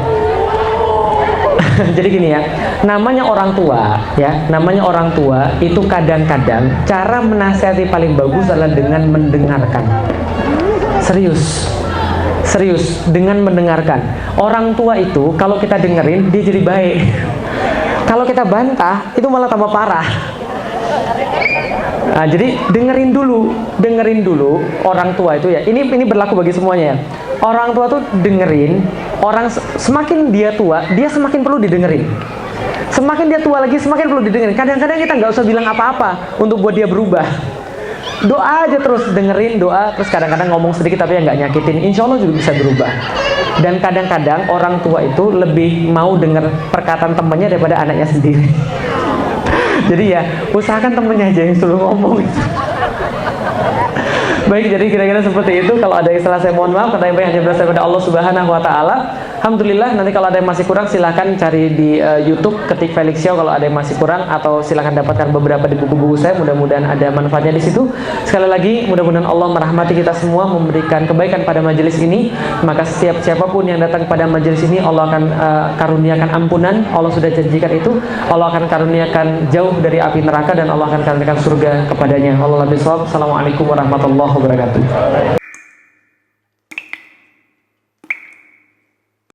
Jadi gini ya, namanya orang tua itu kadang-kadang cara menasihati paling bagus adalah dengan mendengarkan. Serius, dengan mendengarkan. Orang tua itu kalau kita dengerin dia jadi baik. Kalau kita bantah, itu malah tambah parah. Nah, jadi dengerin dulu orang tua itu ya. Ini berlaku bagi semuanya ya. Orang tua tuh dengerin, semakin dia tua, dia semakin perlu didengerin. Semakin dia tua lagi, semakin perlu didengerin. Kadang-kadang kita nggak usah bilang apa-apa untuk buat dia berubah. Doa aja terus, dengerin doa, terus kadang-kadang ngomong sedikit tapi yang nggak nyakitin. Insya Allah juga bisa berubah. Dan kadang-kadang orang tua itu lebih mau dengar perkataan temannya daripada anaknya sendiri. Jadi ya, usahakan temannya aja yang selalu ngomong. Baik, jadi kira-kira seperti itu. Kalau ada yang salah saya mohon maaf, karena yang baik hanya berasal dari Allah Subhanahu wa Ta'ala. Alhamdulillah, nanti kalau ada yang masih kurang silahkan cari di YouTube, ketik Felix Xiao kalau ada yang masih kurang, atau silahkan dapatkan beberapa di buku-buku saya. Mudah-mudahan ada manfaatnya di situ. Sekali lagi, mudah-mudahan Allah merahmati kita semua, memberikan kebaikan pada majelis ini. Maka siapapun yang datang pada majelis ini, Allah akan karuniakan ampunan. Allah sudah janjikan itu. Allah akan karuniakan jauh dari api neraka, dan Allah akan karuniakan surga kepadanya. Allah lebih sawab. Assalamualaikum warahmatullahi wabarakatuh.